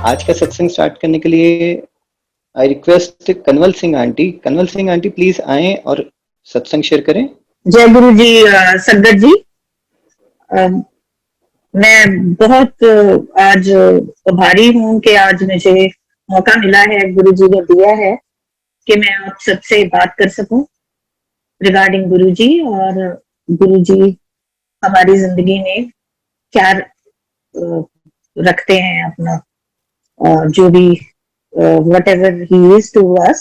आज का सत्संग स्टार्ट करने के लिए I request Kanwal Singh aunty please आए और सत्संग शेयर करें। जय गुरु जी। संगत जी, मैं बहुत आज आभारी हूँ कि आज मुझे मौका मिला है, गुरु जी ने दिया है कि मैं आप सबसे बात कर सकूं रिगार्डिंग गुरु जी, और गुरु जी हमारी जिंदगी में क्या रखते हैं अपना, जो भी whatever he is to us,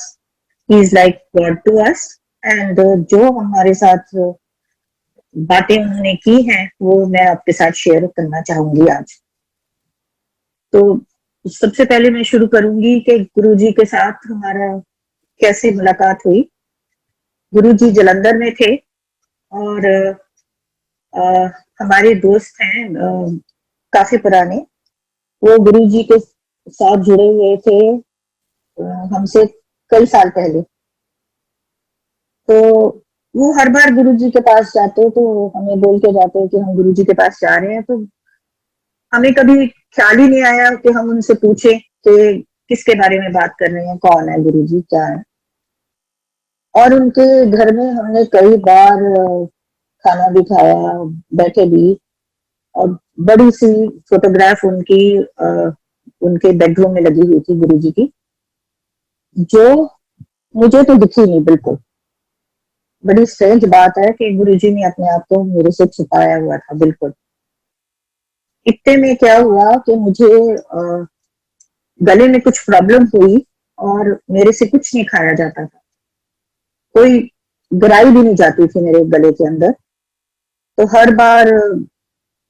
he is like God to us, and जो हमारे साथ बातें उन्होंने की हैं वो मैं आपके साथ शेयर करना चाहूंगी आज। तो सबसे पहले मैं शुरू करूंगी कि गुरु जी के साथ हमारा कैसे मुलाकात हुई। गुरु जी जलंधर में थे और हमारे दोस्त हैं काफी पुराने, वो गुरु जी के साथ जुड़े हुए थे हमसे कई साल पहले। तो वो हर बार गुरु जी के पास जाते तो हमें बोल के जाते कि हम गुरु जी के पास जा रहे हैं, तो हमें कभी ख्याल ही नहीं आया कि हम उनसे पूछे कि किसके बारे में बात कर रहे हैं, कौन है गुरु जी, क्या है। और उनके घर में हमने कई बार खाना भी खाया, बैठे भी, और बड़ी सी फोटोग्राफ उनकी उनके बेडरूम में लगी हुई थी गुरु जी की, जो मुझे तो दिखी नहीं बिल्कुल। बड़ी स्ट्रेंज बात है कि गुरु जी ने अपने आप को मेरे से छुपाया हुआ था बिल्कुल। इतने में क्या हुआ कि मुझे गले में कुछ प्रॉब्लम हुई और मेरे से कुछ नहीं खाया जाता था, कोई गराई भी नहीं जाती थी मेरे गले के अंदर। तो हर बार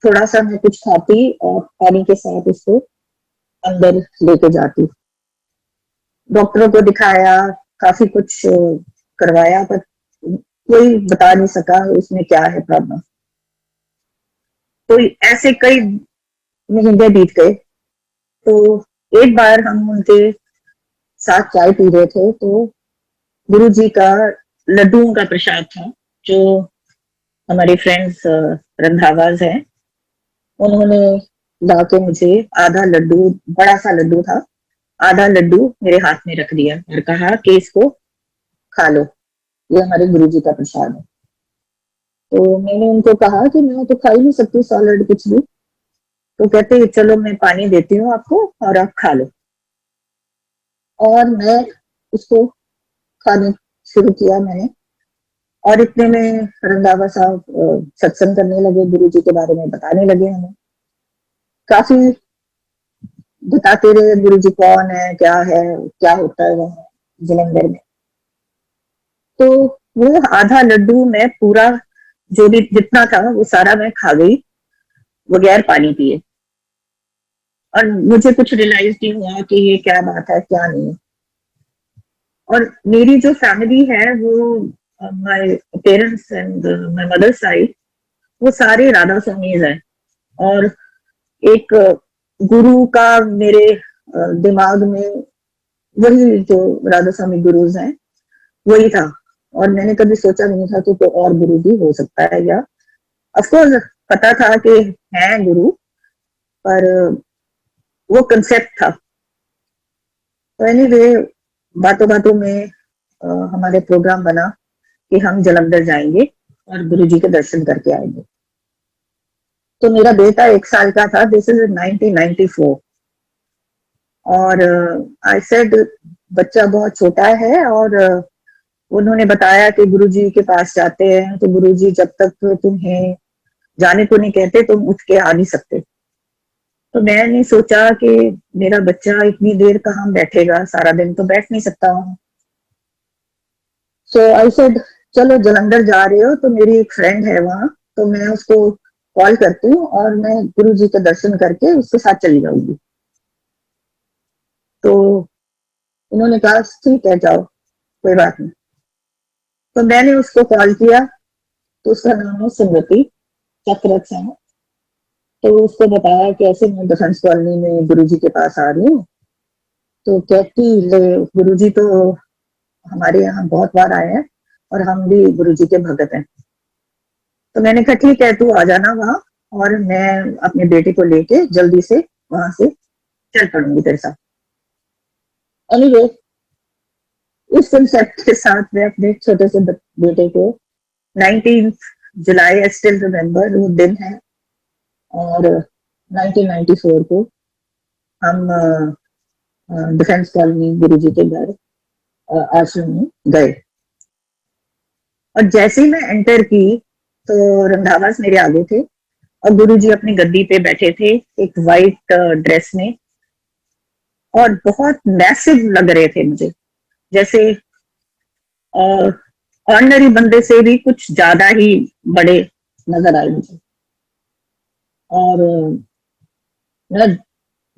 थोड़ा सा मैं कुछ खाती और पानी के साथ उसको अंदर लेके जाती। डॉक्टरों को दिखाया, काफी कुछ करवाया, पर कोई बता नहीं सका उसमें क्या है प्रॉब्लम। तो ऐसे कई महीने बीत गए। तो एक बार हम उनके साथ चाय पी रहे थे, तो गुरु जी का लड्डुओं का प्रसाद था, जो हमारे फ्रेंड्स रंधावाज हैं, उन्होंने लाके मुझे आधा लड्डू, बड़ा सा लड्डू था, आधा लड्डू मेरे हाथ में रख दिया और कहा कि इसको खा लो, ये हमारे गुरु जी का प्रसाद है। तो मैंने उनको कहा कि मैं तो खा ही नहीं सकती सॉलिड कुछ भी। तो कहते चलो मैं पानी देती हूँ आपको और आप खा लो। और मैं उसको खाने शुरू किया मैंने, और इतने में रंधावा साहब सत्संग करने लगे, गुरु जी के बारे में बताने लगे हमें, काफी बताते रहे गुरु जी कौन है, क्या है, क्या होता है वहाँ जलंधर में। तो वो आधा लड्डू मैं पूरा, जो भी जितना था वो सारा मैं खा गई बगैर पानी पिए, और मुझे कुछ रियलाइज नहीं हुआ कि ये क्या बात है क्या नहीं। और मेरी जो फैमिली है वो, my parents and my mother side, वो सारे राधा स्वामीज हैं, और एक गुरु का मेरे दिमाग में वही जो राधा स्वामी गुरुज हैं वही था। और मैंने कभी सोचा नहीं था कि कोई और गुरु भी हो सकता है, या अफकोर्स पता था कि है गुरु, पर वो कंसेप्ट था। तो एनीवे, बातों बातों में हमारे प्रोग्राम बना कि हम जलंधर जाएंगे और गुरु जी के दर्शन करके आएंगे। तो मेरा बेटा 1 साल का था, दिस इज 1994, और आई सेड बच्चा बहुत छोटा है, और उन्होंने बताया कि गुरुजी के पास जाते हैं तो गुरुजी जब तक तुम्हें जाने को नहीं कहते तुम उठ के आ नहीं सकते। तो मैंने सोचा कि मेरा बच्चा इतनी देर कहाँ बैठेगा, सारा दिन तो बैठ नहीं सकता वहां। सो आई सेड चलो जलंधर जा रहे हो तो मेरी एक फ्रेंड है वहां, तो मैं उसको कॉल करती हूँ और मैं गुरु जी के दर्शन करके उसके साथ चली जाऊंगी। तो उन्होंने कहा ठीक है जाओ, कोई बात नहीं। तो मैंने उसको कॉल किया, तो उसका नाम है स्मृति चक्रवर्ती है। तो उसको बताया कि ऐसे मैं डिफेंस कॉलोनी में गुरुजी के पास आ रही हूँ। तो कहती ले गुरुजी तो हमारे यहाँ बहुत बार आए हैं और हम भी गुरुजी के भगत हैं। तो मैंने कहा ठीक है तू आ जाना वहां, और मैं अपने बेटे को लेके जल्दी से वहां से चल पड़ूंगी तेरे साथ। एनीवे, उस कंसेप्ट के साथ मैं अपने छोटे से बेटे को 19 जुलाई, आई स्टिल रिमेम्बर वो दिन है, और 1994 को हम डिफेंस कॉलोनी गुरुजी के घर आश्रम में गए। और जैसे ही मैं एंटर की तो रंधावास मेरे आगे थे और गुरुजी अपनी गद्दी पे बैठे थे एक वाइट ड्रेस में, और बहुत मैसिव लग रहे थे मुझे, जैसे ऑर्डिनरी बंदे से भी कुछ ज्यादा ही बड़े नजर आए मुझे। और मैं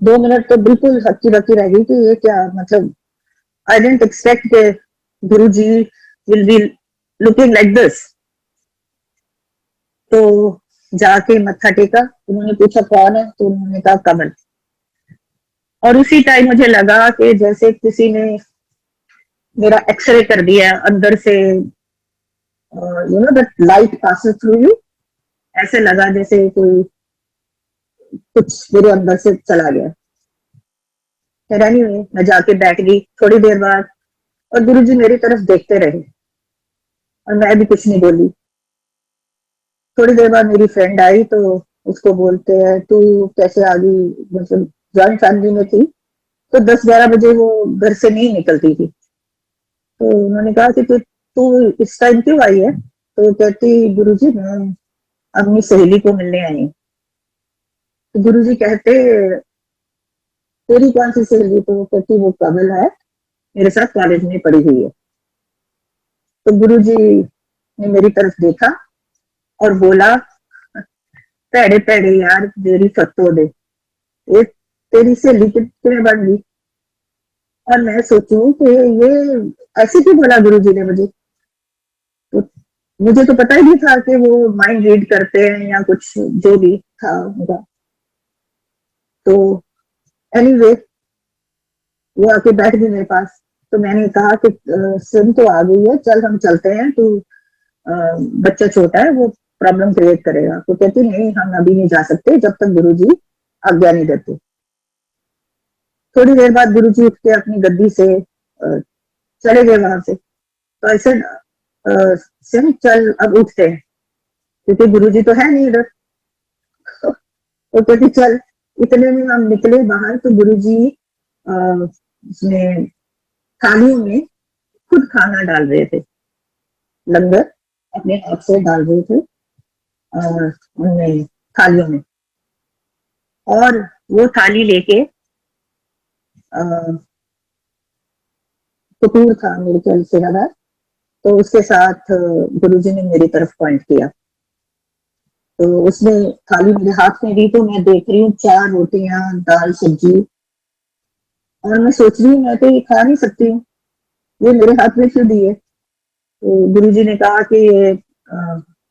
2 मिनट तो बिल्कुल हक्की बक्की रह गई कि ये क्या, मतलब आई डेंट एक्सपेक्ट के Guruji will be looking like this. तो जाके मत्था टेका, उन्होंने पूछा कौन है, तो उन्होंने कहा कमल। और उसी टाइम मुझे लगा कि जैसे किसी ने मेरा एक्सरे कर दिया अंदर से, you know that light passes through you, ऐसे लगा जैसे कोई कुछ मेरे अंदर से चला गया। फिर एनीवे मैं जाके बैठ गई थोड़ी देर बाद, और गुरुजी मेरी तरफ देखते रहे और मैं भी कुछ नहीं बोली। थोड़ी देर बाद मेरी फ्रेंड आई तो उसको बोलते हैं तू कैसे आ गई, मतलब जॉइंट फैमिली में थी तो 10-11 बजे वो घर से नहीं निकलती थी। तो उन्होंने कहा कि तू इस टाइम क्यों आई है, तो वो कहती गुरुजी मैं अपनी सहेली को मिलने आई हूँ। तो गुरुजी कहते तेरी कौन सी सहेली, तो वो कहती वो कमल है, मेरे साथ कॉलेज में पढ़ी हुई है। तो गुरुजी ने मेरी तरफ देखा और बोला पैड़े पैड़े यार मेरी फतो दे, ये तेरी सहेली कितने बन गई। और मैं सोचूं कि ये ऐसे क्यों बोला गुरुजी ने मुझे, तो मुझे तो पता ही नहीं था कि वो माइंड रीड करते हैं या कुछ जो भी था उनका। तो एनीवे वो आके बैठ गई मेरे पास, तो मैंने कहा कि सिम तो आ गई है, चल हम चलते हैं, तू बच्चा छोटा है वो प्रॉब्लम क्रिएट करेगा। तो कहती नहीं हम अभी नहीं जा सकते जब तक गुरुजी आज्ञा नहीं देते। थोड़ी देर बाद गुरुजी उठ के अपनी गद्दी से चले गए वहां से। तो ऐसे सिम चल अब उठते हैं, क्योंकि गुरुजी तो है नहीं इधर। तो कहती चल। इतने में हम निकले बाहर तो गुरुजी उसमें थालियों में खुद खाना डाल रहे थे, लंगर अपने हाथ से डाल रहे थे उनमें थालियों में। और वो थाली लेके कपूर था मेरे ख्याल से लगा, तो उसके साथ गुरुजी ने मेरी तरफ पॉइंट किया। तो उसने थाली मेरे हाथ में दी तो मैं देख रही हूँ 4 रोटियां दाल सब्जी, और मैं सोच रही हूँ मैं तो ये खा नहीं सकती हूँ, ये मेरे हाथ में क्यों दी है। तो गुरुजी ने कहा कि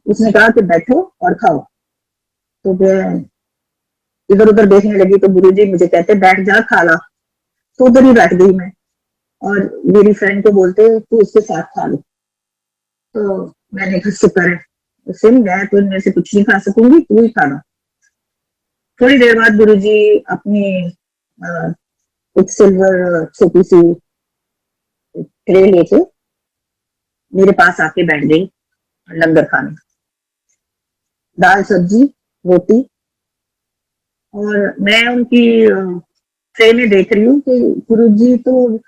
उसने कहा कि बैठो और खाओ। तो मैं इधर उधर देखने लगी तो गुरुजी मुझे कहते बैठ जा खा ला। तो उधर ही बैठ गई मैं, और मेरी फ्रेंड को बोलते तू इसके साथ खा लो। तो मैंने कहा शुक्र है सिम, मैं तो इनमें से कुछ नहीं खा सकूंगी, तू ही खाना। थोड़ी देर बाद गुरुजी अपनी एक सिल्वर छोटी सी ट्रे लेके मेरे पास आके बैठ गई लंगर खाने, दाल सब्जी रोटी। और मैं उनकी ट्रे में देख रही हूँ कि गुरुजी तो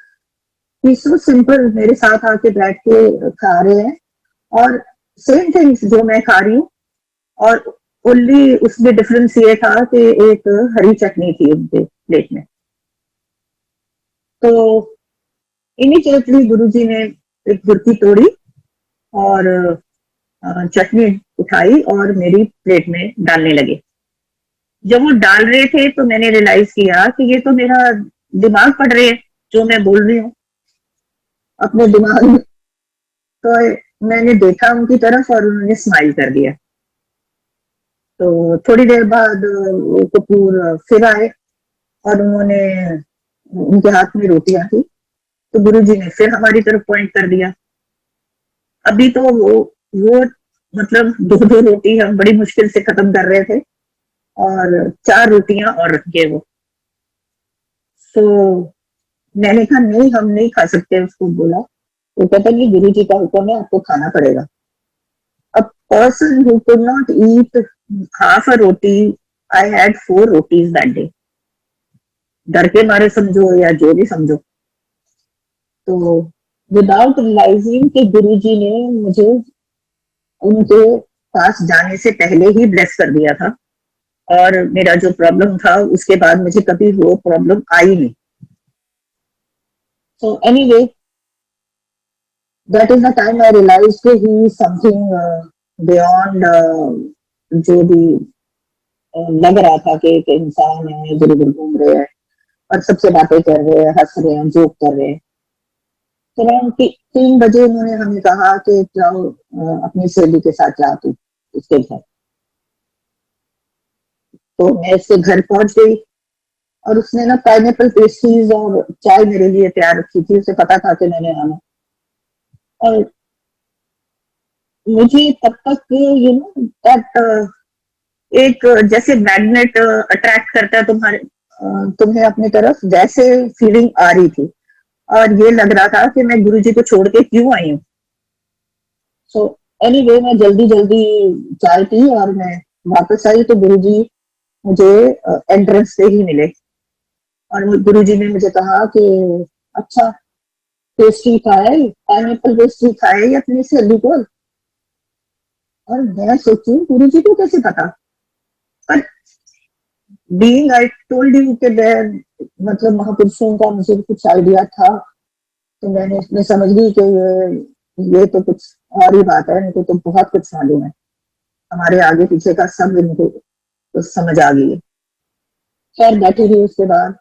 सो सिंपल मेरे साथ आके बैठ के खा रहे हैं, और सेम थिंग्स जो मैं खा रही हूँ। और ओनली उसमें डिफरेंस ये था कि एक हरी चटनी थी उनके प्लेट में। तो इमीडिएटली गुरुजी ने एक गुरकी तोड़ी और चटनी उठाई और मेरी प्लेट में डालने लगे। जब वो डाल रहे थे तो मैंने रियलाइज किया कि ये तो मेरा दिमाग पढ़ रहे हैं जो मैं बोल रही हूँ अपने दिमाग में। तो मैंने देखा उनकी तरफ और उन्होंने स्माइल कर दिया। तो थोड़ी देर बाद वो कपूर फिर आए और उन्होंने, उनके हाथ में रोटियां थी, तो गुरुजी ने फिर हमारी तरफ पॉइंट कर दिया। अभी तो वो मतलब 2-2 रोटी हम बड़ी मुश्किल से खत्म कर रहे थे, और 4 रोटियां और रख गए वो। तो मैंने कहा नहीं, हम नहीं खा सकते, उसको बोला। तो कहता नहीं, गुरु जी का हुक्म है, आपको खाना पड़ेगा। A person who could not eat half a roti, I had 4 rotis that day. डर के मारे समझो या जो भी समझो। तो विदाउट रियलाइजिंग कि गुरु जी ने मुझे उनके पास जाने से पहले ही ब्लेस कर दिया था, और मेरा जो प्रॉब्लम था उसके बाद मुझे कभी वो प्रॉब्लम आई नहीं। So anyway, that is the time I realized कि he is something beyond जो भी लग रहा था कि एक इंसान है, इधर उधर घूम रहे हैं और सबसे बातें कर रहे हैं, हंस रहे हैं, जोक कर रहे हैं। तो अराउंड 3 बजे उन्होंने हमें कहा कि जाओ अपनी सहेली के साथ जा तू उसके घर। तो मैं उसके घर पहुंच गई, और उसने ना पाइनएप्पल पेस्ट्रीज और चाय मेरे लिए तैयार रखी थी, उसे पता था कि मैंने आना। और मुझे तब तक यू नो दैट एक जैसे मैग्नेट अट्रैक्ट करता है तुम्हें अपनी तरफ, वैसे फीलिंग आ रही थी। और ये लग रहा था कि मैं गुरुजी को छोड़ के क्यों आई हूँ। सो एनीवे, मैं जल्दी जल्दी चाय पी और मैं वापस आई, तो गुरुजी मुझे एंट्रेंस से ही मिले। और गुरुजी ने मुझे कहा कि अच्छा, पेस्ट्री खाए, पाइनएप्पल पेस्ट्री खाए या अपनी सहेली को। और मैं सोचू गुरुजी को कैसे पता। पर बीइंग आई टोल्ड यू कि मतलब महापुरुषों का मुझे कुछ आइडिया था, तो मैंने इसमें समझ ली कि ये तो कुछ और ही बात है, इनको तो बहुत कुछ मालूम है, हमारे आगे पीछे का सब इनको तो समझ आ गई है। खैर बैठी रही उसके बाद,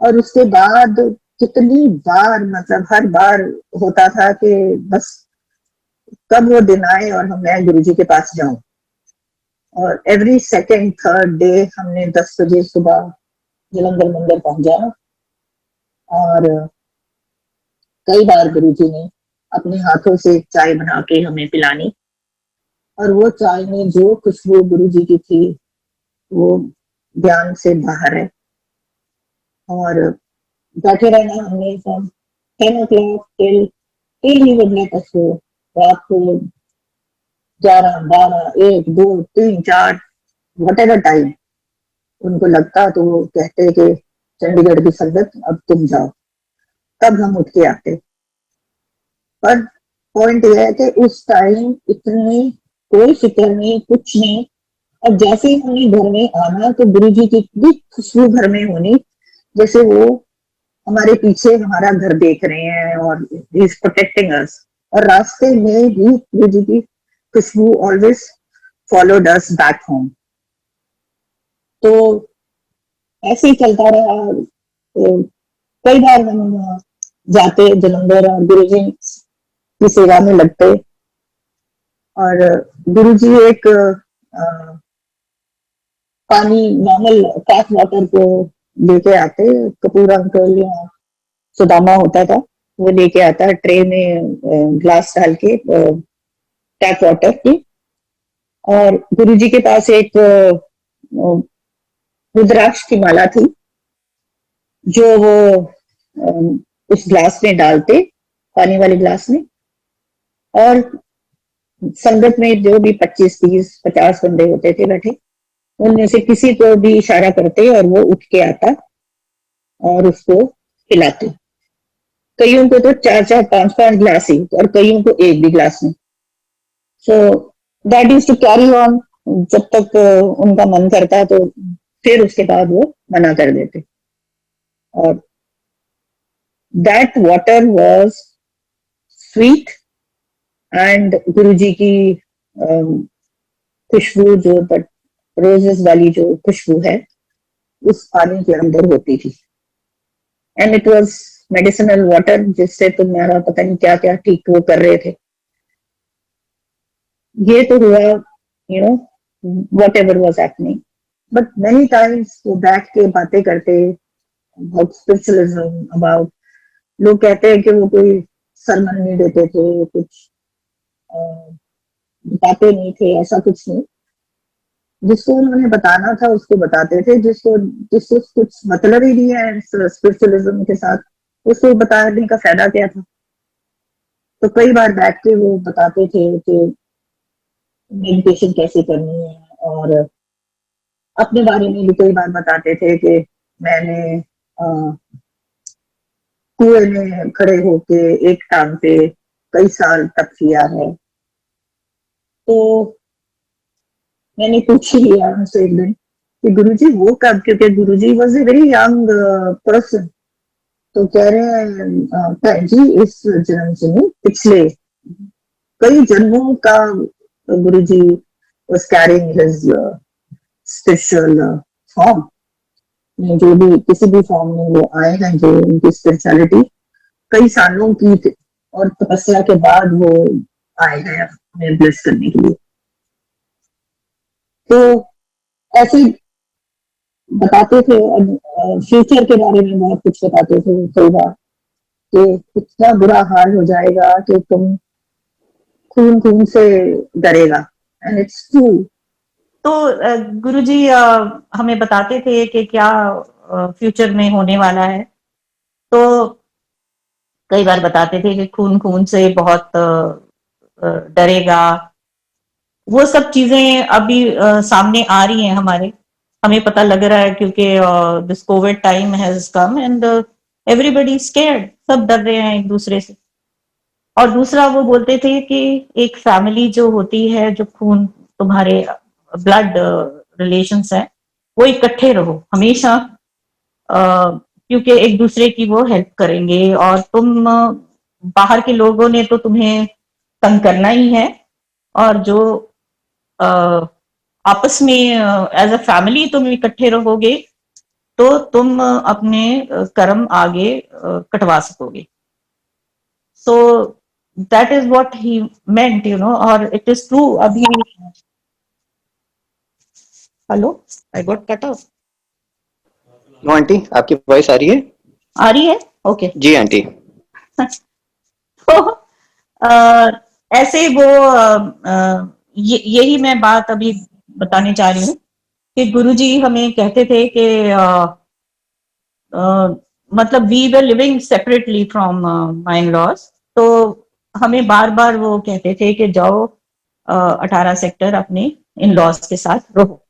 और उसके बाद कितनी बार, मतलब हर बार होता था कि बस कब वो दिन आए और मैं गुरुजी के पास जाऊं। और एवरी सेकेंड थर्ड डे हमने 10 बजे सुबह जलंधर मंदिर पहुंच जाना। और कई बार गुरुजी ने अपने हाथों से चाय बना के हमें पिलानी, और वो चाय में जो खुशबू गुरुजी की थी वो ध्यान से बाहर है। और बैठे रहना हमने from 10 o'clock till he would let us go. रात को 11, 12, 1, 2, 3, 4 वट एवर टाइम उनको लगता, तो वो कहते कि चंडीगढ़ की संगत अब तुम जाओ, तब हम उठ के आते। पर पॉइंट यह है कि उस टाइम इतनी कोई फिक्र नहीं, कुछ नहीं। और जैसे ही हमने घर में आना, तो गुरु जी की इतनी खुशबू घर में होनी, जैसे वो हमारे पीछे हमारा घर देख रहे हैं और इज प्रोटेक्टिंग अस। और रास्ते में भी गुरु जी की खुशबू always followed us back home. तो ऐसे ही चलता रहा। तो कई बार हम जाते जलंधर और गुरु जी की सेवा में लगते। और गुरुजी एक पानी नॉर्मल टैप वाटर को लेके आते, कपूर अंकल या सुदामा होता था, वो लेके आता ट्रे में ग्लास डाल के टैप वाटर की। और गुरुजी के पास एक रुद्राक्ष की माला थी, जो वो उस ग्लास में डालते, पानी वाले ग्लास में। और संगत में जो भी 25, 30, 50 बंदे होते थे बैठे, उनमें से किसी को भी इशारा करते और वो उठ के आता और उसको पिलाते। कईयों को तो 4-4, 5-5 गिलास ही, और कईयों को एक भी गिलास नहीं। So that is to carry on जब तक उनका मन करता, तो फिर उसके बाद वो मना कर देते। और that water was sweet, and Guruji की खुशबू, जो रोजेस वाली जो खुशबू है, उस पानी के अंदर होती थी। And it was medicinal water, जिससे तुम्हारा पता नहीं क्या क्या ठीक वो कर रहे थे। ये तो हुआ, you know, what ever was happening. But many times वो बैठ के बातें करते अबाउट स्पिरिचुअलिज्म, अबाउट, लोग कहते हैं कि वो कोई सरमन नहीं देते थे, कुछ बताते नहीं थे, ऐसा कुछ नहीं। जिसको उन्होंने बताना था उसको बताते थे, जिसको कुछ मतलब ही नहीं है स्पिरिचुअलिज्म के साथ, उसको बताने का फायदा क्या था। तो कई बार बैठ के वो बताते थे कि मेडिटेशन कैसे करनी है, और अपने बारे में भी कई बार बताते थे कि मैंने कुएं में खड़े होके एक टांग पे कई साल तक किया है। तो मैंने पूछ ही लिया उनसे एक दिन कि गुरुजी वो कब, क्योंकि Guruji was a very young person. तो कह रहे हैं भैन जी इस जन्म से नहीं, पिछले कई जन्मों का गुरुजी was carrying his spiritual form, जो भी किसी भी फॉर्म में वो आए हैं, जो उनकी स्पिरिचुअलिटी कई सालों की थी, और तपस्या के बाद वो आए हैं हमें ब्लेस करने के लिए। तो ऐसे बताते थे, फ्यूचर के बारे में बहुत कुछ बताते थे कई बार, कि इतना बुरा हाल हो जाएगा कि तुम खून खून से डरेगा, एंड इट्स ट्रू। तो गुरुजी हमें बताते थे कि क्या फ्यूचर में होने वाला है। तो कई बार बताते थे कि खून खून से बहुत डरेगा। वो सब चीजें अभी सामने आ रही हैं हमारे, हमें पता लग रहा है, क्योंकि this Covid time has come and everybody scared, सब डर रहे हैं एक दूसरे से। और दूसरा वो बोलते थे कि एक फैमिली जो होती है, जो खून तुम्हारे ब्लड रिलेशंस है, वो इकट्ठे रहो हमेशा, क्योंकि एक दूसरे की वो हेल्प करेंगे, और तुम बाहर के लोगों ने तो तुम्हें तंग करना ही है, और जो आपस में एज अ फैमिली तुम इकट्ठे रहोगे तो तुम अपने कर्म आगे कटवा सकोगे। So that is what he meant, और इट इज ट्रू। अभी hello, I got cut off. No aunty, आपकी वॉइस आ रही है? आ रही है, ओके। जी आंटी। तो ऐसे वो यही मैं बात अभी बताने चाह रही हूँ कि गुरुजी हमें कहते थे कि मतलब we were living separately from my in laws. तो हमें बार बार वो कहते थे कि जाओ 18 सेक्टर अपने इन लॉज के साथ रहो,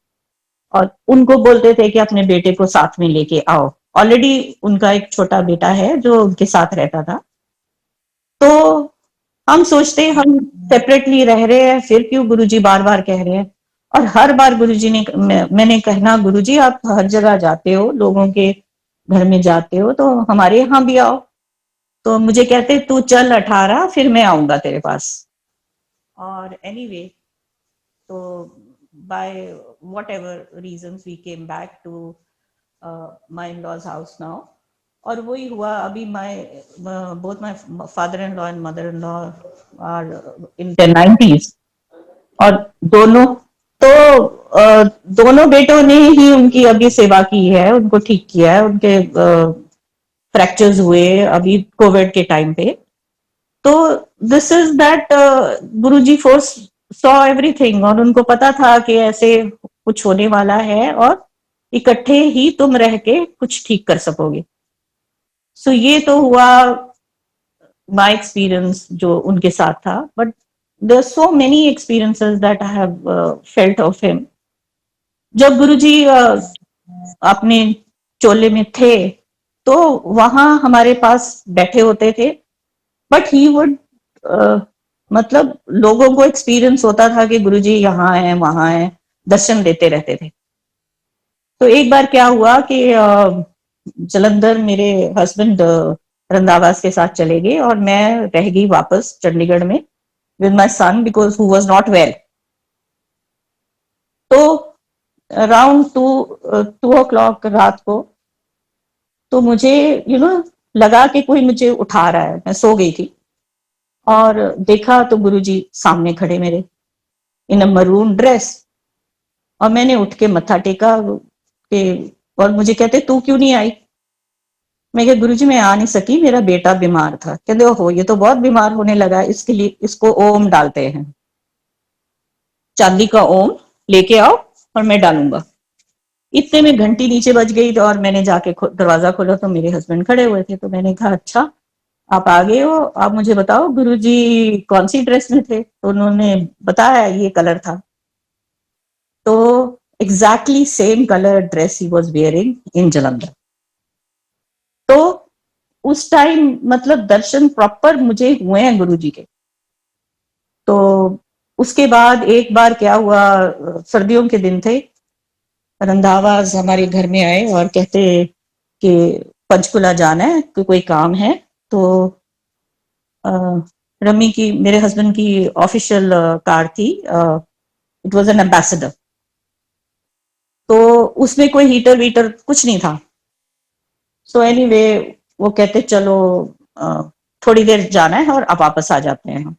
और उनको बोलते थे कि अपने बेटे को साथ में लेके आओ। ऑलरेडी उनका एक छोटा बेटा है जो उनके साथ रहता था। तो हम सोचते हम सेपरेटली रह रहे हैं, फिर क्यों गुरुजी बार बार कह रहे हैं। और हर बार गुरुजी ने मैंने कहना, गुरुजी आप हर जगह जाते हो, लोगों के घर में जाते हो, तो हमारे यहाँ भी आओ। तो मुझे कहते तू चल 18, फिर मैं आऊंगा तेरे पास। और एनीवे, तो by whatever reason we came back to my in laws house now. और वही हुआ अभी। Both my father in law and mother in law are in their 90s, और दोनों तो दोनों बेटों ने ही उनकी अभी सेवा की है, उनको ठीक किया है। उनके फ्रैक्चर्स हुए अभी कोविड के टाइम पे। तो this is that Guruji force saw everything, और उनको पता था कि ऐसे कुछ होने वाला है, और इकट्ठे ही तुम रह के कुछ ठीक कर सकोगे। सो ये तो हुआ माय एक्सपीरियंस जो उनके साथ था। But there so many experiences that I have felt of him. जब गुरुजी अपने चोले में थे तो वहां हमारे पास बैठे होते थे, बट ही वुड मतलब लोगों को एक्सपीरियंस होता था कि गुरुजी यहाँ है वहां है, दर्शन देते रहते थे। तो एक बार क्या हुआ कि जलंधर मेरे हस्बैंड रंधावास के साथ चले गए, और मैं रह गई वापस चंडीगढ़ में with my son because who was not well. तो अराउंड 2 o'clock रात को, तो मुझे लगा कि कोई मुझे उठा रहा है। मैं सो गई थी, और देखा तो गुरुजी सामने खड़े मेरे इन अ मरून ड्रेस। और मैंने उठ के मत्था टेका कि, और मुझे कहते तू क्यों नहीं आई। मैं कहा गुरुजी मैं आ नहीं सकी, मेरा बेटा बीमार था। कहते ओहो ये तो बहुत बीमार होने लगा है, इसके लिए इसको ओम डालते हैं, चांदी का ओम लेके आओ और मैं डालूंगा। इतने में घंटी नीचे बज गई तो और मैंने जाके दरवाजा खोला तो मेरे हस्बैंड खड़े हुए थे। तो मैंने कहा अच्छा आप आ गए हो, आप मुझे बताओ गुरुजी कौन सी ड्रेस में थे? तो उन्होंने बताया ये कलर था। तो exactly same colour dress he was wearing in Jalandhar. तो उस टाइम मतलब दर्शन प्रॉपर मुझे हुए हैं गुरुजी के। तो उसके बाद एक बार क्या हुआ, सर्दियों के दिन थे, रंधावास हमारे घर में आए और कहते कि पंचकुला जाना है, कोई काम है। तो रमी की, मेरे हस्बैंड की ऑफिशियल कार थी, इट वाज एन एम्बेसडर। तो उसमें कोई हीटर वीटर कुछ नहीं था। सो एनीवे वो कहते चलो थोड़ी देर जाना है और अब वापस आ जाते हैं।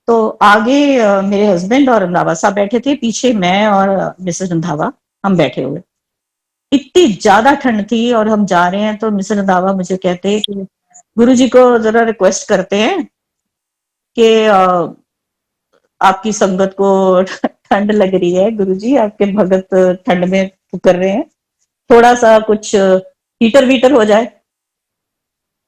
तो आगे मेरे हस्बैंड और रंधावा साहब बैठे थे, पीछे मैं और मिसेस रंधावा हम बैठे हुए। इतनी ज्यादा ठंड थी और हम जा रहे हैं तो मिसेस रंधावा मुझे कहते हैं कि गुरुजी को जरा रिक्वेस्ट करते हैं कि आपकी संगत को ठंड लग रही है, गुरुजी आपके भगत ठंड में कर रहे हैं, थोड़ा सा कुछ हीटर वीटर हो जाए।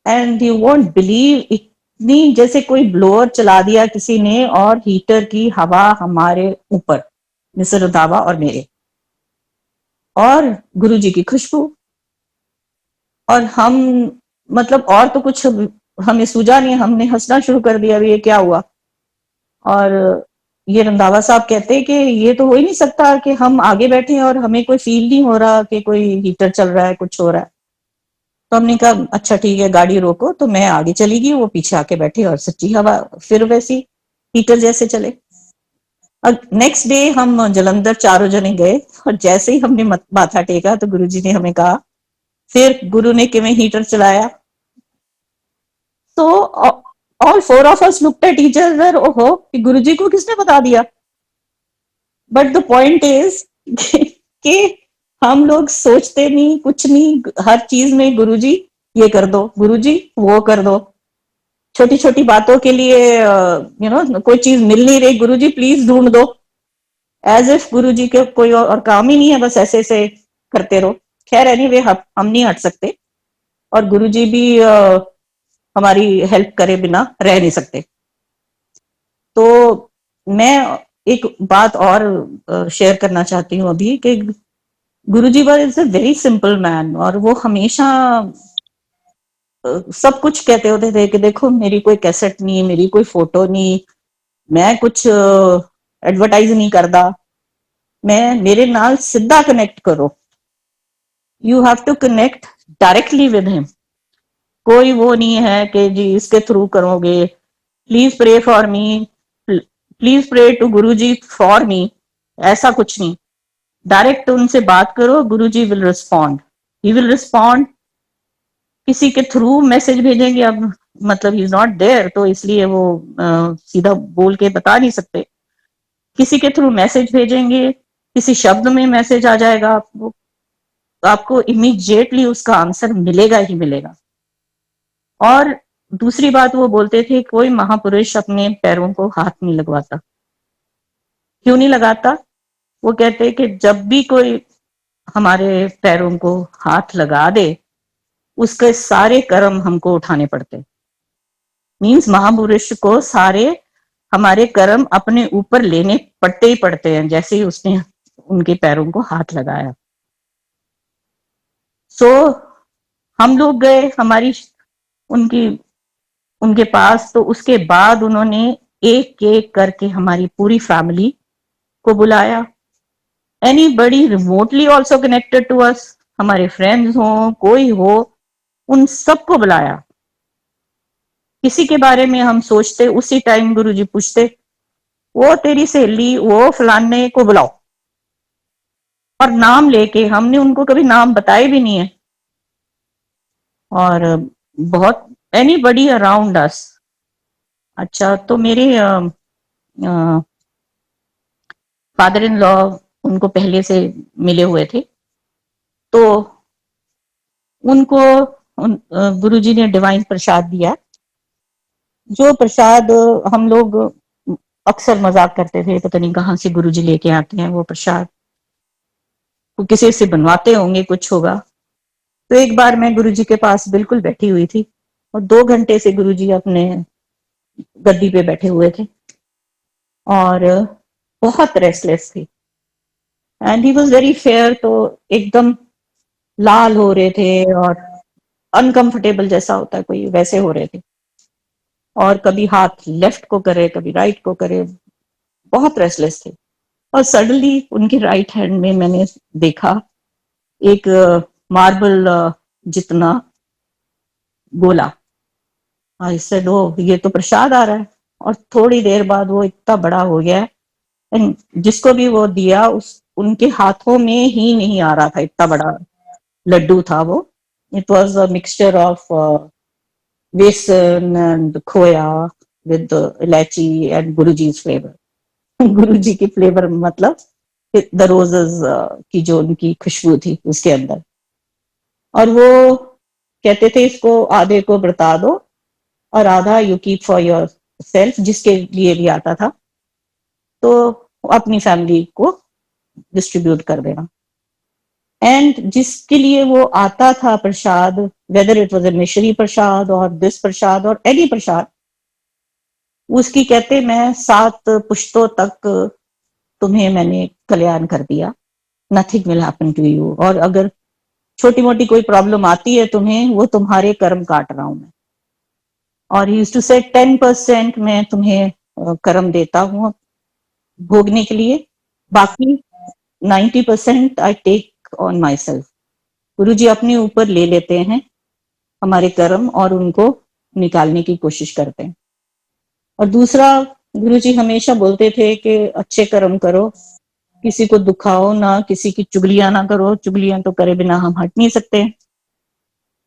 एंड यू वोंट बिलीव, इतनी जैसे कोई ब्लोअर चला दिया किसी ने और हीटर की हवा हमारे ऊपर, मिस्टर रंधावा और मेरे, और गुरुजी की खुशबू। और हम मतलब और तो कुछ हमें सूझा नहीं, हमने हंसना शुरू कर दिया, ये क्या हुआ। और ये रंधावा साहब कहते कि ये तो हो ही नहीं सकता कि हम आगे बैठे हैं और हमें कोई फील नहीं हो रहा कि कोई हीटर चल रहा है, कुछ हो रहा है। तो हमने कहा अच्छा ठीक है गाड़ी रोको। तो मैं आगे चली गई, वो पीछे आके बैठे और सच्ची हवा फिर वैसी हीटर जैसे चले। और नेक्स्ट डे हम जलंधर चारों जने गए और जैसे ही हमने माथा टेका तो गुरुजी ने हमें कहा फिर गुरु ने किवें हीटर चलाया। तो all four of us looked at each other, ओहो कि गुरुजी को किसने बता दिया। बट द पॉइंट इज कि हम लोग सोचते नहीं कुछ नहीं, हर चीज में गुरुजी ये कर दो, गुरुजी वो कर दो। छोटी छोटी बातों के लिए कोई चीज मिल नहीं रही, गुरुजी प्लीज ढूंढ दो। एज इफ गुरुजी के कोई और काम ही नहीं है, बस ऐसे ऐसे करते रहो। खैर एनीवे हम नहीं हट सकते और गुरुजी भी हमारी हेल्प करे बिना रह नहीं सकते। तो मैं एक बात और शेयर करना चाहती हूँ अभी कि Guruji were is a very simple man, और वो हमेशा सब कुछ कहते होते थे कि देखो मेरी कोई कैसेट नहीं, मेरी कोई फोटो नहीं, मैं कुछ एडवर्टाइज नहीं करता, मैं मेरे नाल सीधा कनेक्ट करो, you have to connect directly with him. कोई वो नहीं है कि जी इसके थ्रू करोगे, please pray for me, please pray to Guru ji for me, ऐसा कुछ नहीं। डायरेक्ट उनसे बात करो, Guru ji will respond, he will respond. किसी के थ्रू मैसेज भेजेंगे, अब मतलब ही इज नॉट देयर तो इसलिए वो सीधा बोल के बता नहीं सकते। किसी के थ्रू मैसेज भेजेंगे, किसी शब्द में मैसेज आ जाएगा आपको, तो आपको इमीडिएटली उसका आंसर मिलेगा ही मिलेगा। और दूसरी बात वो बोलते थे कोई महापुरुष अपने पैरों को हाथ नहीं लगवाता। क्यों नहीं लगाता? वो कहते कि जब भी कोई हमारे पैरों को हाथ लगा दे उसके सारे कर्म हमको उठाने पड़ते। मीन्स महापुरुष को सारे हमारे कर्म अपने ऊपर लेने पड़ते ही पड़ते हैं जैसे ही उसने उनके पैरों को हाथ लगाया। सो हम लोग गए हमारी उनकी उनके पास, तो उसके बाद उन्होंने एक एक करके हमारी पूरी फैमिली को बुलाया। Anybody remotely also connected to us, हमारे फ्रेंड्स हो कोई हो, उन सबको बुलाया। किसी के बारे में हम सोचते उसी टाइम गुरुजी पूछते वो तेरी सहेली वो फलाने को बुलाओ, और नाम लेके, हमने उनको कभी नाम बताए भी नहीं है। और बहुत एनीबडी अराउंड अस। अच्छा तो मेरे फादर इन लॉ उनको पहले से मिले हुए थे, तो उनको गुरुजी ने डिवाइन प्रसाद दिया। जो प्रसाद हम लोग अक्सर मजाक करते थे पता नहीं कहाँ से गुरुजी लेके आते हैं वो प्रसाद। वो किसी से बनवाते होंगे, कुछ होगा। तो एक बार मैं गुरुजी के पास बिल्कुल बैठी हुई थी और 2 घंटे से गुरुजी अपने गद्दी पे बैठे हुए थे और बहुत रेस्टलेस थे and he was very fair, तो एकदम लाल हो रहे थे और अनकंफर्टेबल जैसा होता है कोई, वैसे हो रहे थे। और कभी हाथ लेफ्ट को करे, कभी राइट को करे, बहुत रेस्टलेस थे। और सडनली उनकी राइट हैंड में मैंने देखा एक मार्बल जितना गोला। आई सेड ओ, ये तो प्रसाद आ रहा है। और थोड़ी देर बाद वो इतना बड़ा हो गया है एंड जिसको भी वो दिया उस उनके हाथों में ही नहीं आ रहा था, इतना बड़ा लड्डू था वो। It was a mixture of बेसन एंड खोया विद इलायची एंड गुरुजी's फ्लेवर। गुरुजी की फ्लेवर मतलब द रोजेस की जो उनकी खुशबू थी उसके अंदर। और वो कहते थे इसको आधे को बरता दो और आधा you keep for your self, जिसके लिए भी आता था तो अपनी फैमिली को डिस्ट्रीब्यूट कर देना। एंड जिसके लिए वो आता था प्रसाद, वेदर इट वाज ए मिश्री प्रसाद और दिस प्रसाद और एनी प्रसाद, उसकी कहते मैं 7 पुश्तों तक तुम्हें मैंने कल्याण कर दिया, nothing will happen to you. और अगर छोटी मोटी कोई प्रॉब्लम आती है तुम्हें, वो तुम्हारे कर्म काट रहा हूं मैं। और ही यूज्ड टू से 10% मैं तुम्हें कर्म देता हूं भोगने के लिए, बाकी 90% I take on myself. Guru ji अपने ऊपर ले लेते हैं हमारे कर्म और उनको निकालने की कोशिश करते हैं। और दूसरा, गुरु जी हमेशा बोलते थे कि अच्छे कर्म करो, किसी को दुखाओ ना, किसी की चुगलियां ना करो, चुगलियां तो करे बिना हम हट नहीं सकते।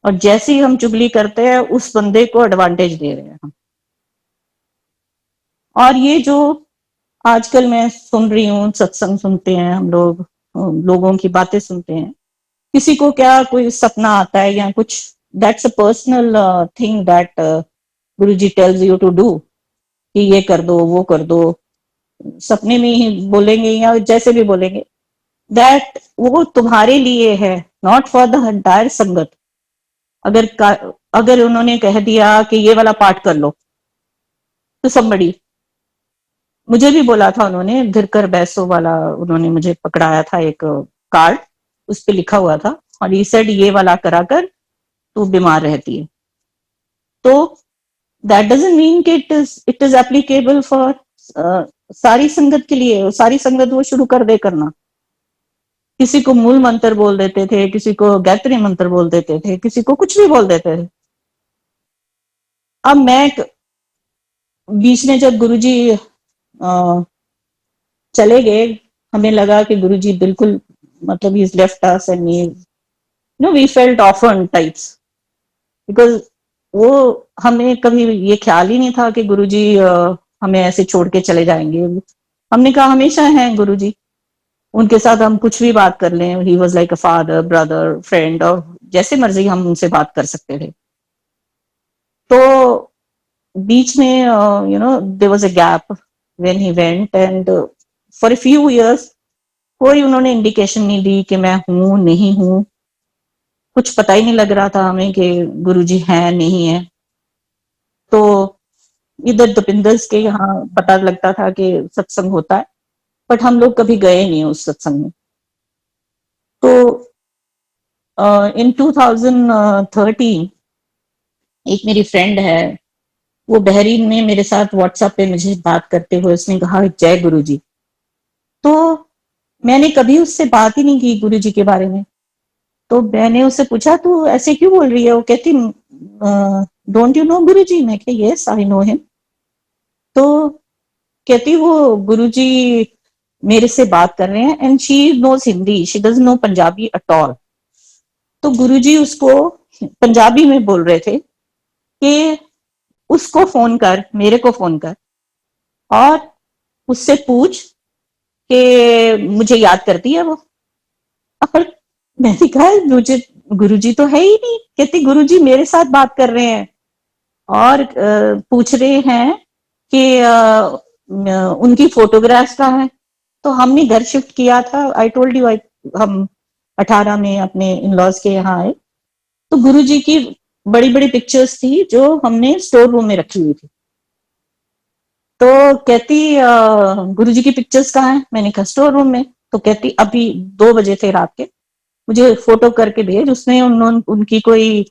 और जैसे ही हम चुगली करते हैं उस बंदे को एडवांटेज दे रहे हैं हम। और ये जो आजकल मैं सुन रही हूँ, सत्संग सुनते हैं हम लोग, लोगों की बातें सुनते हैं, किसी को क्या कोई सपना आता है या कुछ, that's a personal thing that Guruji tells you to do, कि ये कर दो वो कर दो, सपने में ही बोलेंगे या जैसे भी बोलेंगे, दैट वो तुम्हारे लिए है, नॉट फॉर द एंटायर संगत। अगर उन्होंने कह दिया कि ये वाला पाठ कर लो तो somebody, मुझे भी बोला था उन्होंने, गिरकर बैसो वाला उन्होंने मुझे पकड़ाया था एक कार्ड, उस पे लिखा हुआ था और ये सेड ये वाला करा कर तू बीमार रहती है। तो दैट डजंट मीन कि इट इज एप्लीकेबल फॉर सारी संगत के लिए। सारी संगत वो शुरू कर दे करना, किसी को मूल मंत्र बोल देते थे, किसी को गायत्री मंत्र बोल देते थे, किसी को कुछ भी बोल देते थे। अब मैं बीच में जब गुरुजी चले गए, हमें लगा कि गुरुजी बिल्कुल मतलब he left us and we felt orphan types, because वो हमें कभी ये ख्याल ही नहीं था कि गुरुजी हमें ऐसे छोड़ के चले जाएंगे। हमने कहा हमेशा हैं गुरुजी, उनके साथ हम कुछ भी बात कर लें, he was like a father, brother, friend, और जैसे मर्जी हम उनसे बात कर सकते थे। तो बीच में there was a gap when he went and for a few years कोई उन्होंने इंडिकेशन नहीं दी कि मैं हूं नहीं हूं, कुछ पता ही नहीं लग रहा था हमें कि गुरुजी हैं नहीं है। तो इधर दपिंदर्स के यहाँ पता लगता था कि सत्संग होता है, बट हम लोग कभी गए नहीं उस सत्संग में। तो इन 2013 एक मेरी फ्रेंड है, वो बहरीन में मेरे साथ व्हाट्सएप पे मुझे बात करते हुए उसने कहा जय गुरुजी। तो मैंने कभी उससे बात ही नहीं की गुरुजी के बारे में। तो मैंने उससे पूछा तू ऐसे क्यों बोल रही है? वो कहती डोंट यू नो गुरुजी? मैं कहा यस आई नो हिम। तो कहती वो गुरुजी मेरे से बात कर रहे हैं and she knows Hindi, she doesn't know Punjabi at all. तो गुरुजी उसको पंजाबी में बोल रहे थे कि उसको फोन कर, मेरे को फोन कर और उससे पूछ कि मुझे याद करती है वो। और मैंने कहा मुझे गुरुजी तो है ही नहीं। कहती गुरुजी मेरे साथ बात कर रहे हैं और पूछ रहे हैं कि उनकी फोटोग्राफ्स कहाँ है। तो हमने घर शिफ्ट किया था, आई टोल्ड यू, हम 18 में अपने इन लॉज के यहाँ आए, तो गुरुजी की बड़ी बड़ी पिक्चर्स थी जो हमने स्टोर रूम में रखी हुई थी। तो कहती गुरुजी की पिक्चर्स कहाँ है? मैंने कहा स्टोर रूम में। तो कहती अभी 2 बजे थे रात के, मुझे फोटो करके भेज, उसमें उनकी कोई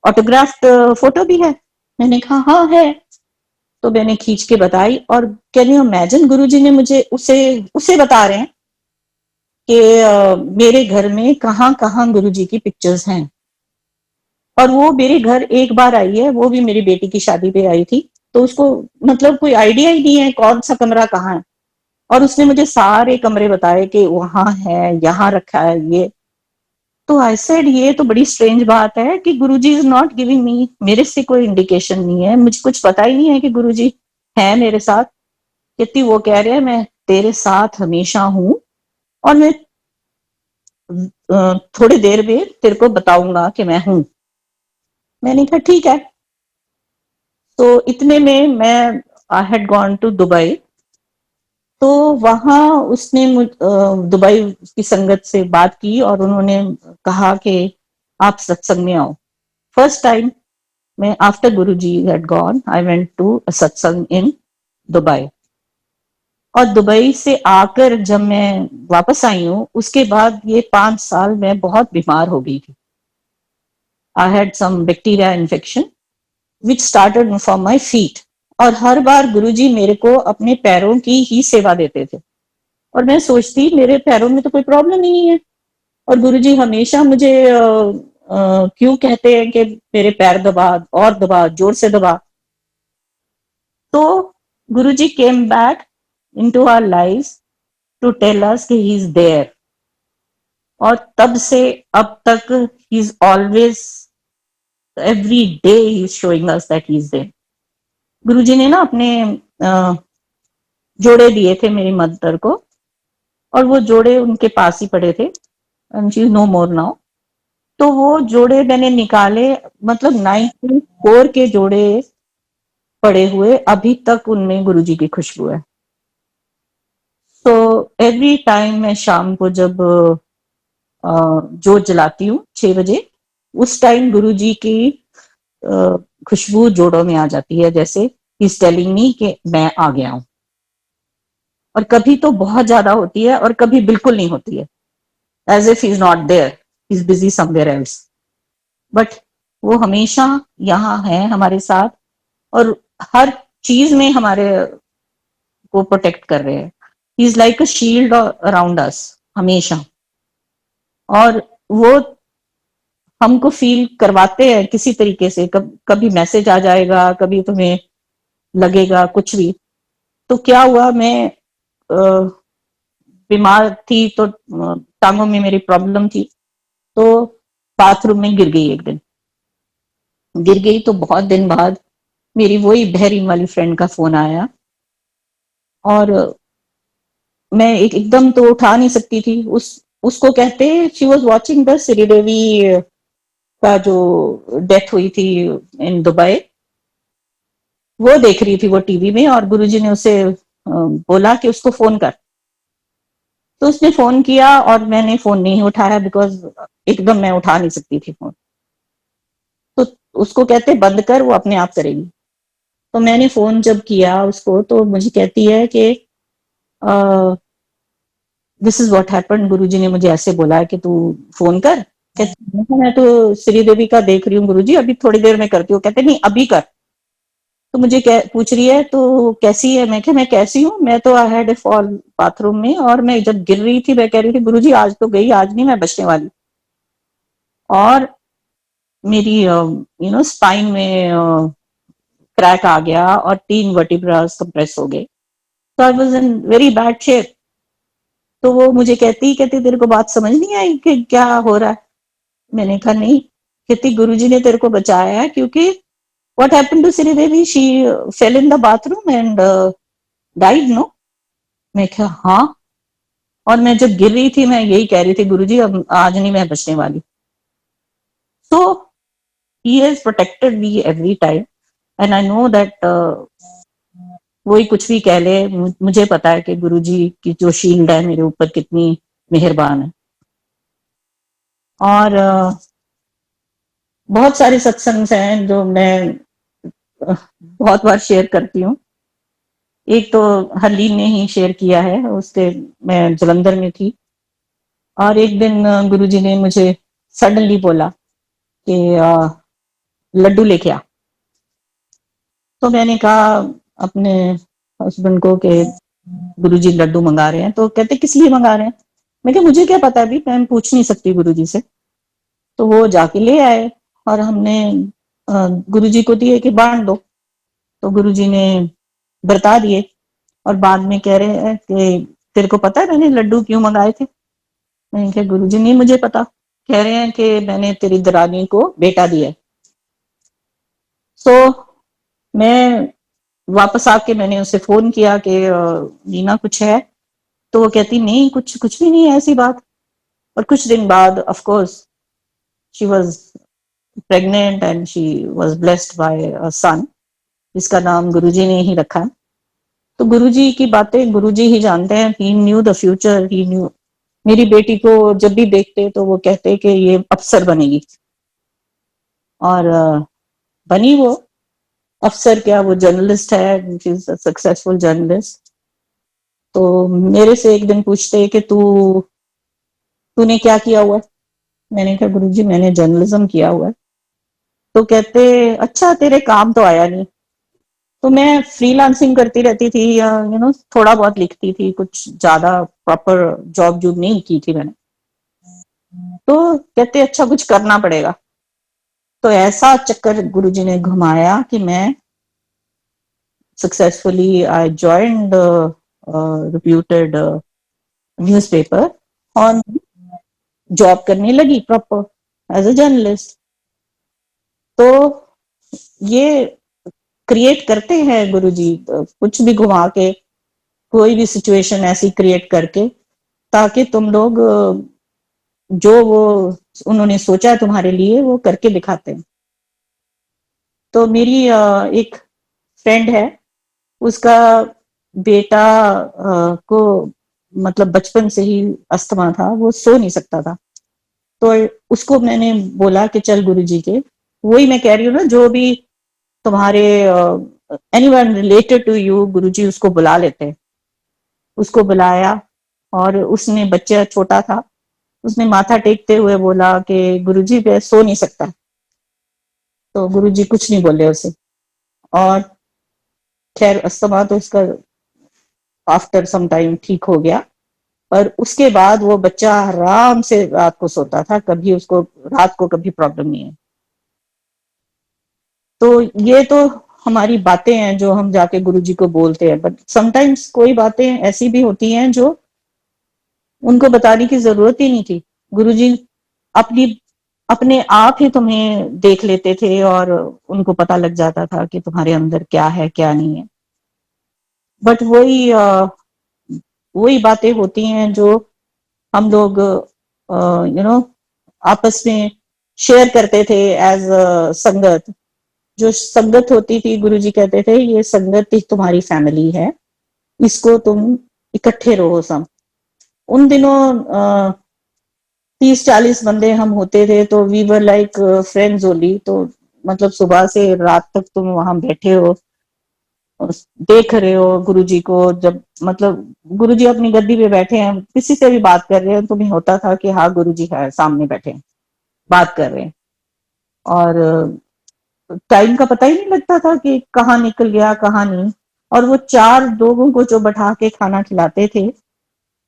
ऑटोग्राफ्ड फोटो भी है। मैंने कहा हाँ है। तो मैंने खींच के बताई, और कैन यू इमेजिन गुरुजी ने मुझे उसे उसे बता रहे हैं कि मेरे घर में कहाँ कहाँ गुरुजी की पिक्चर्स हैं। और वो मेरे घर एक बार आई है, वो भी मेरी बेटी की शादी पे आई थी, तो उसको मतलब कोई आइडिया ही नहीं है कौन सा कमरा कहाँ है। और उसने मुझे सारे कमरे बताए कि वहां है, यहाँ रखा है ये। तो आई सेड ये तो बड़ी स्ट्रेंज बात है कि गुरुजी इज नॉट गिविंग मी, मेरे से कोई इंडिकेशन नहीं है, मुझे कुछ पता ही नहीं है कि गुरुजी है मेरे साथ। कहती वो कह रहे हैं मैं तेरे साथ हमेशा हूं, और मैं थोड़ी देर में तेरे को बताऊंगा कि मैं हूं। मैंने कहा ठीक है। तो इतने में मैं I had gone to Dubai. तो वहां उसने दुबई की संगत से बात की और उन्होंने कहा कि आप सत्संग में आओ। फर्स्ट टाइम मैं after Guruji had gone I went to a satsang in Dubai. और दुबई से आकर जब मैं वापस आई हूँ, उसके बाद ये 5 साल मैं बहुत बीमार हो गई थी। I had some bacteria infection which started from my feet. और हर बार गुरुजी मेरे को अपने पैरों की ही सेवा देते थे, और मैं सोचती मेरे पैरों में तो कोई प्रॉब्लम नहीं है, और गुरुजी हमेशा मुझे क्यों कहते हैं कि मेरे पैर दबा और दबा, जोर से दबा। तो Guruji came back into our lives to tell us कि ही इज देयर। और तब से अब तक he is always, every day he is showing us that he is there. Guruji ने ना अपने जोड़े दिए थे मेरी मदर को, और वो जोड़े उनके पास ही पड़े थे, and she is no more now. तो वो जोड़े मैंने निकाले, मतलब 94 के जोड़े पड़े हुए, अभी तक उनमें गुरुजी की खुशबू है। तो एवरी टाइम मैं शाम को जब जोत जलाती हूँ 6 बजे, उस टाइम गुरुजी की खुशबू जोड़ों में आ जाती है, जैसे ही इज टेलिंग मी कि मैं आ गया हूं। और कभी तो बहुत ज्यादा होती है और कभी बिल्कुल नहीं होती है, as if he is not there, he is busy somewhere else. But वो हमेशा यहाँ है हमारे साथ, और हर चीज में हमारे को प्रोटेक्ट कर रहे हैं। He is like a shield around us हमेशा। और वो हमको फील करवाते हैं किसी तरीके से, कभी मैसेज आ जाएगा, कभी तुम्हें लगेगा कुछ भी। तो क्या हुआ, मैं बीमार थी, तो टांगों में मेरी प्रॉब्लम थी, तो बाथरूम में गिर गई। एक दिन गिर गई तो बहुत दिन बाद मेरी वही बहरीन वाली फ्रेंड का फोन आया, और मैं एकदम तो उठा नहीं सकती थी। उसको कहते she was watching the Sridevi का जो डेथ हुई थी इन दुबई, वो देख रही थी वो टीवी में, और गुरुजी ने उसे बोला कि उसको फोन कर। तो उसने फोन किया और मैंने फोन नहीं उठाया, बिकॉज एकदम मैं उठा नहीं सकती थी फोन। तो उसको कहते बंद कर, वो अपने आप करेगी। तो मैंने फोन जब किया उसको, तो मुझे कहती है कि दिस इज व्हाट हैपेंड, गुरुजी ने मुझे ऐसे बोला है कि तू फोन कर। कहते मैं तो श्रीदेवी का देख रही हूँ गुरुजी, अभी थोड़ी देर में करती हूँ। कहते नहीं अभी कर। तो मुझे पूछ रही है तो कैसी है? मैं क्या मैं कैसी हूँ, मैं तो I had a fall bathroom में, और मैं जब गिर रही थी मैं कह रही थी गुरुजी आज तो गई, आज नहीं मैं बचने वाली। और मेरी स्पाइन में क्रैक आ गया और 3 वर्टिब्रास कंप्रेस हो गए। तो I was in very bad shape. तो वो मुझे कहती तेरे को बात समझ नहीं आई कि क्या हो रहा है? मैंने कहा नहीं। कहती गुरुजी ने तेरे को बचाया है, क्योंकि what happened to Sridevi, she fell in the bathroom and died no. मैं कहा हाँ। और मैं जब गिर रही थी मैं यही कह रही थी गुरुजी अब आज नहीं मैं बचने वाली। So he has protected me every time, and I know that कोई कुछ भी कह ले, मुझे पता है कि गुरुजी की जो शील्ड है मेरे ऊपर कितनी मेहरबान है। और बहुत सारे सत्संग हैं जो मैं बहुत बार शेयर करती हूँ। एक तो हरलीन ने ही शेयर किया है, उसके मैं जलंधर में थी और एक दिन गुरुजी ने मुझे सडनली बोला कि लड्डू लेके आ। तो मैंने कहा अपने हस्बैंड को कि गुरुजी लड्डू मंगा रहे हैं। तो कहते किस लिए मंगा रहे हैं? मैं कहा मुझे क्या पता, अभी मैं पूछ नहीं सकती गुरुजी से। तो वो जाके ले आए और हमने गुरुजी को दिए कि बांट दो। तो गुरुजी ने बरता दिए और बाद में कह रहे हैं कि तेरे को पता है मैंने लड्डू क्यों मंगाए थे? मैंने कहा गुरुजी नहीं मुझे पता। कह रहे हैं कि मैंने तेरी दरानी को बेटा दिया है। सो मैं वापस आके मैंने उसे फोन किया कि नीना कुछ है? तो वो कहती नहीं कुछ कुछ भी नहीं है ऐसी बात। और कुछ दिन बाद of course she was pregnant and she was blessed by a son, जिसका नाम गुरुजी ने ही रखा। तो गुरुजी की बातें गुरुजी ही जानते हैं। He knew the future, he knew. मेरी बेटी को जब भी देखते तो वो कहते कि ये अफसर बनेगी और बनी वो। अफसर क्या, वो जर्नलिस्ट है, she is a successful journalist. तो मेरे से एक दिन पूछते कि तूने क्या किया हुआ है? मैंने कहा गुरुजी मैंने जर्नलिज्म किया हुआ है। तो कहते अच्छा तेरे काम तो आया नहीं। तो मैं फ्रीलांसिंग करती रहती थी, थोड़ा बहुत लिखती थी, कुछ ज्यादा प्रॉपर जॉब जॉब नहीं की थी मैंने। तो कहते अच्छा कुछ करना पड़ेगा। तो ऐसा चक्कर गुरुजी ने घुमाया कि मैं successfully I joined reputed newspaper और जॉब करने लगी प्रॉपर एज अ जर्नलिस्ट। तो ये क्रिएट करते हैं गुरुजी कुछ भी घुमा के, कोई भी सिचुएशन ऐसी क्रिएट करके, ताकि तुम लोग जो वो उन्होंने सोचा है तुम्हारे लिए वो करके दिखाते हैं। तो मेरी एक फ्रेंड है, उसका बेटा को मतलब बचपन से ही अस्थमा था, वो सो नहीं सकता था। तो उसको मैंने बोला कि चल गुरुजी के, वही मैं कह रही हूँ ना, जो भी तुम्हारे एनीवन रिलेटेड टू यू, गुरुजी उसको बुला लेते हैं। उसको बुलाया और उसने, बच्चा छोटा था, उसने माथा टेकते हुए बोला कि गुरुजी मैं सो नहीं सकता। तो गुरुजी कुछ नहीं बोले उसे। और खैर अस्थमा तो उसका आफ्टर सम टाइम ठीक हो गया। पर उसके बाद वो बच्चा आराम से रात को सोता था, कभी उसको रात को कभी प्रॉब्लम नहीं है। तो ये तो हमारी बातें हैं जो हम जाके गुरुजी को बोलते हैं, बट समटाइम्स कोई बातें ऐसी भी होती हैं जो उनको बताने की जरूरत ही नहीं थी। गुरुजी अपनी अपने आप ही तुम्हें देख लेते थे और उनको पता लग जाता था कि तुम्हारे अंदर क्या है क्या नहीं है। बट वही बातें होती हैं जो हम लोग आपस में शेयर करते थे एज संगत। जो संगत होती थी, गुरुजी कहते थे ये संगत ही तुम्हारी फैमिली है, इसको तुम इकट्ठे रहो सब। उन दिनों 30-40 बंदे हम होते थे, तो we were like friends only. तो मतलब सुबह से रात तक तुम वहां बैठे हो, देख रहे हो गुरुजी को। जब मतलब गुरुजी अपनी गद्दी पे बैठे हैं, किसी से भी बात कर रहे हैं, तुम्हें होता था कि हाँ गुरुजी है सामने बैठे हैं, बात कर रहे हैं। और टाइम का पता ही नहीं लगता था कि कहाँ निकल गया कहाँ नहीं। और वो 4 लोगों को जो बैठा के खाना खिलाते थे,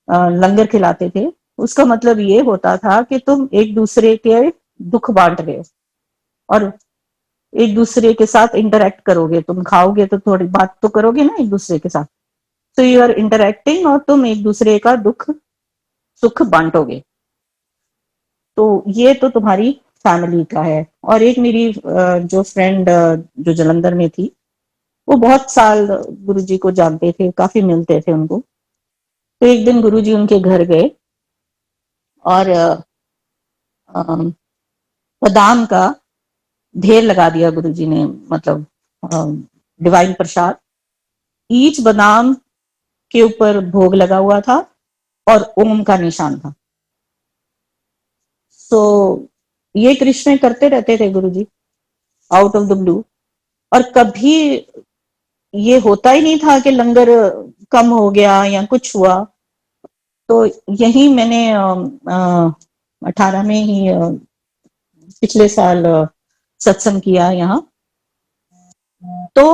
लंगर खिलाते थे, उसका मतलब ये होता था कि तुम एक दूसरे के दुख बांट रहे हो और एक दूसरे के साथ इंटरेक्ट करोगे। तुम खाओगे तो थोड़ी बात तो करोगे ना एक दूसरे के साथ। तो यू आर इंटरेक्टिंग और तुम एक दूसरे का दुख सुख बांटोगे। तो ये तो तुम्हारी फैमिली का है। और एक मेरी जो फ्रेंड जो जलंधर में थी, वो बहुत साल गुरुजी को जानते थे, काफी मिलते थे उनको। तो एक दिन गुरुजी उनके घर गए और बादाम का ढेर लगा दिया गुरुजी ने, मतलब डिवाइन प्रसाद। ईच बादाम के ऊपर भोग लगा हुआ था और ओम का निशान था। तो ये कृष्ण करते रहते थे गुरुजी आउट ऑफ द ब्लू, और कभी ये होता ही नहीं था कि लंगर कम हो गया या कुछ हुआ। तो यही मैंने 18 में ही पिछले साल सत्संग किया यहाँ। तो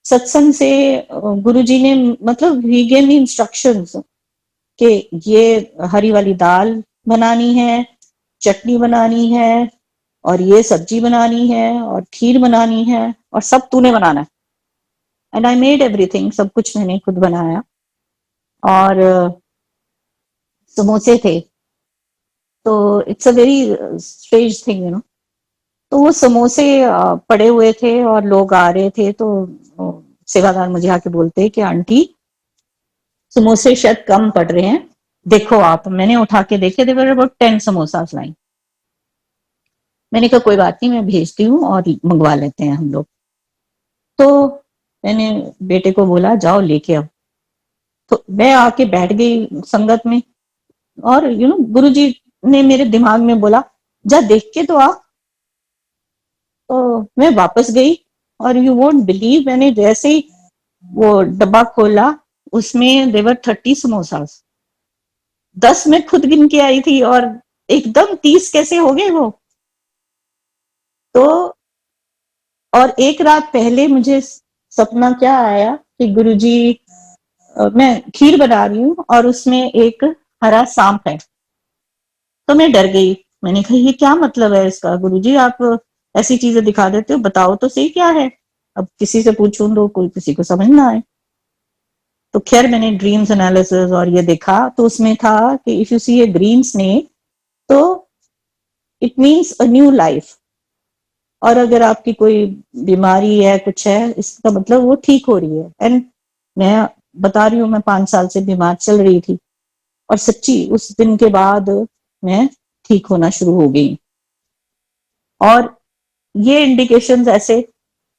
सत्संग से गुरुजी ने मतलब ही गेव मी इंस्ट्रक्शंस कि ये हरी वाली दाल बनानी है, चटनी बनानी है, और ये सब्जी बनानी है, और खीर बनानी है, और सब तूने बनाना है। एंड आई मेड एवरीथिंग, सब कुछ मैंने खुद बनाया। और समोसे थे, तो it's a very strange thing you know. तो वो समोसे पड़े हुए थे और लोग आ रहे थे, तो सेवादार मुझे आके बोलते कि आंटी समोसे शायद कम पड़ रहे हैं, देखो आप। मैंने उठा के देखे, देवर अबाउट 10 समोसा लाइन। मैंने कहा कोई बात नहीं, मैं भेजती हूँ और मंगवा लेते हैं हम लोग। तो मैंने बेटे को बोला जाओ लेके आओ। तो मैं आके बैठ गई संगत में, और यू नो गुरुजी ने मेरे दिमाग में बोला जा देख के तो आ। तो मैं वापस गई, और यू वोंट बिलीव, मैंने जैसे ही वो डब्बा खोला, उसमें देवर 30 समोसास। 10 मैं खुद गिन के आई थी, और एकदम 30 कैसे हो गए वो। तो और एक रात पहले मुझे सपना क्या आया कि गुरुजी, मैं खीर बना रही हूँ और उसमें एक हरा सांप है। तो मैं डर गई, मैंने कहा ये क्या मतलब है इसका गुरुजी, आप ऐसी चीजें दिखा देते हो, बताओ तो सही क्या है। अब किसी से पूछूं तो कोई किसी को समझ ना आए। तो खैर मैंने ड्रीम्स एनालिसिस और ये देखा, तो उसमें था कि if you see a green snake, तो it means a new life. और अगर आपकी कोई बीमारी है, कुछ है, इसका मतलब वो ठीक हो रही है। एंड मैं बता रही हूँ, मैं 5 साल से बीमार चल रही थी, और सच्ची उस दिन के बाद मैं ठीक होना शुरू हो गई। और ये इंडिकेशंस ऐसे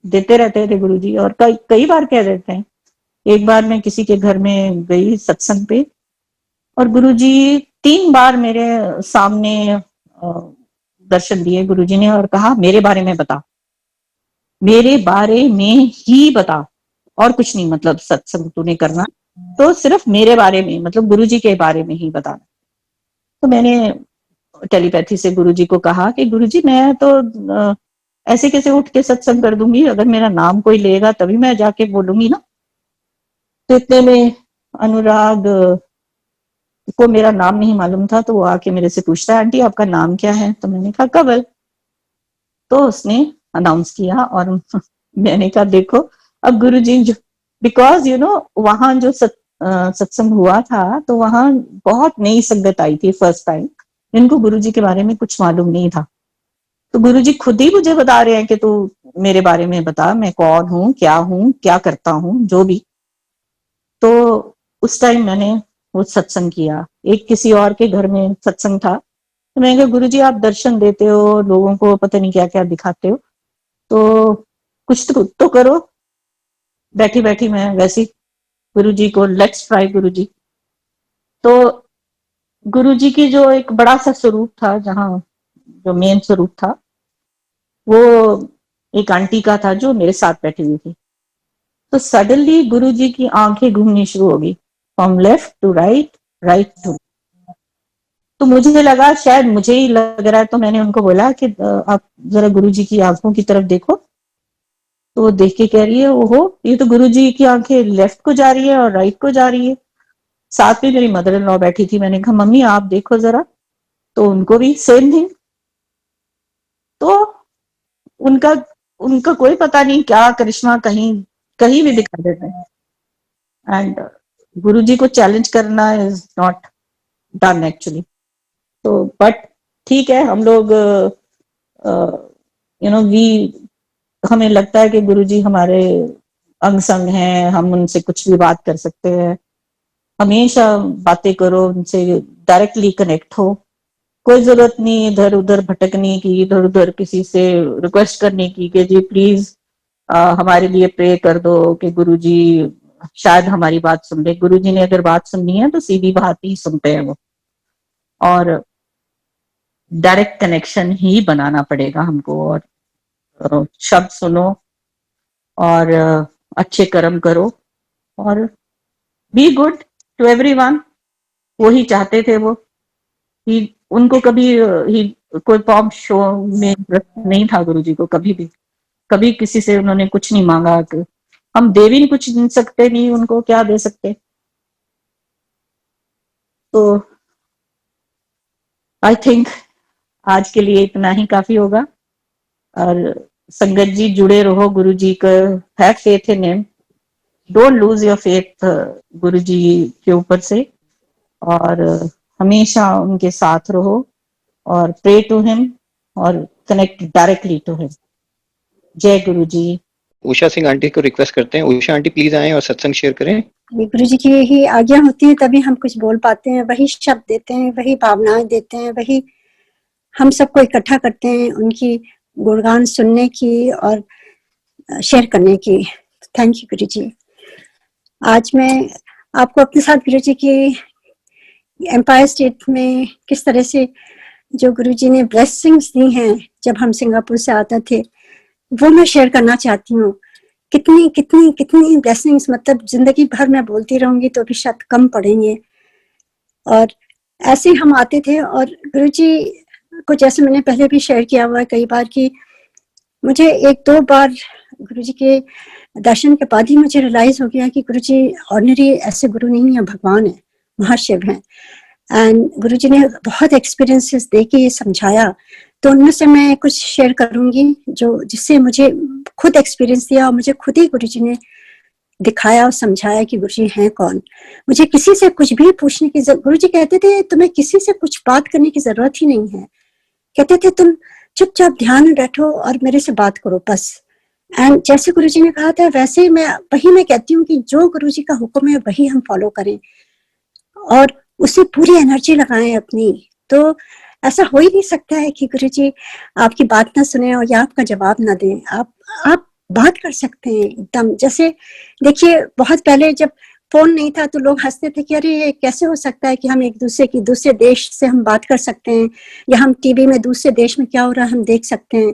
देते रहते थे गुरुजी, और कई कई बार कह देते हैं। एक बार मैं किसी के घर में गई सत्संग पे, और गुरुजी 3 बार मेरे सामने दर्शन दिए गुरुजी ने, और कहा मेरे बारे में बता, मेरे बारे में ही बता, और कुछ नहीं, मतलब सत्संग तूने करना तो सिर्फ मेरे बारे में, मतलब गुरुजी के बारे में ही बताना। तो मैंने टेलीपैथी से गुरुजी को कहा कि गुरुजी मैं तो ऐसे कैसे उठ के सत्संग कर दूंगी, अगर मेरा नाम कोई लेगा तभी मैं जाके बोलूंगी ना। तो इतने में अनुराग को मेरा नाम नहीं मालूम था, तो वो आके मेरे से पूछता है आंटी आपका नाम क्या है। तो मैंने कहा कवल। तो उसने अनाउंस किया, और मैंने कहा देखो अब गुरुजी जो, बिकॉज यू नो वहां जो सत्संग हुआ था, तो वहां बहुत नई संगत आई थी फर्स्ट टाइम, जिनको गुरुजी के बारे में कुछ मालूम नहीं था। तो गुरुजी खुद ही मुझे बता रहे हैं कि तू मेरे बारे में बता, मैं कौन हूँ, क्या करता हूँ, जो भी। तो उस टाइम मैंने वो सत्संग किया। एक किसी और के घर में सत्संग था, तो मैंने कहा गुरुजी आप दर्शन देते हो लोगों को, पता नहीं क्या क्या दिखाते हो, तो कुछ तो करो। बैठी बैठी मैं वैसी गुरुजी को लेट्स ट्राई गुरुजी। तो गुरुजी की जो एक बड़ा सा स्वरूप था, जहाँ जो मेन स्वरूप था, वो एक आंटी का था जो मेरे साथ बैठी हुई थी। तो सडनली गुरुजी की आंखें घूमनी शुरू हो गई, from left to right, right to. तो मुझे लगा शायद मुझे ही लग रहा है, तो मैंने उनको बोला कि आप जरा गुरुजी की आंखों की तरफ देखो। तो वो देख के कह रही है ओहो, ये तो गुरुजी की आंखें लेफ्ट को जा रही है और राइट को जा रही है। साथ में मेरी मदर इन लॉ बैठी थी, मैंने कहा मम्मी आप देखो जरा, तो उनको भी सेम थिंग। तो उनका उनका कोई पता नहीं क्या करिश्मा कहीं कहीं भी दिखा देते हैं। एंड गुरुजी को चैलेंज करना इज नॉट डन एक्चुअली। तो बट ठीक है, हम लोग यू नो वी हमें लगता है कि गुरुजी हमारे अंग संग हैं, हम उनसे कुछ भी बात कर सकते हैं। हमेशा बातें करो उनसे, डायरेक्टली कनेक्ट हो। कोई जरूरत नहीं इधर उधर भटकने की, इधर उधर किसी से रिक्वेस्ट करने की कि जी प्लीज हमारे लिए प्रे कर दो कि गुरुजी शायद हमारी बात सुन ले। गुरुजी ने अगर बात सुननी है तो सीधी बात ही सुनते हैं वो। और डायरेक्ट कनेक्शन ही बनाना पड़ेगा हमको। और शब्द सुनो और अच्छे कर्म करो और बी गुड टू एवरीवन। वो ही चाहते थे वो ही। उनको कभी ही कोई पॉप शो में इंटरेस्ट नहीं था गुरुजी को, कभी भी। कभी किसी से उन्होंने कुछ नहीं मांगा कि हम दे भी कुछ नहीं सकते, नहीं उनको क्या दे सकते। तो आई थिंक आज के लिए इतना ही काफी होगा। और संगत जी जुड़े रहो, गुरु जी का have faith in him, don't lose your faith गुरु जी के ऊपर से, और हमेशा उनके साथ रहो और प्रे टू हिम और कनेक्ट डायरेक्टली टू हिम। जय गुरु जी। उषा सिंह आंटी को रिक्वेस्ट करते हैं, उषा आंटी प्लीज आएं और सत्संग शेयर करें। गुरु जी की ही आज्ञा होती है तभी हम कुछ बोल पाते हैं, वही शब्द देते हैं, वही भावनाएं देते हैं, वही हम सबको इकट्ठा करते हैं उनकी गुणगान सुनने की और शेयर करने की। थैंक यू गुरु जी। आज मैं आपको अपने साथ गुरु जी की एम्पायर स्टेट में किस तरह से जो गुरु जी ने ब्लेसिंग्स दी हैं जब हम सिंगापुर से आते थे, वो मैं शेयर करना चाहती हूँ। कितनी कितनी कितनी ब्लेसिंग्स, मतलब जिंदगी भर मैं बोलती रहूंगी तो भी शायद कम पड़ेंगे। और ऐसे हम आते थे और गुरुजी को, जैसे मैंने पहले भी शेयर किया हुआ है कई बार, कि मुझे एक दो बार गुरुजी के दर्शन के बाद ही मुझे रियलाइज हो गया कि गुरुजी ऑर्डिनरी ऐसे गुरु नहीं है, भगवान है, महाशिव हैं। एंड गुरुजी ने बहुत एक्सपीरियंसेस दे के ये समझाया, तो उनमें से मैं कुछ शेयर करूंगी जो जिससे मुझे खुद एक्सपीरियंस दिया और मुझे खुद ही गुरुजी ने दिखाया और समझाया कि गुरुजी हैं कौन। मुझे किसी से कुछ भी पूछने की जरूरत, गुरुजी कहते थे तुम्हें किसी से कुछ बात करने की जरूरत ही नहीं है, कहते थे तुम चुपचाप ध्यान में बैठो और मेरे से बात करो बस। एंड जैसे गुरुजी ने कहा था वैसे ही मैं कहती हूँ कि जो गुरुजी का हुक्म है वही हम फॉलो करें और उसे पूरी एनर्जी लगाएं अपनी। तो ऐसा हो ही नहीं सकता है कि गुरुजी आपकी बात ना सुने और या आपका जवाब ना दें। आप बात कर सकते हैं एकदम। जैसे देखिए, बहुत पहले जब फोन नहीं था तो लोग हंसते थे कि अरे ये कैसे हो सकता है कि हम एक दूसरे की दूसरे देश से हम बात कर सकते हैं, या हम टीवी में दूसरे देश में क्या हो रहा है हम देख सकते हैं।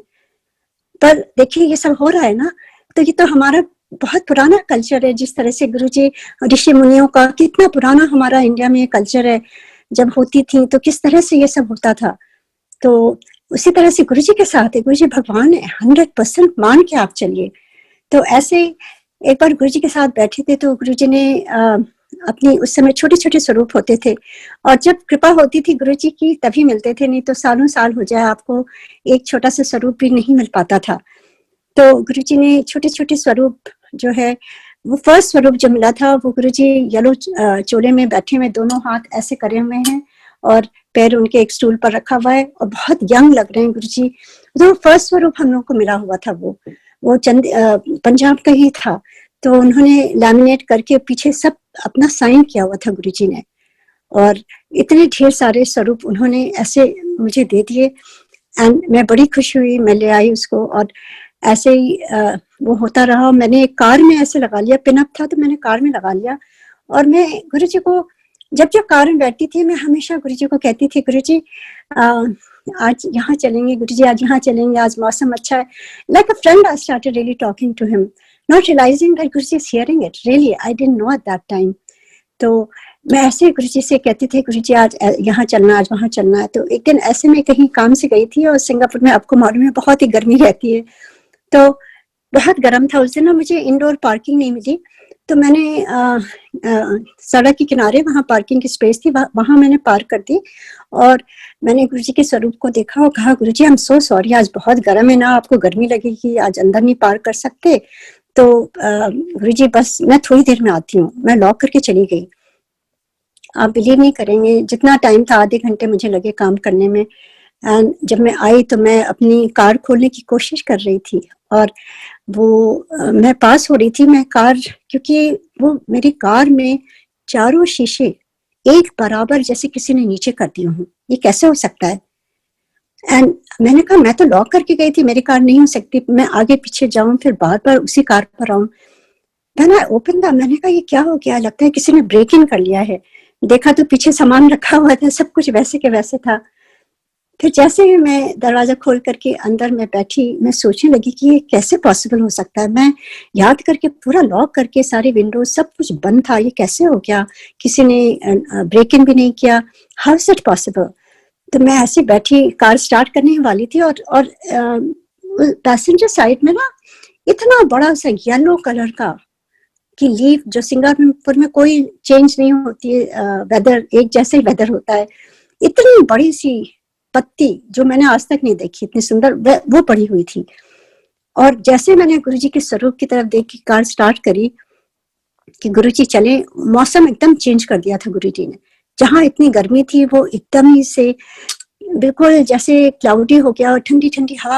पर देखिए ये सब हो रहा है ना, तो ये तो हमारा बहुत पुराना कल्चर है। जिस तरह से गुरुजी ऋषि मुनियों का कितना पुराना हमारा इंडिया में कल्चर है, जब होती थी तो किस तरह से ये सब होता था। तो उसी तरह से गुरुजी के साथ है, गुरुजी भगवान है, 100% मान के आप चलिए। तो ऐसे एक बार गुरुजी के साथ बैठे थे तो गुरुजी ने अपनी, उस समय छोटे छोटे स्वरूप होते थे और जब कृपा होती थी गुरुजी की तभी मिलते थे, नहीं तो सालों साल हो जाए आपको एक छोटा सा स्वरूप भी नहीं मिल पाता था। तो गुरुजी ने छोटे छोटे स्वरूप जो है, वो फर्स्ट स्वरूप जो मिला था वो गुरुजी येलो चोले में बैठे हुए, दोनों हाथ ऐसे करे हुए हैं और पैर उनके एक स्टूल पर रखा हुआ है और बहुत यंग लग रहे हैं गुरुजी। तो फर्स्ट स्वरूप हम लोग को मिला हुआ था वो पंजाब का ही था। तो उन्होंने लैमिनेट करके पीछे सब अपना साइन किया हुआ था गुरुजी ने, और इतने ढेर सारे स्वरूप उन्होंने ऐसे मुझे दे दिए। एंड मैं बड़ी खुश हुई, मैं ले आई उसको और ऐसे ही वो होता रहा। मैंने एक कार में ऐसे लगा लिया, पिनअप था तो मैंने कार में लगा लिया। और मैं गुरुजी को जब जब कार में बैठती थी मैं हमेशा गुरुजी को कहती थी, गुरुजी आज यहाँ चलेंगे, गुरुजी आज यहाँ चलेंगे, आज मौसम अच्छा है। Like a friend I started really talking to him, not realising that Guruji is hearing it, really I didn't know at that time. तो मैं ऐसे गुरुजी से कहती थी, गुरुजी आज यहाँ चलना, आज वहाँ चलना है। तो एक दिन ऐसे में कहीं काम से गई थी और सिंगापुर में आपको मालूम है बहुत ही गर्मी रहती है, तो बहुत गर्म था उस दिन ना, मुझे इंडोर पार्किंग नहीं मिली। तो मैंने सड़क के किनारे वहाँ पार्किंग की स्पेस थी, वहां मैंने पार्क कर दी और मैंने गुरुजी के स्वरूप को देखा और कहा, गुरुजी आई एम सो सॉरी, आज बहुत गर्म है ना, आपको गर्मी लगेगी, आज अंदर नहीं पार्क कर सकते। तो गुरुजी बस मैं थोड़ी देर में आती हूँ। मैं लॉक करके चली गई। आप बिलीव नहीं करेंगे, जितना टाइम था आधे घंटे मुझे लगे काम करने में। एंड जब मैं आई तो मैं अपनी कार खोलने की कोशिश कर रही थी और वो मैं पास हो रही थी, मैं कार, क्योंकि वो मेरी कार में चारों शीशे एक बराबर जैसे किसी ने नीचे कर दिए हूँ, ये कैसे हो सकता है। एंड मैंने कहा मैं तो लॉक करके गई थी, मेरी कार नहीं हो सकती, मैं आगे पीछे जाऊं फिर बार बार उसी कार पर आऊं। मैंने ओपन था, मैंने कहा ये क्या हो गया, लगता है किसी ने ब्रेक इन कर लिया है। देखा तो पीछे सामान रखा हुआ था, सब कुछ वैसे के वैसे था। फिर जैसे ही मैं दरवाजा खोल करके अंदर मैं बैठी, मैं सोचने लगी कि ये कैसे पॉसिबल हो सकता है। मैं याद करके पूरा लॉक करके सारी विंडो सब कुछ बंद था, ये कैसे हो गया, किसी ने ब्रेक इन भी नहीं किया, हाउ इज इट पॉसिबल। तो मैं ऐसे बैठी, कार स्टार्ट करने वाली थी और पैसेंजर साइड में ना इतना बड़ा सा येलो कलर का कि लीफ, जो सिंगापुर में कोई चेंज नहीं होती है, वेदर एक जैसे ही वेदर होता है, इतनी बड़ी सी पत्ती जो मैंने आज तक नहीं देखी, इतनी सुंदर वो पड़ी हुई थी। और जैसे मैंने गुरुजी के स्वरूप की तरफ देख के कार स्टार्ट करी कि गुरुजी चले, मौसम एकदम चेंज कर दिया था गुरुजी ने। जहां इतनी गर्मी थी वो एकदम ही से बिल्कुल जैसे क्लाउडी हो गया और ठंडी ठंडी हवा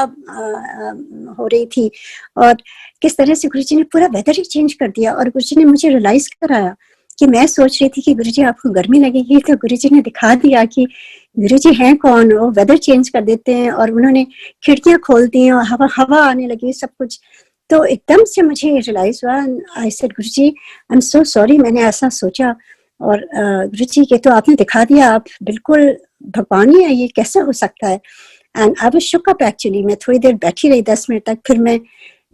हो रही थी। और किस तरह से गुरुजी ने पूरा वेदर ही चेंज कर दिया। और गुरुजी ने मुझे रियलाइज कराया कि मैं सोच रही थी कि गुरुजी आपको गर्मी लगेगी, तो गुरुजी ने दिखा दिया कि गुरुजी हैं कौन, वो वेदर चेंज कर देते हैं। और उन्होंने खिड़कियां खोल दी और हवा आने लगी, सब कुछ। तो एकदम से मुझे रियलाइज हुआ, आई said Guruji I am so sorry, मैंने ऐसा सोचा। और गुरुजी ये तो आपने दिखा दिया, आप बिल्कुल भगवान ही है, ये कैसे हो सकता है। And I was shook up actually. मैं थोड़ी देर बैठी रही, 10 मिनट तक। फिर मैं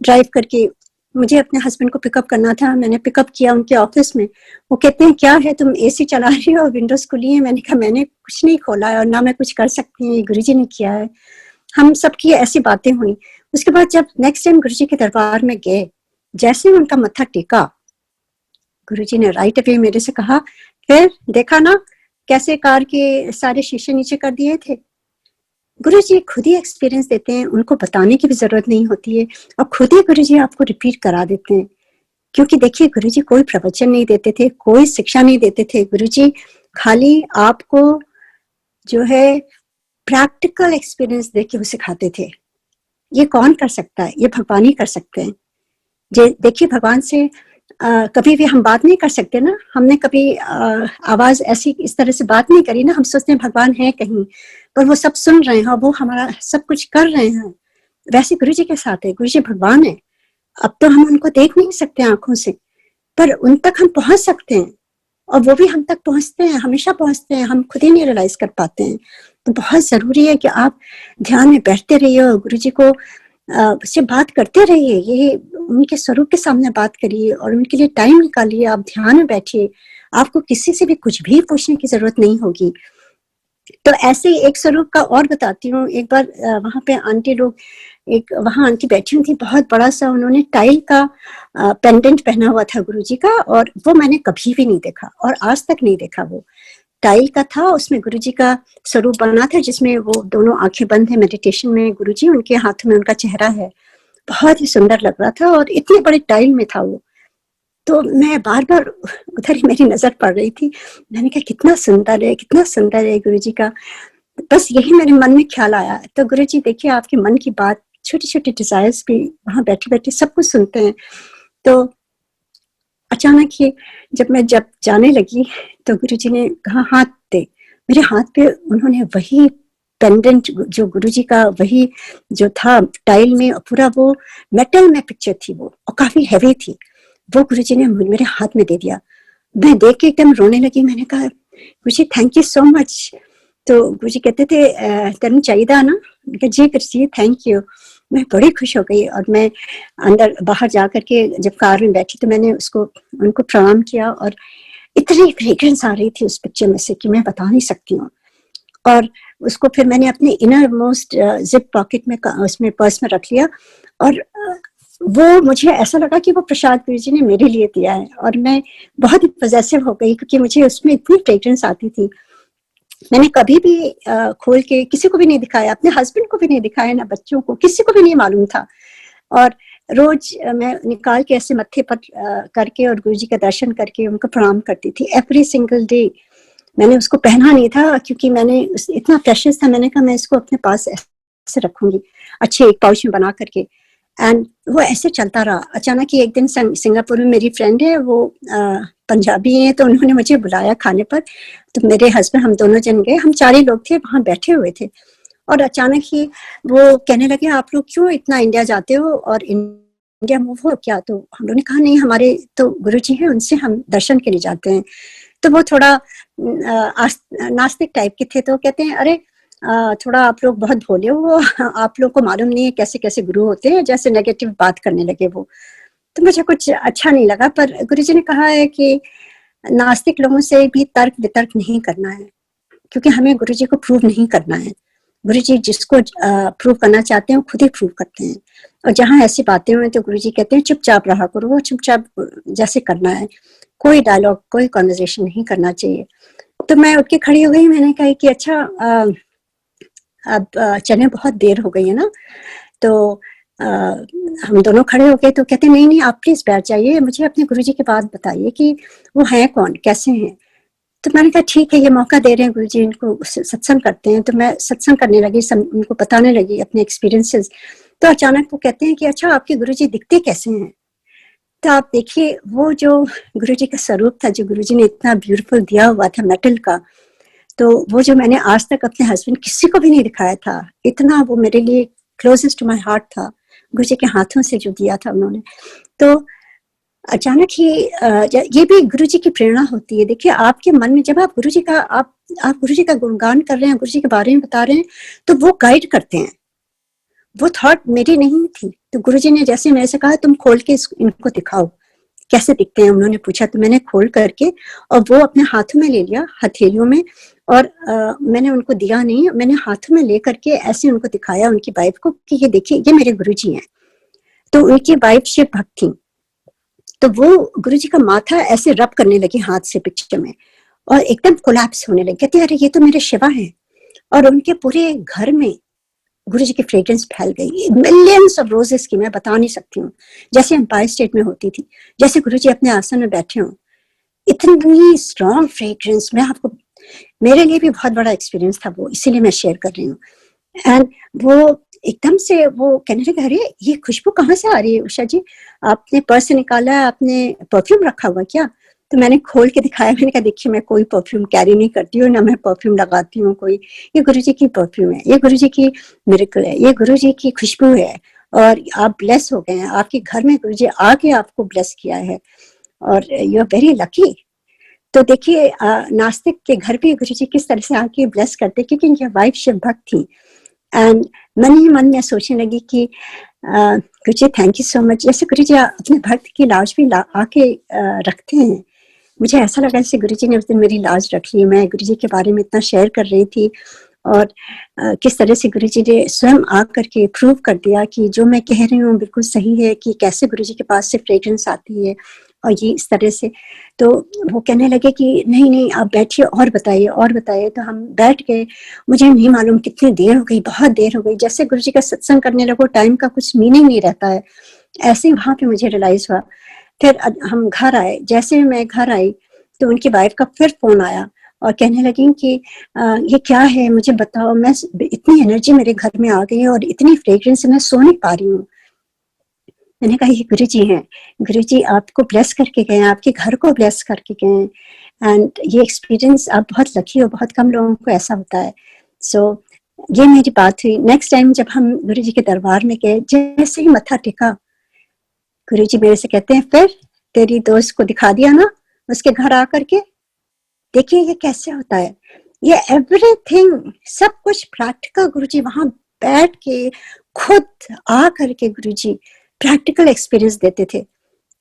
ड्राइव करके, मुझे अपने हस्बैंड को पिकअप करना था, मैंने पिकअप किया उनके ऑफिस में। वो कहते हैं क्या है, तुम एसी चला रही हो और विंडोज खुली है। मैंने कहा मैंने कुछ नहीं खोला है और ना मैं कुछ कर सकती हूँ, ये गुरुजी ने किया है। हम सबकी ऐसी बातें हुई। उसके बाद जब नेक्स्ट टाइम गुरुजी के दरबार में गए, जैसे ही उनका मत्था टेका, गुरुजी ने राइट अवे मेरे से कहा, फिर देखा ना कैसे कार के सारे शीशे नीचे कर दिए थे। गुरुजी खुद ही एक्सपीरियंस देते हैं, उनको बताने की भी जरूरत नहीं होती है, और खुद ही गुरुजी आपको रिपीट करा देते हैं। क्योंकि देखिए गुरुजी कोई प्रवचन नहीं देते थे, कोई शिक्षा नहीं देते थे। गुरुजी खाली आपको जो है प्रैक्टिकल एक्सपीरियंस देके वो सिखाते थे। ये कौन कर सकता है, ये भगवान ही कर सकते हैं। देखिए भगवान से कभी भी हम बात नहीं कर सकते ना। हमने कभी आवाज ऐसी इस तरह से बात नहीं करी ना। हम सोचते हैं भगवान है कहीं, पर वो सब सुन रहे हैं और वो हमारा सब कुछ कर रहे हैं। वैसे गुरुजी के साथ है, गुरुजी भगवान है। अब तो हम उनको देख नहीं सकते आंखों से, पर उन तक हम पहुंच सकते हैं, और वो भी हम तक पहुंचते हैं, हमेशा पहुंचते हैं, हम खुद ही नहीं रियलाइज कर पाते हैं। तो बहुत जरूरी है कि आप ध्यान में बैठते रहिए और गुरुजी को से बात करते रहिए। ये उनके स्वरूप के सामने बात करिए और उनके लिए टाइम निकालिए, आप ध्यान में बैठिए। आपको किसी से भी कुछ भी पूछने की जरूरत नहीं होगी। तो ऐसे ही एक स्वरूप का और बताती हूँ। एक बार वहां पे आंटी लोग, एक वहां आंटी बैठी हुई थी, बहुत बड़ा सा उन्होंने टाइल का पेंडेंट पहना हुआ था गुरुजी का, और वो मैंने कभी भी नहीं देखा और आज तक नहीं देखा। वो टाइल का था, उसमें गुरुजी का स्वरूप बना था, जिसमें वो दोनों आंखें बंद है मेडिटेशन में गुरुजी, उनके हाथों में उनका चेहरा है। बहुत ही सुंदर लग रहा था और इतने बड़े टाइल में था वो। तो मैं बार बार उधर ही मेरी नजर पड़ रही थी। मैंने कहा कितना सुंदर है, कितना सुंदर है गुरुजी का। बस यही मेरे मन में ख्याल आया। तो गुरुजी देखिए आपके मन की बात, छोटे छोटे डिजायर्स भी वहां बैठे बैठे सब कुछ सुनते हैं। तो अचानक ही जब जाने लगी तो गुरुजी ने कहा हाथ दे। मेरे हाथ पे उन्होंने वही पेंडेंट जो गुरुजी का वही जो था टाइल में, पूरा वो मेटल में पिक्चर थी वो, और काफी हैवी थी, वो गुरुजी ने मेरे हाथ में दे दिया। मैं देख के एकदम रोने लगी। मैंने कहा गुरुजी थैंक यू सो मच। तो गुरुजी कहते थे तेन चाहिए ना। मैंने कहा जी गुरुजी थैंक यू। मैं बड़ी खुश हो गई और मैं अंदर बाहर जा करके जब कार में बैठी तो मैंने उनको प्रणाम किया, और इतनी फ्रेग्रेंस आ रही थी उस पिक्चर में से कि मैं बता नहीं सकती हूँ। और उसको फिर मैंने अपने इनर मोस्ट जिप पॉकेट में, उसमें पर्स में रख लिया, और वो मुझे ऐसा लगा कि वो प्रसाद गुरुजी ने मेरे लिए दिया है। और मैं बहुत ही पॉजेसिव हो गई क्योंकि मुझे उसमें इतनी फ्रेग्रेंस आती थी। मैंने कभी भी खोल के किसी को भी नहीं दिखाया, अपने हस्बैंड को भी नहीं दिखाया, ना बच्चों को, किसी को भी नहीं मालूम था। और रोज मैं निकाल के ऐसे मत्थे पर करके और गुरुजी का दर्शन करके उनको प्रणाम करती थी एवरी सिंगल डे। मैंने उसको पहना नहीं था क्योंकि मैंने इतना प्रेशियस था। मैंने कहा मैं इसको अपने पास ऐसे रखूंगी, अच्छे एक पाउच में बना करके। एंड वो ऐसे चलता रहा। अचानक ही एक दिन सिंगापुर में मेरी फ्रेंड है, वो पंजाबी है, तो उन्होंने मुझे बुलाया खाने पर। तो मेरे हस्बैंड, हम दोनों जन गए, हम 4 ही लोग थे वहां बैठे हुए थे। और अचानक ही वो कहने लगे आप लोग क्यों इतना इंडिया जाते हो और इंडिया मूव हो क्या? तो हम लोगों ने कहा नहीं, हमारे तो गुरुजी हैं, उनसे हम दर्शन के लिए जाते हैं। तो वो थोड़ा नास्तिक टाइप के थे, तो कहते हैं अरे थोड़ा आप लोग बहुत भोले हो, आप लोग को मालूम नहीं है कैसे कैसे गुरु होते हैं, जैसे नेगेटिव बात करने लगे वो। तो मुझे कुछ अच्छा नहीं लगा। पर गुरुजी ने कहा है कि नास्तिक लोगों से भी तर्क वितर्क नहीं करना है, क्योंकि हमें गुरुजी को प्रूव नहीं करना है। गुरुजी जिसको प्रूव करना चाहते हैं वो खुद ही प्रूव करते हैं। और जहाँ ऐसी बातें हुई तो गुरुजी कहते हैं चुपचाप रहा करो, वो चुपचाप जैसे करना है, कोई डायलॉग कोई कॉन्वर्जेशन नहीं करना चाहिए। तो मैं उठ के खड़ी हो गई, मैंने कहा कि अच्छा अब चले, बहुत देर हो गई है ना। तो हम दोनों खड़े हो गए। तो कहते नहीं नहीं आप प्लीज बैठ जाइए, मुझे अपने गुरुजी की बात बताइए कि वो हैं कौन, कैसे हैं। तो मैंने कहा ठीक है, ये मौका दे रहे हैं गुरुजी, इनको सत्संग करते हैं। तो मैं सत्संग करने लगी, उनको बताने लगी अपने एक्सपीरियंसेस। तो अचानक वो कहते हैं कि अच्छा आपके गुरुजी दिखते कैसे हैं। तो आप देखिए वो जो गुरुजी का स्वरूप था, जो गुरुजी ने इतना ब्यूटीफुल दिया हुआ था मेटल का, तो वो जो मैंने आज तक अपने हस्बैंड किसी को भी नहीं दिखाया था, इतना वो मेरे लिए क्लोजेस्ट टू माय हार्ट था, गुरुजी के हाथों से जो दिया था उन्होंने। तो अचानक ही ये भी गुरुजी की प्रेरणा होती है। देखिए आपके मन में जब आप गुरुजी का गुणगान कर रहे हैं, गुरुजी के बारे में बता रहे हैं, तो वो गाइड करते हैं। वो थॉट मेरी नहीं थी। तो गुरुजी ने जैसे मेरे से कहा तुम खोल के इनको दिखाओ कैसे दिखते हैं, उन्होंने पूछा। तो मैंने खोल करके और वो अपने हाथों में ले लिया, हथेलियों में, और मैंने उनको दिया नहीं, मैंने हाथों में ले करके ऐसे उनको दिखाया उनकी वाइफ को कि ये देखिए ये मेरे गुरुजी हैं। तो उनकी वाइफ शिव भक्त थी। तो वो गुरुजी का माथा ऐसे रब करने लगी हाथ से पिक्चर में, और एकदम कोलैप्स होने लगी। कहती अरे ये तो मेरे शिवा हैं। और उनके पूरे घर में गुरुजी की फ्रेग्रेंस फैल गई, मिलियंस ऑफ रोजेस की, मैं बता नहीं सकती हूँ, जैसे एम्पायर स्टेट में होती थी, जैसे गुरुजी अपने आसन में बैठे हों, इतनी स्ट्रॉन्ग फ्रेग्रेंस। मैं आपको, मेरे लिए भी बहुत बड़ा एक्सपीरियंस था वो, इसीलिए मैं शेयर कर रही हूँ। एंड वो एकदम से वो कहने लगे अरे ये खुशबू कहाँ से आ रही है उषा जी, आपने पर्स से निकाला, आपने परफ्यूम रखा हुआ क्या। तो मैंने खोल के दिखाया, मैंने कहा देखिए मैं कोई परफ्यूम कैरी नहीं करती हूँ, ना मैं परफ्यूम लगाती हूँ कोई, ये गुरुजी की परफ्यूम है, ये गुरुजी की मिरेकल है, ये गुरुजी की खुशबू है, और आप ब्लेस हो गए हैं, आपके घर में गुरुजी आके आपको ब्लेस किया है, और यू आर वेरी लकी। तो देखिए नास्तिक के घर भी गुरुजी किस तरह से आके ब्लेस करते, क्योंकि इनकी वाइफ शिव भक्त थी। एंड मन ही मन में सोचने लगी कि गुरुजी थैंक यू सो मच। जैसे गुरुजी अपने भक्त की लाज भी आके रखते हैं, मुझे ऐसा लगा जैसे गुरुजी ने उस दिन मेरी लाज रख ली। मैं गुरुजी के बारे में इतना शेयर कर रही थी, और किस तरह से गुरुजी ने स्वयं आकर के प्रूव कर दिया कि जो मैं कह रही हूँ बिल्कुल सही है, कि कैसे गुरुजी के पास से फ्रेग्रेंस आती है, और ये इस तरह से। तो वो कहने लगे कि नहीं नहीं आप बैठिए और बताइए और बताइए। तो हम बैठ गए। मुझे नहीं मालूम कितनी देर हो गई, बहुत देर हो गई। जैसे गुरुजी का सत्संग करने लगो टाइम का कुछ मीनिंग नहीं रहता है, ऐसे वहां पे मुझे रियलाइज हुआ। फिर हम घर आए। जैसे मैं घर आई तो उनकी वाइफ का फिर फोन आया और कहने लगी कि ये क्या है, मुझे बताओ, मैं इतनी एनर्जी मेरे घर में आ गई है और इतनी फ्रेग्रेंस, मैं सो नहीं पा रही हूँ। मैंने कहा ये गुरुजी हैं, गुरुजी आपको ब्लेस करके गए, आपके घर को ब्लेस करके गए। एंड ये एक्सपीरियंस आप बहुत लकी हो, बहुत कम लोगों को ऐसा होता है। सो ये मेरी बात हुई। नेक्स्ट टाइम जब हम गुरुजी के दरबार में गए, जैसे ही मत्था टेका, गुरुजी मेरे से कहते हैं फिर तेरी दोस्त को दिखा दिया ना उसके घर आकर के, देखिए ये कैसे होता है। ये एवरीथिंग सब कुछ प्रैक्टिकल गुरुजी वहां बैठ के खुद आ करके गुरुजी प्रैक्टिकल एक्सपीरियंस देते थे।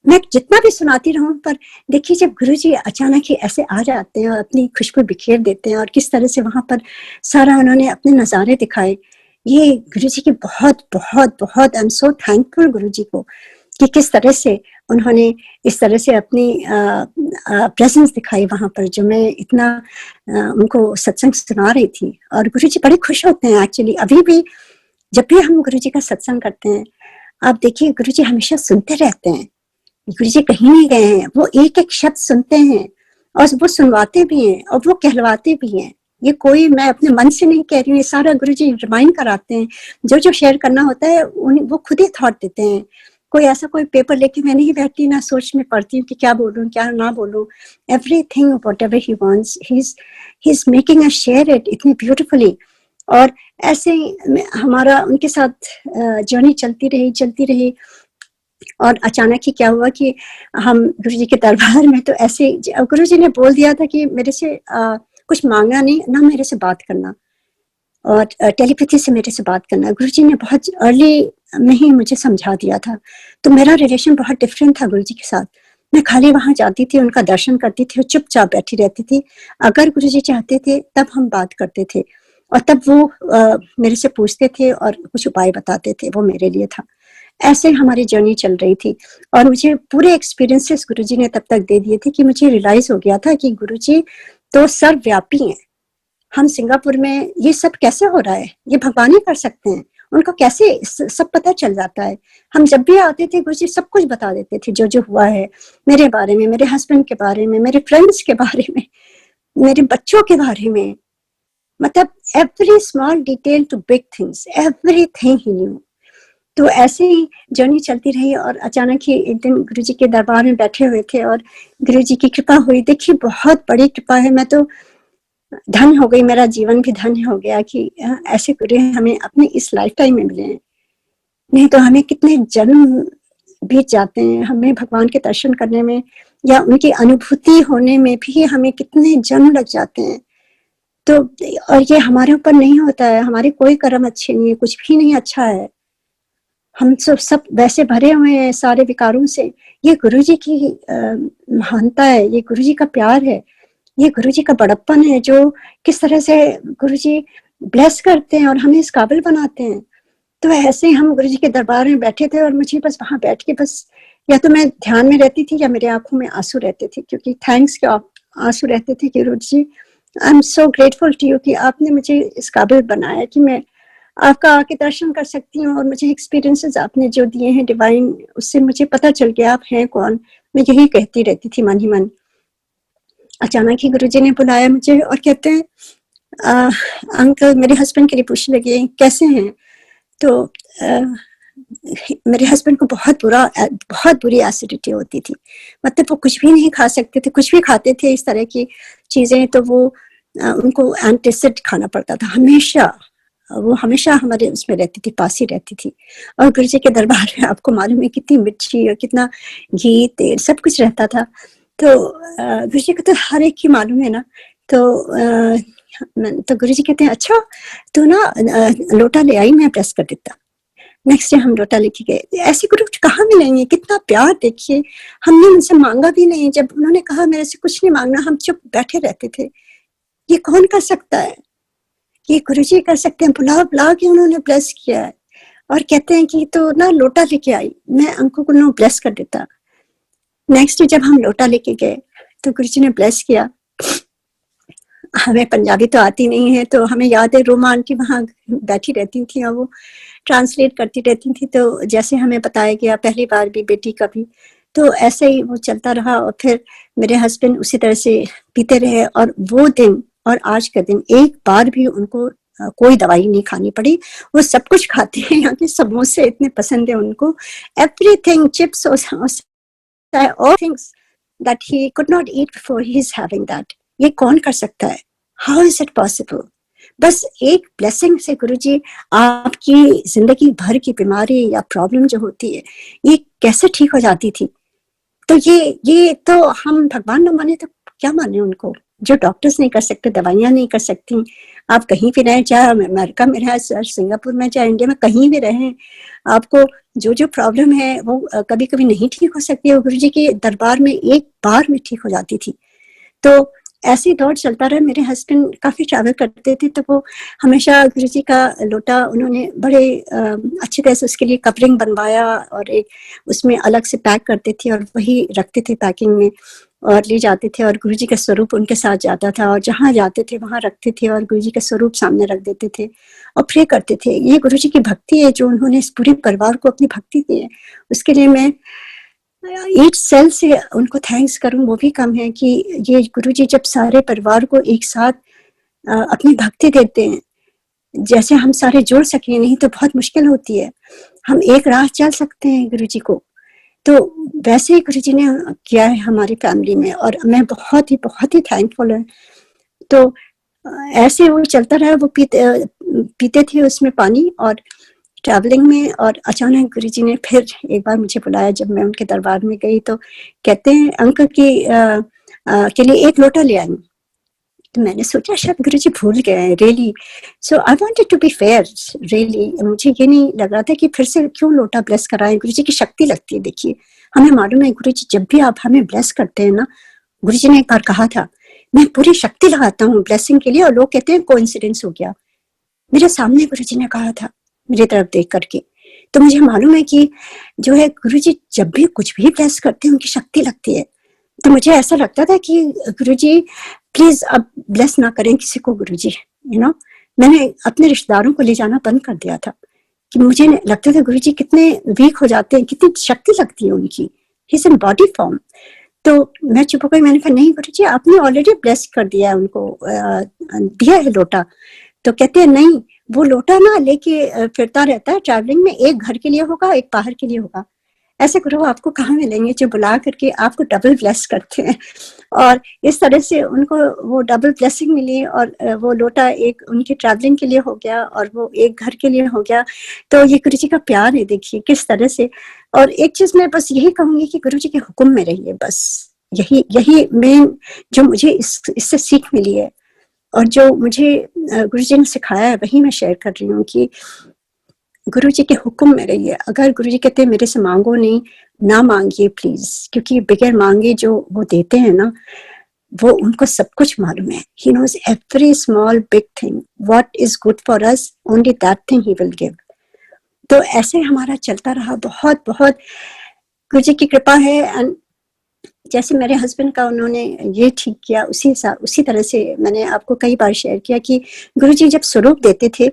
मैं जितना भी सुनाती रहूं, पर देखिए जब गुरुजी अचानक ही ऐसे आ जाते हैं और अपनी खुशबू बिखेर देते हैं, और किस तरह से वहां पर सारा उन्होंने अपने नजारे दिखाए, ये गुरुजी की बहुत बहुत बहुत आई एम सो थैंकफुल गुरुजी को कि किस तरह से उन्होंने इस तरह से अपनी प्रेजेंस दिखाई वहां पर, जो मैं इतना उनको सत्संग सुना रही थी। और गुरुजी बड़े खुश होते हैं एक्चुअली। अभी भी जब भी हम गुरुजी का सत्संग करते हैं, आप देखिए गुरुजी हमेशा सुनते रहते हैं। गुरुजी कहीं नहीं गए हैं, वो एक एक शब्द सुनते हैं और वो सुनवाते भी हैं और वो कहलवाते भी हैं। ये कोई मैं अपने मन से नहीं कह रही हूँ, ये सारा गुरुजी रिमाइंड कराते हैं। जो जो शेयर करना होता है वो खुद ही थॉट देते हैं। कोई ऐसा कोई पेपर लेके मैं नहीं बैठती, ना सोच में पढ़ती हूँ कि क्या बोलूँ क्या ना बोलूँ। Everything whatever he wants, he is making us share it इतनी ब्यूटीफुली। और ऐसे ही हमारा उनके साथ जर्नी चलती रही। और अचानक ही क्या हुआ कि हम गुरुजी के दरबार में, तो ऐसे गुरुजी ने बोल दिया था कि मेरे से कुछ मांगना नहीं, ना मेरे से बात करना। और टेलीपैथी से मेरे से बात करना। गुरुजी ने बहुत अर्ली में ही मुझे समझा दिया था, तो मेरा रिलेशन बहुत डिफरेंट था गुरुजी के साथ। मैं खाली वहां जाती थी, उनका दर्शन करती थी और चुपचाप बैठी रहती थी। अगर गुरुजी चाहते थे तब हम बात करते थे, और तब वो मेरे से पूछते थे और कुछ उपाय बताते थे, वो मेरे लिए था। ऐसे हमारी जर्नी चल रही थी, और मुझे पूरे एक्सपीरियंसेस गुरुजी ने तब तक दे दिए थे कि मुझे रियलाइज हो गया था कि गुरुजी तो सर्वव्यापी हैं। हम सिंगापुर में ये सब कैसे हो रहा है, ये भगवान ही कर सकते हैं, उनको कैसे सब पता चल जाता है। हम जब भी आते थे गुरुजी सब कुछ बता देते थे, जो जो हुआ है मेरे बारे में, मेरे हस्बैंड के बारे में, मेरे फ्रेंड्स के बारे में, मेरे बच्चों के बारे में, मतलब every small detail to big things, everything he knew. तो ऐसे ही जर्नी चलती रही, और अचानक ही एक दिन गुरुजी के दरबार में बैठे हुए थे और गुरुजी की कृपा हुई। देखिए बहुत बड़ी कृपा है, मैं तो धन हो गई, मेरा जीवन भी धन्य हो गया कि ऐसे गुरु हमें अपने इस लाइफ टाइम में मिले हैं। नहीं तो हमें कितने जन्म बीत जाते हैं, हमें भगवान के दर्शन करने में या उनकी अनुभूति होने में भी हमें कितने जन्म लग जाते हैं। तो और ये हमारे ऊपर नहीं होता है, हमारे कोई कर्म अच्छे नहीं है, कुछ भी नहीं अच्छा है, हम सब वैसे भरे हुए हैं सारे विकारों से। ये गुरुजी की महानता है, ये गुरुजी का प्यार है, ये गुरुजी का बड़प्पन है, जो किस तरह से गुरुजी ब्लेस करते हैं और हमें इस काबिल बनाते हैं। तो ऐसे ही हम गुरुजी के दरबार में बैठे थे, और मुझे बस वहां बैठ के बस या तो मैं ध्यान में रहती थी या मेरे आंखों में आंसू रहते थे, क्योंकि थैंक्स के आंसू रहते थे कि Guruji I am so grateful to you कि आपने मुझे इस काबिल बनाया कि मैं आपका आके दर्शन कर सकती हूँ, और मुझे एक्सपीरियंसेस आपने जो दिए हैं डिवाइन, उससे मुझे पता चल गया आप हैं कौन। मैं यही कहती रहती थी मन ही मन। अचानक ही गुरुजी ने बुलाया मुझे और कहते हैं अंकल, मेरे हस्बैंड के लिए पूछने लगे कैसे हैं। तो मेरे हस्बैंड को बहुत बुरी एसिडिटी होती थी, मतलब वो कुछ भी नहीं खा सकते थे, कुछ भी खाते थे इस तरह की चीजें तो वो उनको एंटासिड खाना पड़ता था हमेशा। वो हमेशा हमारे उसमें रहती थी, पास ही रहती थी। और गुरुजी के दरबार में आपको मालूम है कितनी मिर्ची और कितना घी तेल सब कुछ रहता था। तो गुरुजी को तो हर एक की मालूम है ना। तो गुरुजी कहते हैं अच्छा तो ना लोटा ले आई, मैं प्रेस कर देता। नेक्स्ट डे हम लोटा लेके गए। ऐसे गुरु कहाँ मिलेंगे, कितना प्यार देखिए। हमने उनसे मांगा भी नहीं, जब उन्होंने कहा मेरे से कुछ नहीं मांगना, हम चुप बैठे रहते थे। ये कौन कर सकता है, ये गुरुजी कर सकते हैं। बुला बुला के उन्होंने ब्लेस किया है, और कहते हैं कि तो ना लोटा लेके आई, मैं अंकों को नो ब्लेस कर देता। नेक्स्ट डे जब हम लोटा लेके गए तो गुरुजी ने ब्लेस किया। हमें पंजाबी तो आती नहीं है, तो हमें याद है रोमा आंटी वहां बैठी रहती थी और वो ट्रांसलेट करती रहती थी। तो जैसे हमें बताया गया पहली बार भी बेटी का भी, तो ऐसे ही वो चलता रहा। और फिर मेरे हस्बैंड उसी तरह से पीते रहे, और वो दिन और आज का दिन एक बार भी उनको कोई दवाई नहीं खानी पड़ी। वो सब कुछ खाते हैं, यहाँ के समोसे इतने पसंद है उनको, everything, chips all things that he could not eat before he is having that. ये कौन कर सकता है? How is it possible? बस एक ब्लेसिंग से गुरुजी आपकी जिंदगी भर की बीमारी या प्रॉब्लम जो होती है ये कैसे ठीक हो जाती थी। तो ये तो हम भगवान न माने तो क्या माने उनको, जो डॉक्टर्स नहीं कर सकते, दवाइयां नहीं कर सकती। आप कहीं भी रहे, चाहे अमेरिका में रहे, सिंगापुर में, चाहे इंडिया में, कहीं भी रहे, आपको जो प्रॉब्लम है वो कभी कभी नहीं ठीक हो सकती है, वो गुरुजी के दरबार में एक बार में ठीक हो जाती थी। तो ऐसे ही दौर चलता रहा। मेरे हस्बैंड काफी ट्रैवल करते थे, तो वो हमेशा गुरुजी का लोटा उन्होंने बड़े अच्छी तरह से उसके लिए कवरिंग बनवाया, और एक उसमें अलग से पैक करते थे और वही रखते थे पैकिंग में, और ले जाते थे। और गुरुजी का स्वरूप उनके साथ जाता था, और जहाँ जाते थे वहां रखते थे, और गुरुजी का स्वरूप सामने रख देते थे और प्रे करते थे। ये गुरुजी की भक्ति है, जो उन्होंने इस पूरे परिवार को अपनी भक्ति दी है। उसके लिए मैं ईच सेल से उनको थैंक्स करूं वो भी कम है, कि ये गुरुजी जब सारे परिवार को एक साथ अपनी भक्ति देते हैं, जैसे हम सारे जुड़ सके, नहीं तो बहुत मुश्किल होती है। हम एक राह चल सकते हैं गुरुजी को, तो वैसे ही गुरुजी ने किया है हमारी फैमिली में, और मैं बहुत ही थैंकफुल है। तो ऐसे वो चलता रहा। वो पीते थे उसमें पानी और ट्रैवलिंग में, और अचानक गुरुजी ने फिर एक बार मुझे बुलाया। जब मैं उनके दरबार में गई तो कहते हैं अंकल के लिए एक लोटा ले आई। तो मैंने सोचा शायद गुरुजी भूल गए हैं really. So I wanted to be fair really. मुझे ये नहीं लग रहा था कि फिर से क्यों लोटा ब्लेस कराएं। गुरुजी की शक्ति लगती है। देखिए हमें मालूम है गुरुजी जब भी आप हमें ब्लेस करते हैं ना, गुरुजी ने एक बार कहा था मैं पूरी शक्ति लगाता हूँ ब्लेसिंग के लिए, और लोग कहते हैं कोइंसिडेंस हो गया। मेरे सामने गुरुजी ने कहा था मेरी तरफ देख करके। तो मुझे मालूम है कि जो है गुरुजी जब भी कुछ भी ब्लेस करते हैं उनकी शक्ति लगती है। तो मुझे ऐसा लगता था कि गुरुजी प्लीज अब ब्लेस ना करें किसी को गुरुजी, यू नो। मैंने अपने रिश्तेदारों को ले जाना बंद कर दिया था कि मुझे लगता था गुरुजी कितने वीक हो जाते हैं, कितनी शक्ति लगती है उनकी, he is in body form. तो मैं चुप हो गई। मैंने कहा नहीं गुरुजी आपने ऑलरेडी ब्लेस कर दिया है उनको, दिया है लोटा। तो कहते हैं नहीं, वो लोटा ना लेके फिरता रहता है ट्रैवलिंग में, एक घर के लिए होगा एक बाहर के लिए होगा। ऐसे गुरु आपको कहाँ मिलेंगे जो बुला करके आपको डबल ब्लेस करते हैं। और इस तरह से उनको वो डबल ब्लेसिंग मिली, और वो लोटा एक उनकी ट्रैवलिंग के लिए हो गया और वो एक घर के लिए हो गया। तो ये गुरुजी का प्यार है, देखिए किस तरह से। और एक चीज मैं बस यही कहूंगी कि गुरुजी के हुक्म में रहिए, बस यही मेन जो मुझे इससे सीख मिली है, और जो मुझे गुरुजी ने सिखाया है वही मैं शेयर कर रही हूँ कि गुरुजी के हुक्म में रहिए। अगर गुरुजी कहते हैं मेरे से मांगो नहीं, ना मांगिए प्लीज, क्योंकि बगैर मांगे जो वो देते हैं ना, वो उनको सब कुछ मालूम है। He knows every small big thing, what is good for us, only that thing he will give. तो ऐसे हमारा चलता रहा, बहुत बहुत गुरुजी की कृपा है। एंड जैसे मेरे हस्बैंड का उन्होंने ये ठीक किया, उसी तरह से मैंने आपको कई बार शेयर किया कि गुरुजी जब स्वरूप देते थे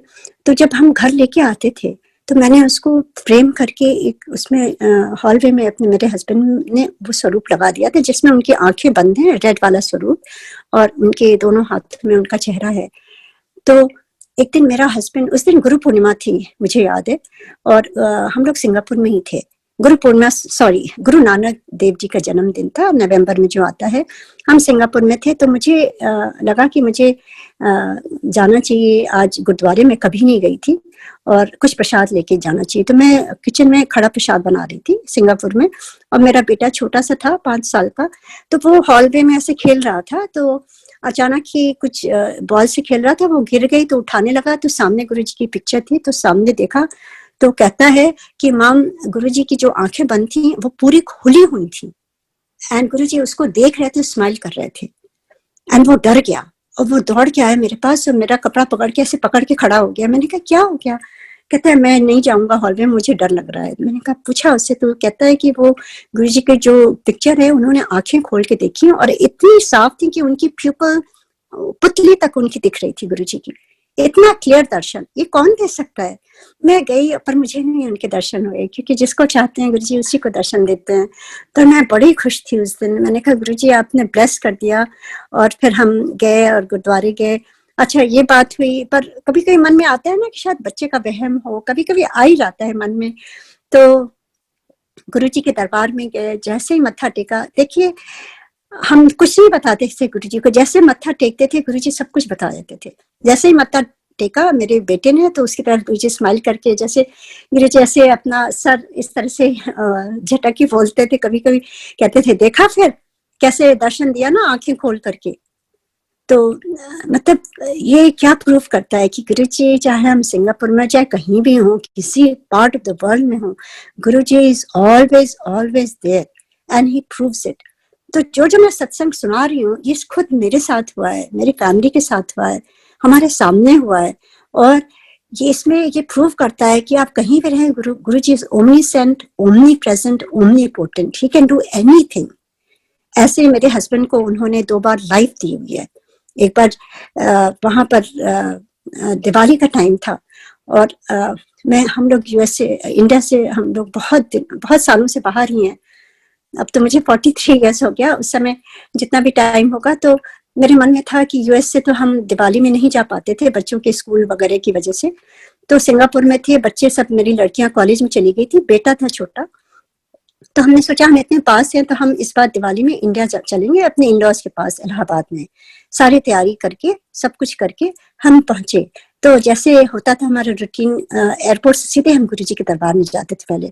तो जब हम घर लेके आते थे तो मैंने उसको फ्रेम करके एक उसमें हॉलवे में अपने मेरे हस्बैंड ने वो स्वरूप लगा दिया था, जिसमें उनकी आंखें बंद हैं, रेड वाला स्वरूप, और उनके दोनों हाथों में उनका चेहरा है। तो एक दिन मेरा हस्बैंड, उस दिन गुरु पूर्णिमा थी मुझे याद है, और हम लोग सिंगापुर में ही थे। गुरु नानक देव जी का जन्मदिन था, नवंबर में जो आता है। हम सिंगापुर में थे, तो मुझे लगा कि मुझे जाना चाहिए आज गुरुद्वारे में, कभी नहीं गई थी, और कुछ प्रसाद लेके जाना चाहिए। तो मैं किचन में खड़ा प्रसाद बना रही थी सिंगापुर में, और मेरा बेटा छोटा सा था 5 साल का, तो वो हॉलवे में ऐसे खेल रहा था। तो अचानक ही कुछ बॉल से खेल रहा था, वो गिर गई, तो उठाने लगा, तो सामने गुरुजी की पिक्चर थी, तो सामने देखा तो कहता है कि माम गुरुजी की जो आंखें बंद थी वो पूरी खुली हुई थी, एंड गुरुजी उसको देख रहे थे, स्माइल कर रहे थे। एंड वो डर गया और वो दौड़ के आया मेरे पास, और मेरा कपड़ा पकड़ के ऐसे पकड़ के खड़ा हो गया। मैंने कहा क्या हो गया? कहता है मैं नहीं जाऊंगा हॉलवे, मुझे डर लग रहा है। मैंने कहा पूछा उससे, तो कहता है कि वो गुरुजी के जो पिक्चर है उन्होंने आंखें खोल के देखी और इतनी साफ थी कि उनकी प्यूपल पुतली तक उनकी दिख रही थी गुरुजी की। इतना क्लियर दर्शन ये कौन दे सकता है? मैं गई, पर मुझे नहीं उनके दर्शन हुए, क्योंकि जिसको चाहते हैं गुरुजी उसी को दर्शन देते हैं। तो मैं बड़ी खुश थी उस दिन। मैंने कहा गुरुजी आपने ब्लेस कर दिया, और फिर हम गए और गुरुद्वारे गए। अच्छा ये बात हुई, पर कभी कभी मन में आता है ना कि शायद बच्चे का वहम हो, कभी कभी आ ही जाता है मन में। तो गुरुजी के दरबार में गए, जैसे ही मत्था टेका, देखिए हम कुछ नहीं बताते थे गुरुजी को, जैसे मत्था टेकते थे गुरुजी सब कुछ बता देते थे। जैसे ही मत्था टेका मेरे बेटे ने, तो उसकी तरफ गुरुजी स्माइल करके, जैसे गुरुजी ऐसे अपना सर इस तरह से झटक के बोलते थे, कभी कभी कहते थे देखा फिर कैसे दर्शन दिया ना आंखें खोल करके। तो मतलब ये क्या प्रूफ करता है कि गुरुजी चाहे हम सिंगापुर में चाहे कहीं भी हो, किसी पार्ट ऑफ द वर्ल्ड में हो, Guruji is always always there and he proves it. तो जो मैं सत्संग सुना रही हूँ ये खुद मेरे साथ हुआ है, मेरी फैमिली के साथ हुआ है, हमारे सामने हुआ है, और ये इसमें ये प्रूव करता है कि आप कहीं भी रहें, Guruji is omniscient, omnipresent, omnipotent, he can do anything. ऐसे मेरे हस्बैंड को उन्होंने 2 बार लाइफ दी हुई है। एक बार वहां पर दिवाली का टाइम था, और हम लोग यूएस से, इंडिया से हम लोग बहुत सालों से बाहर ही हैं। अब तो मुझे 43 इयर्स हो गया। उस समय जितना भी टाइम होगा, तो मेरे मन में था कि यूएस से तो हम दिवाली में नहीं जा पाते थे बच्चों के स्कूल वगैरह की वजह से, तो सिंगापुर में थे बच्चे सब, मेरी लड़कियां कॉलेज में चली गई थी, बेटा था छोटा। तो हमने सोचा हम इतने पास हैं तो हम इस बार दिवाली में इंडिया चलेंगे, अपने इंडोर्स के पास इलाहाबाद में। सारी तैयारी करके सब कुछ करके हम पहुंचे। तो जैसे होता था हमारा रूटीन, एयरपोर्ट से सीधे हम गुरुजी के दरबार में जाते थे। पहले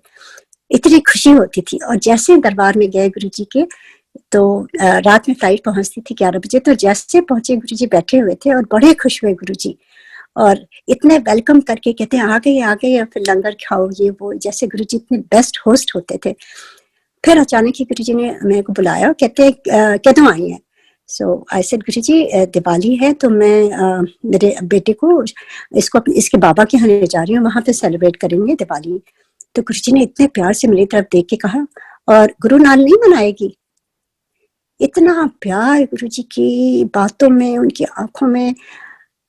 इतनी खुशी होती थी, और जैसे दरबार में गए गुरुजी के, तो रात में फ्लाइट पहुंचती थी 11 बजे। तो जैसे पहुंचे गुरुजी बैठे हुए थे और बड़े खुश हुए गुरुजी, और इतने वेलकम करके कहते हैं आ गए, फिर लंगर खाओ ये वो, जैसे गुरुजी इतने बेस्ट होस्ट होते थे। फिर अचानक ही गुरुजी ने मेरे को बुलाया, कहते हैं क्यों आई है। सो आई सेड गुरुजी दिवाली है तो मैं मेरे बेटे को इसके बाबा के यहाँ ले जा रही हूँ, वहां पे सेलिब्रेट करेंगे दिवाली। तो गुरुजी ने इतने प्यार से मेरी तरफ देख के कहा, और गुरु नाल नहीं मनाएगी। इतना प्यार गुरुजी की बातों में, उनकी आंखों में,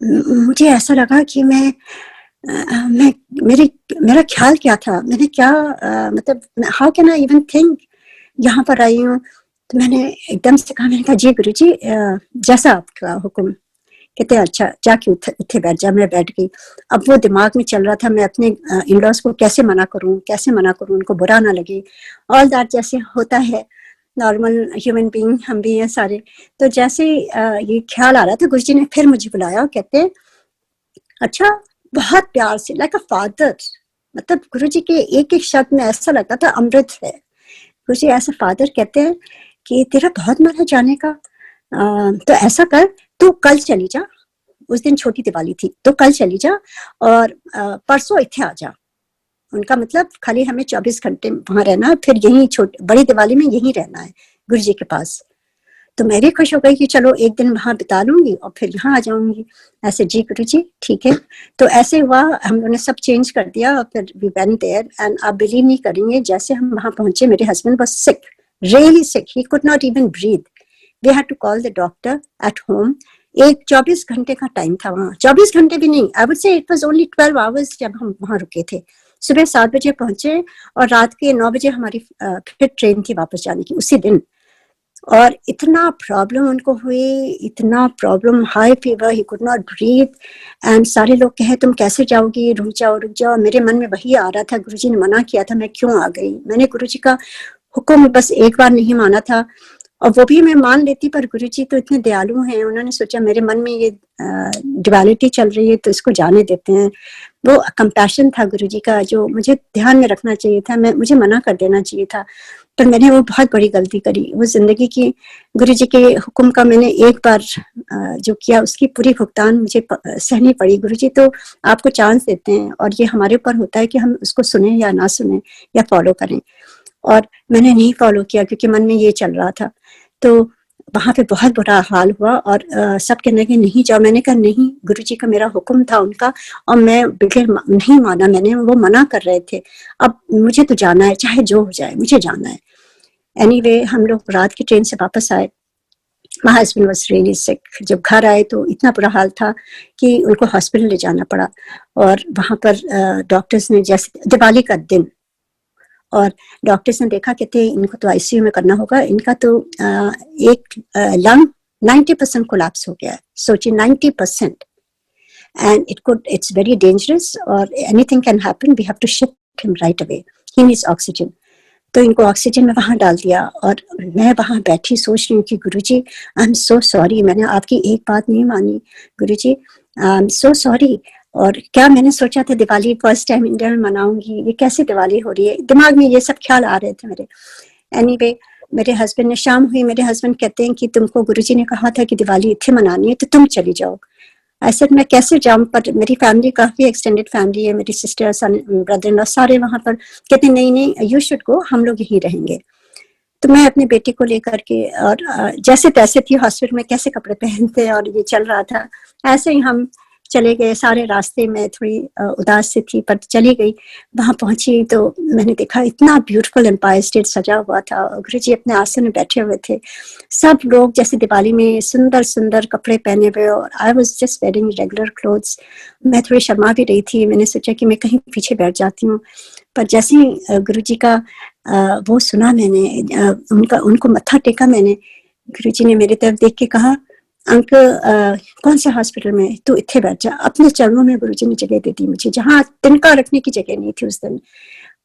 मुझे ऐसा लगा कि मेरा ख्याल क्या था, मैंने क्या मतलब how can I even think, यहाँ पर आई हूँ। तो मैंने एकदम से कहा, मैंने कहा जी गुरुजी जैसा आपका हुक्म। कहते अच्छा जाके उठे बैठ जा। मैं बैठ गई। अब वो दिमाग में चल रहा था, मैं अपने इन-लॉज को कैसे मना करूं, उनको बुरा ना लगे, ऑल दैट जैसे होता है नॉर्मल ह्यूमन बीइंग, हम भी हैं सारे। तो जैसे ये ख्याल आ रहा था, गुरुजी ने फिर मुझे बुलाया, कहते अच्छा, बहुत प्यार से, लाइक अ फादर, मतलब गुरुजी के एक एक शब्द में ऐसा लगता था अमृत है। गुरुजी ऐसा फादर कहते हैं कि तेरा बहुत मन है जाने का, तो ऐसा कर, तू कल चली जा। उस दिन छोटी दिवाली थी, तो कल चली जा और परसों इत्थे आ जा। उनका मतलब खाली हमें 24 घंटे वहां रहना, फिर यही बड़ी दिवाली में यही रहना है गुरुजी के पास। तो मैं भी खुश हो गई कि चलो एक दिन वहां बिता लूंगी और फिर यहाँ आ जाऊंगी। ऐसे जी गुरुजी ठीक है। तो ऐसे हुआ, हम लोगों ने सब चेंज कर दिया और फिर वी वेंट देयर, एंड आप बिलीव नहीं करेंगे, जैसे हम वहां पहुंचे, मेरे husband was sick, really sick, he could not even breathe. We had to call the doctor at home. एक 24 घंटे का टाइम था वहां, 24 घंटे भी नहीं, I would say it was only 12 hours जब हम वहां रुके थे। सुबह 7 बजे पहुंचे और रात के 9 बजे हमारी फिर ट्रेन थी वापस जाने की उसी दिन। और इतना प्रॉब्लम उनको हुई, इतना problem, high fever, he could not breathe, and सारे लोग कहे तुम कैसे जाओगी, रुक जाओ। मेरे मन में वही आ रहा था, गुरुजी ने मना किया था, मैं क्यों आ गई। मैंने गुरुजी का हुक्म बस एक बार नहीं माना था, और वो भी मैं मान लेती, पर गुरुजी तो इतने दयालु हैं, उन्होंने सोचा मेरे मन में ये ड्युअलिटी चल रही है तो इसको जाने देते हैं। वो कंपैशन था गुरुजी का, जो मुझे ध्यान में रखना चाहिए था, मुझे मना कर देना चाहिए था, पर मैंने वो बहुत बड़ी गलती करी। वो जिंदगी की गुरुजी के हुक्म का मैंने एक बार जो किया, उसकी पूरी भुगतान मुझे सहनी पड़ी। गुरुजी तो आपको चांस देते हैं और ये हमारे ऊपर होता है कि हम उसको सुने या ना सुने या फॉलो करें, और मैंने नहीं फॉलो किया क्योंकि मन में ये चल रहा था। तो वहां पे बहुत बुरा हाल हुआ, और सब कहने लगे नहीं जाओ। मैंने कहा नहीं, गुरुजी का मेरा हुक्म था उनका, और मैं बिल्कुल नहीं माना मैंने, वो मना कर रहे थे, अब मुझे तो जाना है, चाहे जो हो जाए मुझे जाना है। एनीवे, हम लोग रात की ट्रेन से वापस आए। माय हस्बैंड वाज रियली सिक। जब घर आए तो इतना बुरा हाल था कि उनको हॉस्पिटल ले जाना पड़ा, और वहां पर डॉक्टर्स ने, जैसे दिवाली का दिन, और डॉक्टर्स ने देखा, कहते इनको तो आईसीयू में करना होगा, इनका तो एक लंग 90% कोलैप्स हो गया है। सोचिए 90%, एंड इट्स वेरी डेंजरस, और anything can happen, we have to shift him right away, he needs oxygen. तो इनको ऑक्सीजन में वहां डाल दिया, और मैं वहां बैठी सोच रही हूँ कि Guruji I am so sorry, मैंने आपकी एक बात नहीं मानी गुरुजी, आई एम सो सॉरी। और क्या मैंने सोचा था दिवाली फर्स्ट टाइम इंडिया में मनाऊंगी, ये कैसे दिवाली हो रही है, दिमाग में ये सब ख्याल आ रहे थे मेरे। एनीवे, मेरे हस्बैंड ने, शाम हुई, मेरे हस्बैंड कहते हैं कि तुमको गुरुजी ने कहा था कि दिवाली इतने मनानी है तो तुम चली जाओ। ऐसे मैं कैसे जाऊं, पर मेरी फैमिली काफी एक्सटेंडेड फैमिली है, मेरी sister, son, brother in law सारे वहां पर। कहते नहीं यू शुड गो, हम लोग यहीं रहेंगे। तो मैं अपने बेटे को लेकर के, और जैसे तैसे थी हॉस्पिटल में, कैसे कपड़े पहनते और ये चल रहा था, ऐसे ही हम चले गए। सारे रास्ते में थोड़ी उदास से थी, पर चली गई। वहां पहुंची तो मैंने देखा इतना ब्यूटीफुल एम्पायर स्टेट सजा हुआ था, गुरुजी अपने आसन में बैठे हुए थे, सब लोग जैसे दिवाली में सुंदर सुंदर कपड़े पहने हुए, और I was just wearing regular clothes. मैं थोड़ी शर्मा भी रही थी, मैंने सोचा कि मैं कहीं पीछे बैठ जाती हूँ, पर जैसे ही गुरुजी का वो सुना मैंने, उनको मत्था टेका मैंने, गुरुजी ने मेरी तरफ देख के कहा, अंकल कौन से हॉस्पिटल में, तू इत्थे बैठ जा। अपने चरणों में गुरुजी ने जगह दे दी मुझे, जहाँ तिनका रखने की जगह नहीं थी उस दिन,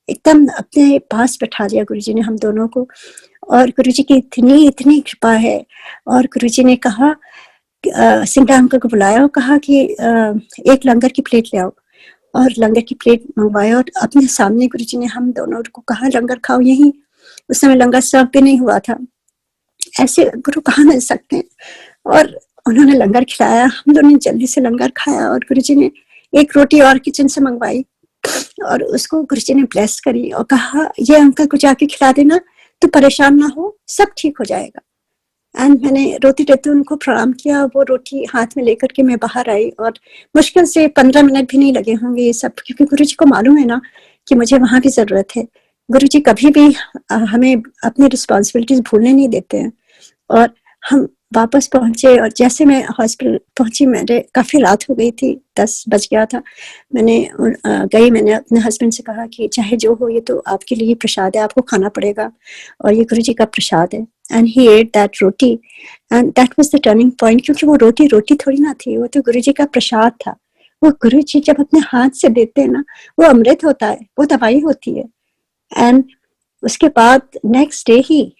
एकदम अपने पास बैठा दिया गुरुजी ने हम दोनों को। और गुरुजी की इतनी कृपा है। और गुरुजी ने कहा, सिंगला अंकल को बुलाया और कहा कि एक लंगर की प्लेट ले आओ, और लंगर की प्लेट मंगवाया, और अपने सामने गुरुजी ने हम दोनों को कहा लंगर खाओ यहीं। उस समय लंगर सर्व भी नहीं हुआ था, ऐसे गुरु कहाँ मिल सकते हैं। और उन्होंने लंगर खिलाया, हम दोनों ने जल्दी से लंगर खाया और गुरुजी ने एक रोटी और किचन से मंगवाई और उसको गुरुजी ने ब्लेस करी और कहा ये अंकल को जाके खिला देना, तो परेशान ना हो, सब ठीक हो जाएगा। एंड मैंने रोते रोते उनको प्रणाम किया, वो रोटी हाथ में लेकर के मैं बाहर आई और मुश्किल से 15 मिनट भी नहीं लगे होंगे ये सब, क्योंकि गुरुजी को मालूम है ना कि मुझे वहां भी जरूरत है। गुरुजी कभी भी हमें अपनी रिस्पॉन्सिबिलिटीज भूलने नहीं देते हैं। और हम वापस पहुंचे और जैसे मैं हॉस्पिटल पहुंची, मेरे काफी रात हो गई थी, 10 बज गया था। मैंने अपने हस्बैंड से कहा कि चाहे जो हो, ये तो आपके लिए प्रसाद है, आपको खाना पड़ेगा और ये गुरुजी का प्रसाद है। And he at that roti and that was the turning point, क्योंकि वो रोटी थोड़ी ना थी, वो तो गुरुजी का प्रसाद था। वो गुरुजी जब अपने हाथ से देते हैं ना, वो अमृत होता है, वो दवाई होती है। एंड उसके बाद नेक्स्ट डे ही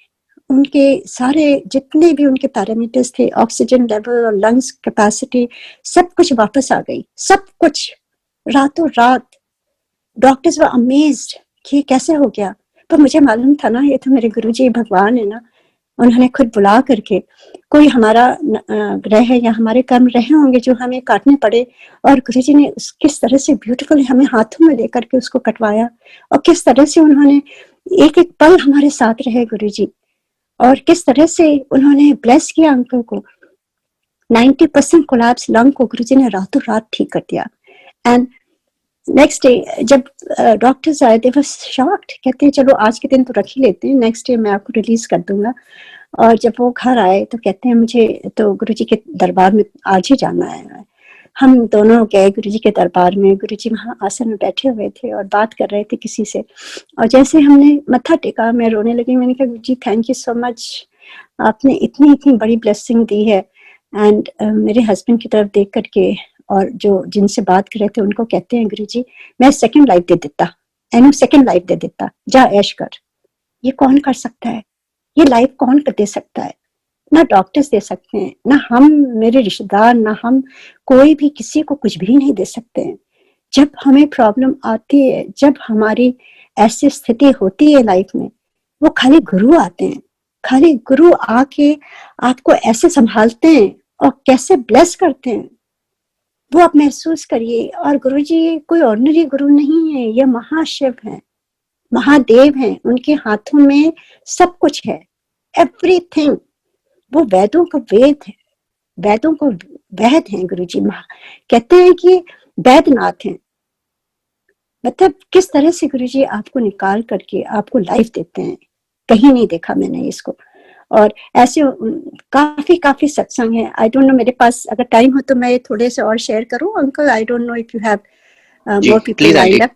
उनके सारे जितने भी उनके पैरामीटर्स थे, ऑक्सीजन लेवल और लंग्स कैपेसिटी, सब कुछ वापस आ गई, सब कुछ रातों रात। डॉक्टर्स वर अमेज्ड कि कैसे हो गया। पर मुझे मालूम था ना, ये तो मेरे गुरुजी भगवान है ना, उन्होंने खुद बुला करके, कोई हमारा ग्रह या हमारे कर्म रहे होंगे जो हमें काटने पड़े, और गुरुजी ने किस तरह से ब्यूटीफुल हमें हाथों में लेकर के उसको कटवाया, और किस तरह से उन्होंने एक एक पल हमारे साथ रहे गुरुजी, और किस तरह से उन्होंने ब्लेस किया अंकल को। 90% कोलैप्स लंग को गुरुजी ने रातों रात ठीक कर दिया। एंड नेक्स्ट डे जब डॉक्टर्स आए, दे वर शॉक्ड, कहते हैं चलो आज के दिन तो रख ही लेते हैं, नेक्स्ट डे मैं आपको रिलीज कर दूंगा। और जब वो घर आए तो कहते हैं मुझे तो गुरुजी के दरबार में आज ही जाना है। हम दोनों गए गुरुजी के दरबार में, गुरुजी वहाँ आसन में बैठे हुए थे और बात कर रहे थे किसी से, और जैसे हमने मत्था टेका मैं रोने लगी। मैंने कहा गुरुजी थैंक यू सो मच, आपने इतनी इतनी बड़ी ब्लेसिंग दी है। एंड मेरे हस्बैंड की तरफ देख करके और जो जिनसे बात कर रहे थे उनको कहते हैं गुरुजी मैं सेकंड लाइफ दे देता, एनो सेकंड लाइफ दे देता, जा ऐश कर। ये कौन कर सकता है, ये लाइफ कौन दे सकता है? ना डॉक्टर्स दे सकते हैं, ना हम मेरे रिश्तेदार, ना हम कोई भी किसी को कुछ भी नहीं दे सकते हैं। जब हमें प्रॉब्लम आती है, जब हमारी ऐसी स्थिति होती है लाइफ में, वो खाली गुरु आते हैं, खाली गुरु आके आपको ऐसे संभालते हैं और कैसे ब्लेस करते हैं, वो आप महसूस करिए। और गुरुजी कोई ऑर्डिनरी गुरु नहीं है, ये महाशिव है, महादेव हैं, उनके हाथों में सब कुछ है, एवरीथिंग। वो वेदों का वेद है, वेदों को वैद हैं गुरुजी। कहते हैं कि वैद्यनाथ हैं। मतलब किस तरह से गुरुजी आपको निकाल करके आपको लाइफ देते हैं, कहीं नहीं देखा मैंने इसको। और ऐसे काफी सत्संग है। आई डोंट नो, मेरे पास अगर टाइम हो तो मैं थोड़े से और शेयर करूं uncle. I don't know if you have more people lined up.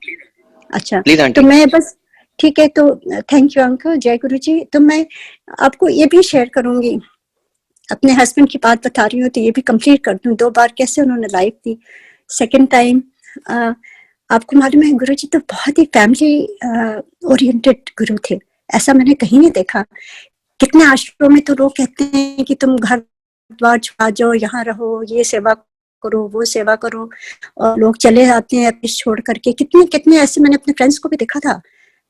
अच्छा, तो मैं बस ठीक है, तो थैंक यू अंकल, जय गुरुजी। तो मैं आपको ये भी शेयर करूंगी, अपने हस्बैंड की बात बता रही हूँ तो ये भी कंप्लीट कर दूं। 2 बार कैसे उन्होंने लाइफ दी। सेकंड टाइम आपको मालूम है गुरुजी तो बहुत ही फैमिली ओरिएंटेड गुरु थे, ऐसा मैंने कहीं नहीं देखा। कितने आश्रमों में तो लोग कहते हैं कि तुम घर द्वार छोड़ जाओ, यहाँ रहो, ये सेवा करो, वो सेवा करो, और लोग चले जाते हैं ऑफिस छोड़ करके। कितने कितने ऐसे मैंने अपने फ्रेंड्स को भी देखा था।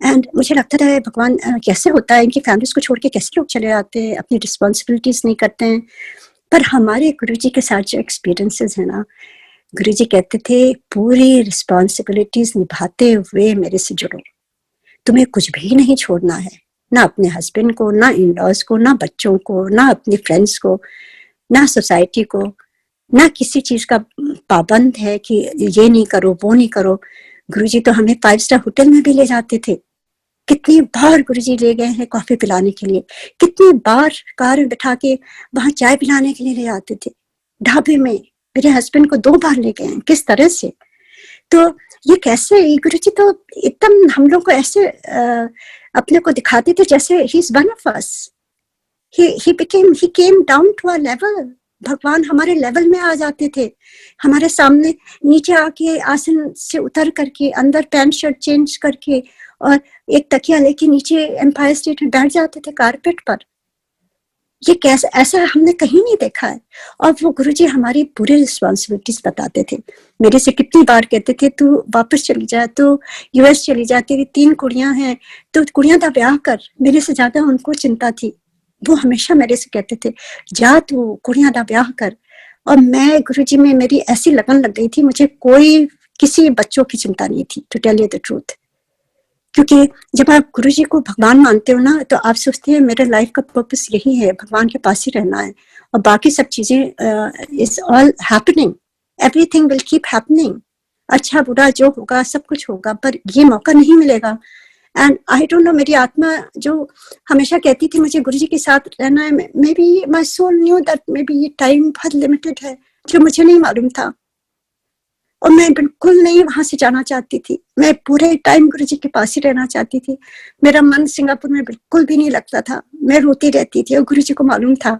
एंड मुझे लगता था भगवान कैसे होता है, इनकी फैमिलीज को छोड़ के कैसे लोग चले जाते हैं, अपनी रिस्पॉन्सिबिलिटीज नहीं करते हैं। पर हमारे गुरुजी के साथ जो एक्सपीरियंसेस है ना, गुरुजी कहते थे पूरी रिस्पॉन्सिबिलिटीज निभाते हुए मेरे से जुड़ो, तुम्हें कुछ भी नहीं छोड़ना है, ना अपने हस्बैंड को, ना इन लॉज को, ना बच्चों को, ना अपने फ्रेंड्स को, ना सोसाइटी को, ना किसी चीज का पाबंद है कि ये नहीं करो वो नहीं करो। गुरुजी तो हमें 5 स्टार होटल में भी ले जाते थे। कितनी बार गुरुजी ले गए हैं कॉफी पिलाने के लिए, कितनी बार कार में बिठा के वहां चाय पिलाने के लिए ले जाते थे। ढाबे में मेरे हस्बैंड को 2 बार ले गए हैं। किस तरह से, तो ये कैसे, गुरुजी तो एकदम हम लोग को ऐसे अपने को दिखाते थे जैसे he is one of us. he came down to our level। भगवान हमारे लेवल में आ जाते थे, हमारे सामने नीचे आके आसन से उतर करके अंदर पैंट शर्ट चेंज करके और एक तकिया लेके नीचे एम्पायर स्टेट में बैठ जाते थे कारपेट पर। ये कैसे, ऐसा हमने कहीं नहीं देखा है। और वो गुरुजी हमारी पूरी रिस्पॉन्सिबिलिटीज बताते थे। मेरे से कितनी बार कहते थे तू वापस चली जा, तो यूएस चली जा, तेरी 3 कुड़ियां हैं तो कुड़ियां का ब्याह कर। मेरे से ज्यादा उनको चिंता थी वो हमेशा मेरे से कहते थे जा तू कुड़ियां दा ब्याह कर। और मैं गुरुजी में मेरी ऐसी लगन लग गई थी, मुझे कोई किसी बच्चों की चिंता नहीं थी, to tell you the truth. क्योंकि जब आप गुरुजी को भगवान मानते हो ना, तो आप सोचते हैं मेरे लाइफ का पर्पस यही है, भगवान के पास ही रहना है, और बाकी सब चीजें is all happening, everything will keep happening, अच्छा बुरा जो होगा सब कुछ होगा, पर ये मौका नहीं मिलेगा। एंड आई डोंट नो, मेरी आत्मा जो हमेशा कहती थी मुझे गुरुजी के साथ रहना है, maybe my soul knew that maybe ये टाइम बहुत लिमिटेड है, जो मुझे नहीं मालूम था। और मैं बिल्कुल नहीं वहां से जाना चाहती थी, मैं पूरे टाइम गुरुजी के पास ही रहना चाहती थी। मेरा मन सिंगापुर में बिल्कुल भी नहीं लगता था, मैं रोती रहती थी, और गुरुजी को मालूम था।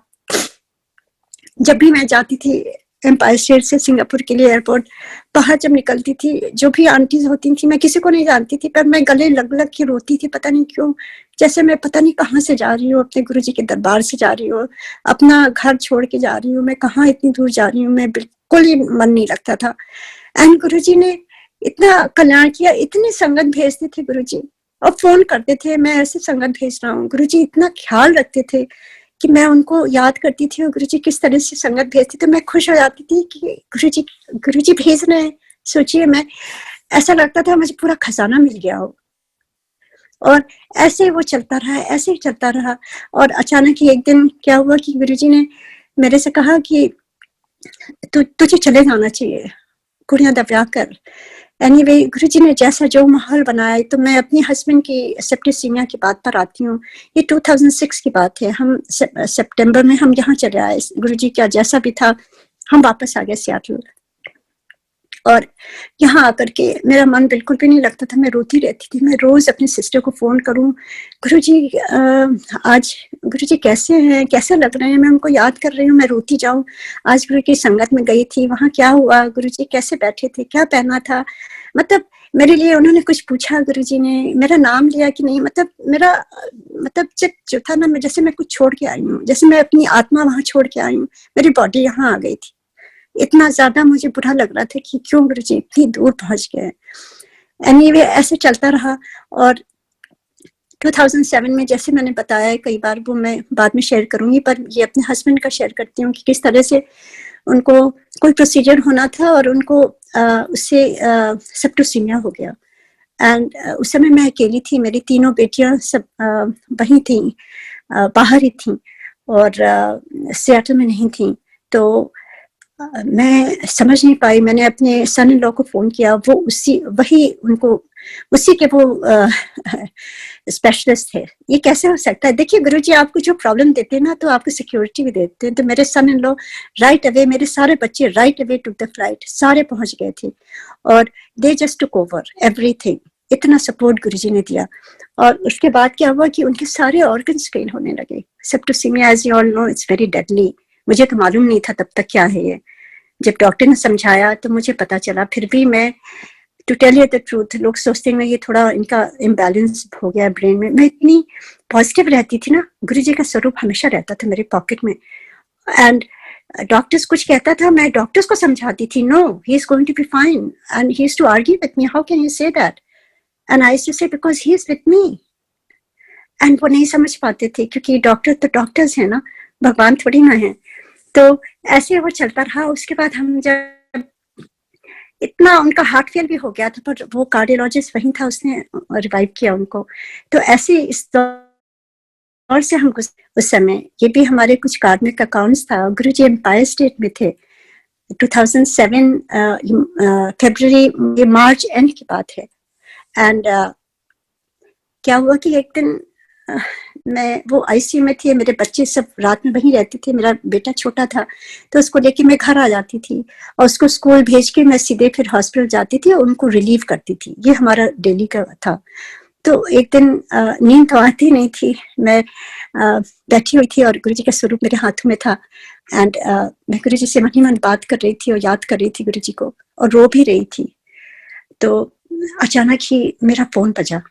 जब भी मैं जाती थी एम्पायर स्टेट से सिंगापुर के लिए एयरपोर्ट, बाहर जब निकलती थी, जो भी आंटीज होती थी, मैं किसी को नहीं जानती थी, पर मैं गले लग लग के रोती थी, पता नहीं क्यों, जैसे मैं पता नहीं कहाँ से जा रही हूँ, अपने गुरुजी के दरबार से जा रही हूँ, अपना घर छोड़ के जा रही हूँ, मैं कहाँ इतनी दूर जा रही हूँ, मैं बिल्कुल ही मन नहीं लगता था। एंड गुरुजी ने इतना कल्याण किया, इतनी संगत भेजते थे गुरुजी, और फोन करते थे मैं ऐसे संगत भेज रहा हूँ। गुरुजी इतना ख्याल रखते थे कि मैं उनको याद करती थी, और गुरुजी किस तरह से संगत भेजते थे, मैं खुश हो जाती थी कि गुरुजी भेज रहे हैं। सोचिए, मैं ऐसा लगता था मुझे पूरा खजाना मिल गया हो। और ऐसे वो चलता रहा, ऐसे ही चलता रहा। और अचानक ही एक दिन क्या हुआ कि गुरुजी ने मेरे से कहा कि तुझे चले जाना चाहिए, कुड़ियां दा ब्याह कर। एनीवे, गुरुजी ने जैसा जो माहौल बनाया, तो मैं अपनी हस्बैंड की सेप्टिसीमिया की बात पर आती हूँ। ये 2006 की बात है, हम सितंबर में हम यहाँ चले आए, गुरुजी का जैसा भी था हम वापस आ गए सियाटल। और यहाँ आकर के मेरा मन बिल्कुल भी नहीं लगता था, मैं रोती रहती थी। मैं रोज अपनी सिस्टर को फोन करूं, गुरुजी आज गुरुजी कैसे हैं, कैसे लग रहे हैं, मैं उनको याद कर रही हूँ, मैं रोती जाऊं। आज गुरु की संगत में गई थी, वहां क्या हुआ, गुरुजी कैसे बैठे थे, क्या पहना था, मतलब मेरे लिए उन्होंने कुछ पूछा, गुरुजी ने मेरा नाम लिया कि नहीं, मतलब मेरा मतलब जो था ना, मैं जैसे मैं कुछ छोड़ के आई हूँ, जैसे मैं अपनी आत्मा वहां छोड़ के आई हूँ, मेरी बॉडी यहाँ आ गई थी। इतना ज्यादा मुझे बुरा लग रहा था कि क्यों गुरुजी इतनी दूर पहुंच गए। एनीवे, ऐसे चलता रहा। और 2007 में, जैसे मैंने बताया कई बार, वो मैं बाद में शेयर करूंगी, पर ये अपने हस्बैंड का शेयर करती हूँ कि किस तरह से उनको कोई प्रोसीजर होना था और उनको उससे सेप्टिसीमिया हो गया। एंड उस समय मैं अकेली थी, मेरी तीनों बेटियां सब वहीं थी, बाहर ही थी, और सियाटल में नहीं थी। तो मैं समझ नहीं पाई। मैंने अपने सन इन लॉ को फोन किया, वो उसी के वो स्पेशलिस्ट थे। ये कैसे हो सकता है? देखिए गुरुजी आपको जो प्रॉब्लम देते हैं ना, तो आपको सिक्योरिटी भी देते हैं। तो मेरे son in law right away, मेरे सारे बच्चे right away to the flight, सारे पहुंच गए थे, और they just took over everything. इतना सपोर्ट गुरुजी ने दिया। और उसके बाद क्या हुआ कि उनके सारे ऑर्गन्स फेल होने लगे। Septicaemia, as you all know, it's very deadly. मुझे तो मालूम नहीं था तब तक क्या है ये। जब डॉक्टर ने समझाया तो मुझे पता चला। फिर भी मैं, to tell you the truth, लोग सोचते हैं ये थोड़ा इनका इम्बैलेंस हो गया ब्रेन में। मैं इतनी पॉजिटिव रहती थी ना, गुरुजी का स्वरूप हमेशा रहता था मेरे पॉकेट में। एंड डॉक्टर्स कुछ कहता था, मैं डॉक्टर्स को समझाती थी, no he is going to be fine, and he is to argue with me, how can you say that, and I used to say because he is with me. And वो नहीं समझ पाते थे, क्योंकि doctor तो doctors है ना, भगवान थोड़ी ना है। तो ऐसे वो चलता रहा। उसके बाद हम जब इतना, उनका हार्ट फेल भी हो गया था, पर वो कार्डियोलॉजिस्ट वहीं था, उसने रिवाइव किया उनको। तो ऐसे इस दौर से हम उस समय, ये भी हमारे कुछ कार्मिक अकाउंट्स था। गुरुजी एम्पायर स्टेट में थे 2007 फरवरी, ये मार्च एंड की बात है। एंड क्या हुआ कि एक दिन मैं, वो आईसीयू में थी, मेरे बच्चे सब रात में वहीं रहते थे, मेरा बेटा छोटा था, तो उसको लेके मैं घर आ जाती थी, और उसको स्कूल भेज के मैं सीधे फिर हॉस्पिटल जाती थी और उनको रिलीव करती थी। ये हमारा डेली का था। तो एक दिन नींद तो आती नहीं थी, मैं बैठी हुई थी और गुरुजी का स्वरूप मेरे हाथों में था। एंड मैं गुरुजी से मन ही मन बात कर रही थी और याद कर रही थी गुरुजी को, और रो भी रही थी। तो अचानक ही मेरा फोन बजा,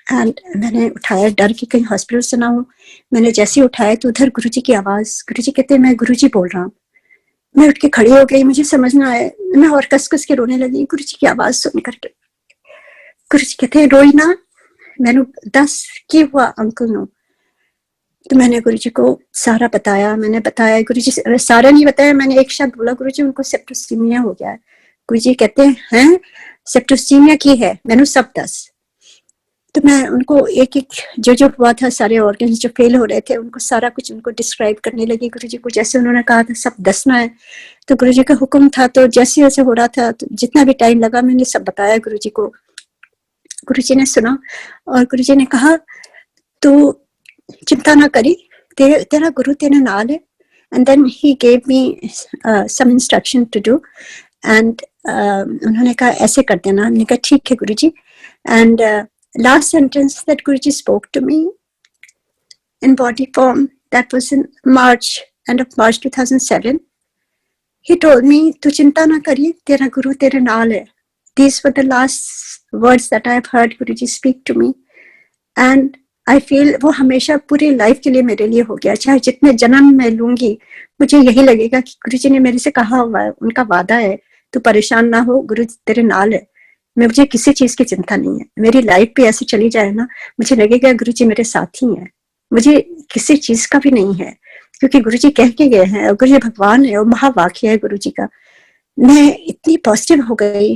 एंड मैंने उठाया, डर के कहीं हॉस्पिटल से ना हो। मैंने जैसे ही उठाया तो उधर गुरुजी की आवाज, गुरुजी कहते, मैं गुरुजी बोल रहा हूँ। मैं उठ के खड़ी हो गई, मुझे समझ ना आया, मैं और कस कस के रोने लगी गुरुजी की आवाज सुन करके। गुरुजी कहते, रोई ना, मैंने दस की हुआ अंकल नो। तो मैंने गुरुजी को सारा बताया, मैंने बताया गुरुजी सारा नहीं बताया, मैंने एक शब्द बोला गुरुजी उनको सेप्टिसीमिया हो गया है। गुरुजी कहते हैं सेप्टिसीमिया की है, मैंने सब दस। तो मैं उनको एक एक जो हुआ था, सारे ऑर्गन्स जो फेल हो रहे थे उनको सारा कुछ उनको डिस्क्राइब करने लगी गुरुजी को, जैसे उन्होंने कहा था सब दसना है। तो गुरुजी का हुक्म था, तो जैसे जैसे हो रहा था, तो जितना भी टाइम लगा मैंने सब बताया गुरुजी को। गुरुजी ने सुना और गुरुजी ने कहा तो चिंता ना करी, तेरा गुरु तेरे नाल है। And then he gave me some instruction to do, and उन्होंने कहा ऐसे कर देना। मैंने कहा ठीक है Guruji. And last sentence that Guruji spoke to me in body form, that was in end of March 2007. He told me, "Tu chinta na kari, tera guru tere naal hai." These were the last words that I have heard Guruji speak to me, and I feel वो हमेशा पूरी life के लिए मेरे लिए हो गया। चाहे जितने जन्म मैं लूंगी, मुझे यही लगेगा कि गुरुजी ने मेरे से कहा हुआ है, उनका वादा है, तू परेशान ना हो, गुरु तेरे नाल है। मुझे किसी चीज की चिंता नहीं है। मेरी लाइफ भी ऐसे चली जाए ना, मुझे लगेगा गुरुजी मेरे साथ ही हैं, मुझे किसी चीज का भी नहीं है, क्योंकि गुरुजी कह के गए हैं और गुरुजी भगवान है और महावाक्य है गुरुजी का। मैं इतनी पॉजिटिव हो गई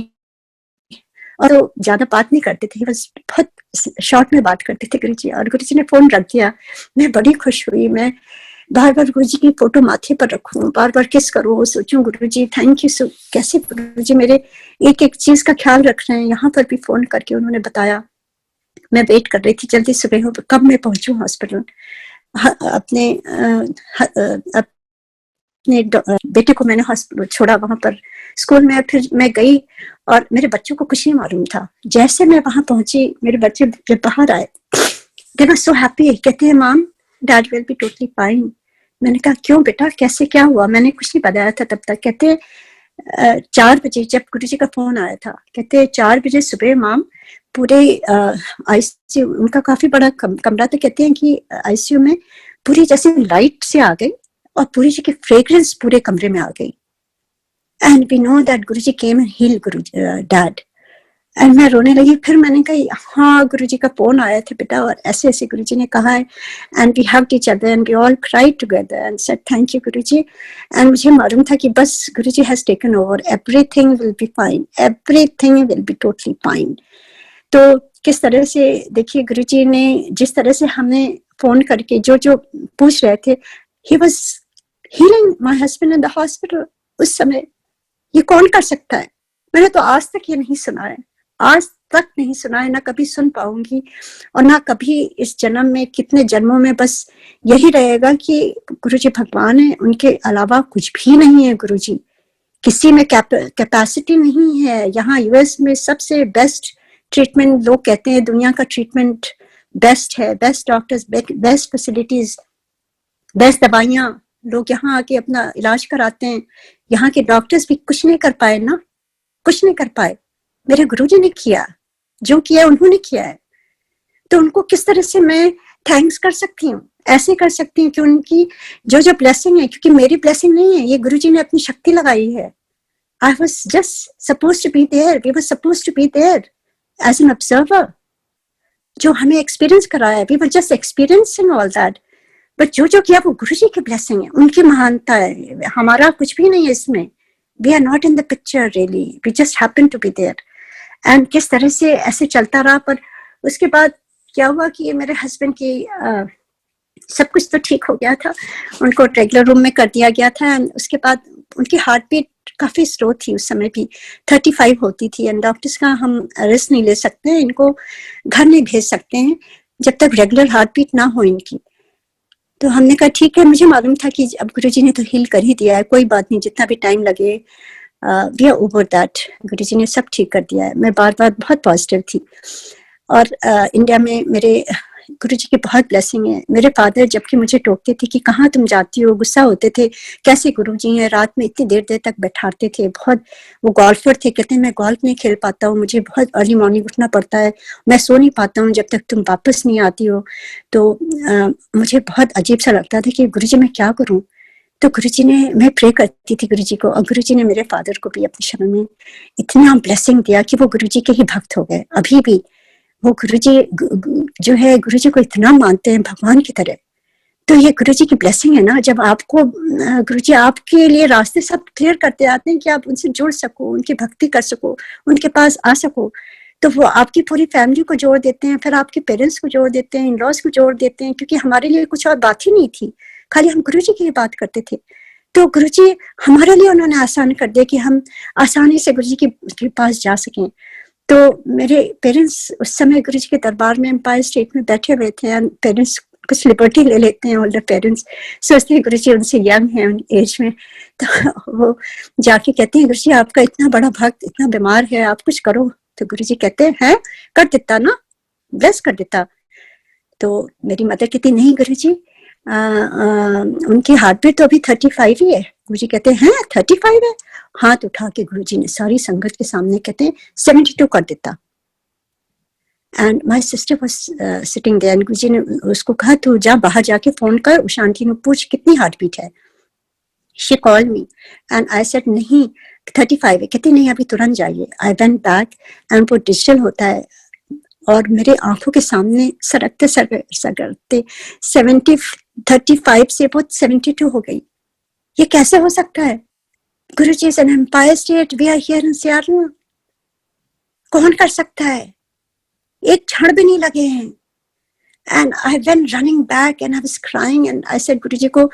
और वो ज्यादा बात नहीं करते थे, बस बहुत शॉर्ट में बात करते थे गुरुजी। और गुरुजी ने फोन रख दिया, मैं बड़ी खुश हुई। मैं बार बार गुरुजी की फोटो माथे पर रखूं, बार बार किस करूं, सोचूं गुरुजी थैंक यू सो, कैसे गुरुजी मेरे एक एक चीज का ख्याल रख रहे हैं। यहाँ पर भी फोन करके उन्होंने बताया। मैं वेट कर रही थी जल्दी सुबह हो, कब मैं पहुंचूं हॉस्पिटल। अपने बेटे को मैंने हॉस्पिटल छोड़ा वहां पर स्कूल में, फिर मैं गई और मेरे बच्चों को कुछ नहीं मालूम था। जैसे मैं वहां पहुंची, मेरे बच्चे जब बाहर आए, दे वर सो हैप्पी। कहते हैं माम dad will be totally fine. मैंने कहा क्यों बेटा, कैसे क्या हुआ? मैंने कुछ नहीं बताया था तब तक। कहते 4 बजे जब गुरुजी का फोन आया था, कहते 4 बजे सुबह माम पूरे आईसीयू, उनका काफी बड़ा कमरा था, कहते हैं कि आईसीयू में पूरी जैसे लाइट से आ गई और पूरी जी की फ्रेग्रेंस पूरे कमरे में आ गई। And we know that Guruji came and heal dad. And मैं रोने लगी। फिर मैंने कहा हाँ गुरुजी का फोन आया था बेटा और ऐसे ऐसे गुरुजी ने कहा है। And we hugged each other and we all cried together and said thank you Guruji. And मुझे मालूम था कि बस Guruji has taken over, everything will be fine, everything will be totally fine. तो किस तरह से देखिए गुरुजी ने जिस तरह से हमें फोन करके जो जो पूछ रहे थे, he was healing my husband in the hospital उस समय। ये कौन कर सकता है? मैंने तो आज तक ये नहीं सुना है, आज तक नहीं सुना है, ना कभी सुन पाऊंगी और ना कभी इस जन्म में, कितने जन्मों में बस यही रहेगा कि गुरुजी भगवान है, उनके अलावा कुछ भी नहीं है। गुरुजी किसी में कैपेसिटी नहीं है। यहाँ यूएस में सबसे बेस्ट ट्रीटमेंट, लोग कहते हैं दुनिया का ट्रीटमेंट बेस्ट है, best doctors, best facilities, best दवाइयां, लोग यहाँ आके अपना इलाज कराते हैं। यहाँ के डॉक्टर्स भी कुछ नहीं कर पाए ना, कुछ नहीं कर पाए। मेरे गुरुजी ने किया, जो किया उन्होंने किया है। तो उनको किस तरह से मैं थैंक्स कर सकती हूँ? ऐसे कर सकती हूँ कि उनकी जो जो ब्लेसिंग है, क्योंकि मेरी ब्लेसिंग नहीं है, ये गुरुजी ने अपनी शक्ति लगाई है। I was just supposed to be there. We were supposed to be there as an observer. जो हमें एक्सपीरियंस कराया, we were just experiencing all that. But जो जो किया वो गुरुजी की ब्लेसिंग है, उनकी महानता है, हमारा कुछ भी नहीं है इसमें। We are not in the picture really, we just happen to be there. And किस तरह से ऐसे चलता रहा। पर उसके बाद क्या हुआ कि मेरे हस्बैंड की सब कुछ तो ठीक हो गया था, उनको रेगुलर रूम में कर दिया गया था। एंड उसके बाद उनकी हार्ट बीट काफी स्लो थी, उस समय भी 35 होती थी। एंड डॉक्टर्स का हम रिस्क नहीं ले सकते हैं, इनको घर नहीं भेज सकते हैं जब तक रेगुलर हार्ट बीट ना हो इनकी। तो हमने कहा ठीक है, मुझे मालूम था कि अब गुरुजी ने तो हील कर ही दिया है, कोई बात नहीं, जितना भी टाइम लगे, वी आर ओवर दैट। गुरुजी ने सब ठीक कर दिया है। मैं बार बार बहुत पॉजिटिव थी। और इंडिया में मेरे गुरुजी की बहुत ब्लेसिंग है। मेरे फादर जबकि मुझे टोकते थे कि कहाँ तुम जाती हो, गुस्सा होते थे, कैसे गुरुजी हैं, रात में इतनी देर देर तक बैठाते थे। बहुत, वो गोल्फर थे, कहते हैं मैं गोल्फ नहीं खेल पाता हूँ, मुझे बहुत अर्ली मॉर्निंग उठना पड़ता है, मैं सो नहीं पाता हूँ जब तक तुम वापस नहीं आती हो। तो मुझे बहुत अजीब सा लगता था कि गुरुजी मैं क्या करूँ। तो गुरुजी ने, मैं प्रे करती थी गुरुजी को, और गुरुजी ने मेरे फादर को भी अपने शरण में इतना ब्लेसिंग दिया कि वो गुरुजी के ही भक्त हो गए। अभी भी वो गुरुजी जो है, गुरुजी को इतना मानते हैं भगवान की तरह, तो ये गुरुजी की ब्लेसिंग है ना, जब आपको गुरुजी आपके लिए रास्ते सब क्लियर करते आते हैं कि आप उनसे जुड़ सको, उनकी भक्ति कर सको, उनके पास आ सको, तो वो आपकी पूरी फैमिली को जोड़ देते हैं, फिर आपके पेरेंट्स को जोड़ देते हैं, इन लॉज को जोड़ देते हैं, क्योंकि हमारे लिए कुछ और बात ही नहीं थी, खाली हम गुरुजी की बात करते थे। तो गुरुजी हमारे लिए उन्होंने आसान कर दिया कि हम आसानी से गुरुजी के पास जा सकें। तो मेरे पेरेंट्स उस समय गुरुजी के दरबार में एम्पायर स्टेट में बैठे हुए थे, पेरेंट्स कुछ लिबर्टी ले लेते हैं, ओल्डर पेरेंट्स सोचते हैं गुरुजी उनसे यंग है उन एज में, तो वो जाके कहते हैं गुरुजी आपका इतना बड़ा भक्त इतना बीमार है, आप कुछ करो। तो गुरुजी कहते हैं कर देता ना, ब्लेस कर देता। तो मेरी मदर कहती नहीं गुरुजी उनकी हार्ट बीट तो अभी 35 ही है। गुरुजी कहते हैं 35 है, हाथ उठा के गुरुजी ने सारी संगत के सामने कहते हैं 72 कर देता। And my sister was sitting there, Guruji ने उसको कहा तू जा बाहर जाके फोन कर, उषा आंटी ने पूछ कितनी हार्ट बीट है। She called me and I said नहीं 35 है। कहती नहीं अभी तुरंत जाइए। आई वेंट बैक एंड वो डिजिटल होता है और मेरे आंखों के सामने सरकते सरकते 35 से वो 72 हो गई। ये कैसे हो सकता है? Guruji is an empire state, we are here in Seattle, कौन कर सकता है? एक क्षण भी नहीं लगे हैं। And I went running back and I was crying and I said Guruji को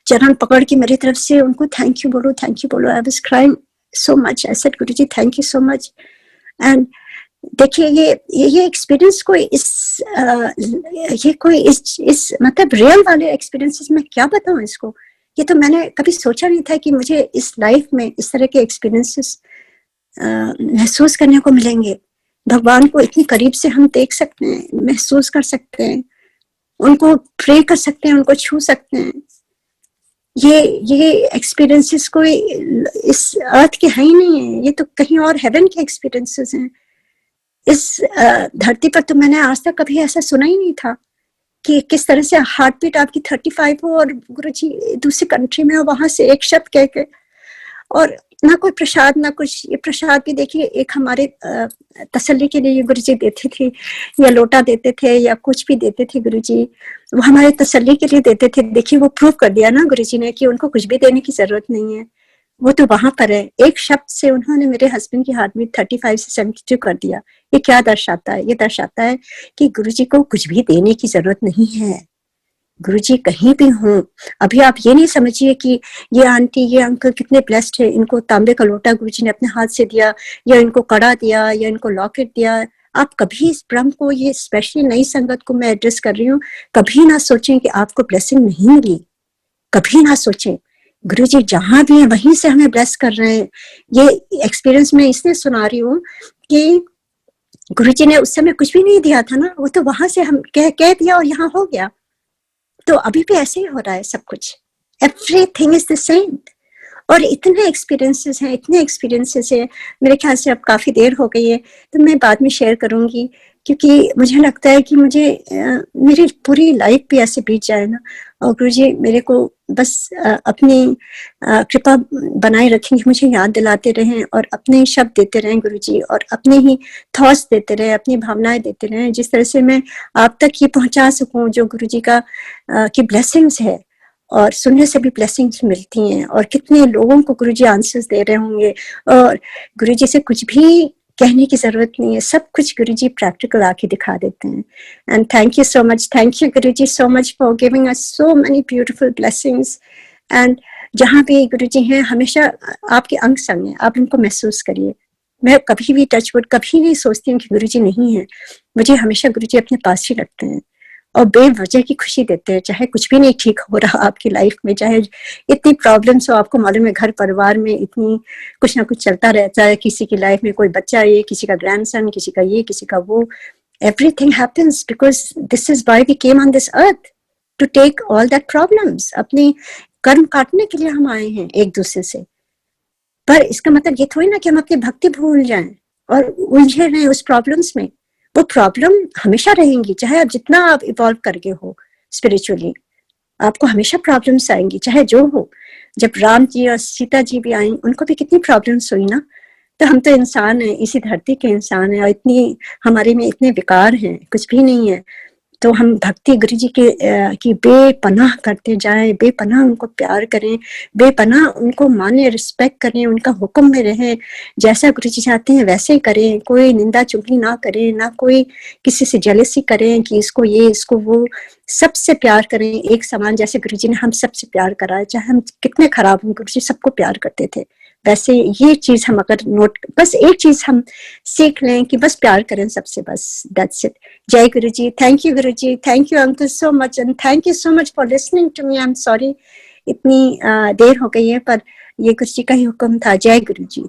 चरण पकड़ के मेरी तरफ से उनको थैंक यू बोलो, थैंक यू बोलो। I was crying so much. I said Guruji thank you so much. And देखिए ये एक्सपीरियंस कोई इस मतलब रियल वाले एक्सपीरियंसेस में क्या बताऊं इसको। ये तो मैंने कभी सोचा नहीं था कि मुझे इस लाइफ में इस तरह के एक्सपीरियंसेस महसूस करने को मिलेंगे। भगवान को इतनी करीब से हम देख सकते हैं, महसूस कर सकते हैं, उनको प्रे कर सकते हैं, उनको छू सकते हैं। ये एक्सपीरियंसेस कोई इस अर्थ के है ही नहीं है, ये तो कहीं और हेवन के एक्सपीरियंसेस हैं। इस धरती पर तो मैंने आज तक कभी ऐसा सुना ही नहीं था कि किस तरह से हार्ट बीट आपकी 35 हो और गुरुजी दूसरी कंट्री में हो, वहां से एक शब्द कह के, और ना कोई प्रसाद ना कुछ। ये प्रसाद भी देखिए एक हमारे तसल्ली के लिए गुरुजी देते थे, या लोटा देते थे या कुछ भी देते थे गुरुजी, वो हमारे तसल्ली के लिए देते थे। देखिए वो प्रूव कर दिया ना गुरुजी ने कि उनको कुछ भी देने की जरूरत नहीं है, वो तो वहां पर है। एक शब्द से उन्होंने मेरे हस्बैंड की हार्ट बीट 35 से 72 कर दिया। ये क्या दर्शाता है? ये दर्शाता है कि गुरुजी को कुछ भी देने की जरूरत नहीं है। गुरुजी कहीं भी हों, अभी आप ये नहीं समझिए कि ये आंटी ये अंकल कितने ब्लेस्ड है, इनको तांबे का लोटा गुरुजी ने अपने हाथ से दिया, या इनको कड़ा दिया, या इनको लॉकेट दिया। आप कभी इस ब्रह्म को, ये स्पेशली नई संगत को मैं एड्रेस कर रही हूँ, कभी ना सोचें कि आपको ब्लेसिंग नहीं मिली, कभी ना सोचें। गुरुजी जहां भी है वहीं से हमें ब्लेस कर रहे हैं। ये एक्सपीरियंस मैं इसलिए सुना रही हूँ कि गुरुजी ने उस समय कुछ भी नहीं दिया था ना, वो तो वहां से हम कह दिया और यहाँ हो गया। तो अभी भी ऐसे ही हो रहा है सब कुछ। Everything is the same. और इतने एक्सपीरियंसेस हैं, इतने एक्सपीरियंसेस हैं। मेरे ख्याल से अब काफी देर हो गई है तो मैं बाद में शेयर करूंगी, क्योंकि मुझे लगता है कि मुझे मेरी पूरी लाइफ भी ऐसे बीत जाए ना, और गुरुजी मेरे को बस अपनी कृपा बनाए रखेंगे, मुझे याद दिलाते रहें और अपने शब्द देते रहें गुरुजी, और अपने ही थॉट्स देते रहें, अपनी भावनाएं देते रहें, जिस तरह से मैं आप तक ये पहुंचा सकूं जो गुरुजी का की ब्लेसिंग्स है। और सुनने से भी ब्लेसिंग्स मिलती हैं, और कितने लोगों को गुरुजी आंसर्स दे रहे होंगे, और गुरुजी से कुछ भी कहने की जरूरत नहीं है, सब कुछ गुरुजी प्रैक्टिकल आके दिखा देते हैं। And thank you so much, thank you Guruji so much for giving us so many beautiful blessings. And जहाँ भी गुरुजी हैं हमेशा आपके अंग संग हैं, आप उनको महसूस करिए। मैं कभी भी टचवुड कभी नहीं सोचती हूँ कि गुरुजी नहीं है, मुझे हमेशा गुरुजी अपने पास ही रखते हैं और बेवजह की खुशी देते हैं। चाहे कुछ भी नहीं ठीक हो रहा आपकी लाइफ में, चाहे इतनी प्रॉब्लम्स हो, आपको मालूम है घर परिवार में इतनी कुछ ना कुछ चलता रहता है, किसी की लाइफ में कोई बच्चा ये, किसी का ग्रैंडसन, किसी का ये, किसी का वो। Everything happens because this is why we came on this earth, to take all that problems. अपनी कर्म काटने के लिए हम आए हैं एक दूसरे से, पर इसका मतलब ये थोड़ी ना कि हम अपनी भक्ति भूल जाएं और उलझे रहें उस प्रॉब्लम्स में। वो प्रॉब्लम हमेशा रहेंगी, चाहे आप जितना आप इवॉल्व करके हो स्पिरिचुअली, आपको हमेशा प्रॉब्लम्स आएंगी, चाहे जो हो। जब राम जी और सीता जी भी आई, उनको भी कितनी प्रॉब्लम्स हुई ना। तो हम तो इंसान हैं, इसी धरती के इंसान हैं, और इतनी हमारे में इतने विकार हैं, कुछ भी नहीं है। तो हम भक्ति गुरु जी की बेपनाह करते जाएं, बेपनाह उनको प्यार करें, बेपनाह उनको माने, रिस्पेक्ट करें, उनका हुक्म में रहें, जैसा गुरु जी चाहते हैं वैसे करें, कोई निंदा चुगली ना करें, ना कोई किसी से जेलसी करें कि इसको ये इसको वो, सबसे प्यार करें एक समान। जैसे गुरु जी ने हम सबसे प्यार करा, चाहे हम कितने खराब हों, गुरु जी सबको प्यार करते थे। वैसे ये चीज हम अगर बस एक चीज हम सीख लें कि बस प्यार करें सबसे, बस दैट्स इट। जय गुरु ji. Thank you Guru ji, thank you uncle so much, and thank you so much for listening to me. I am sorry इतनी देर हो गई है, पर ये गुरु जी का ही हुक्म था। जय गुरु जी।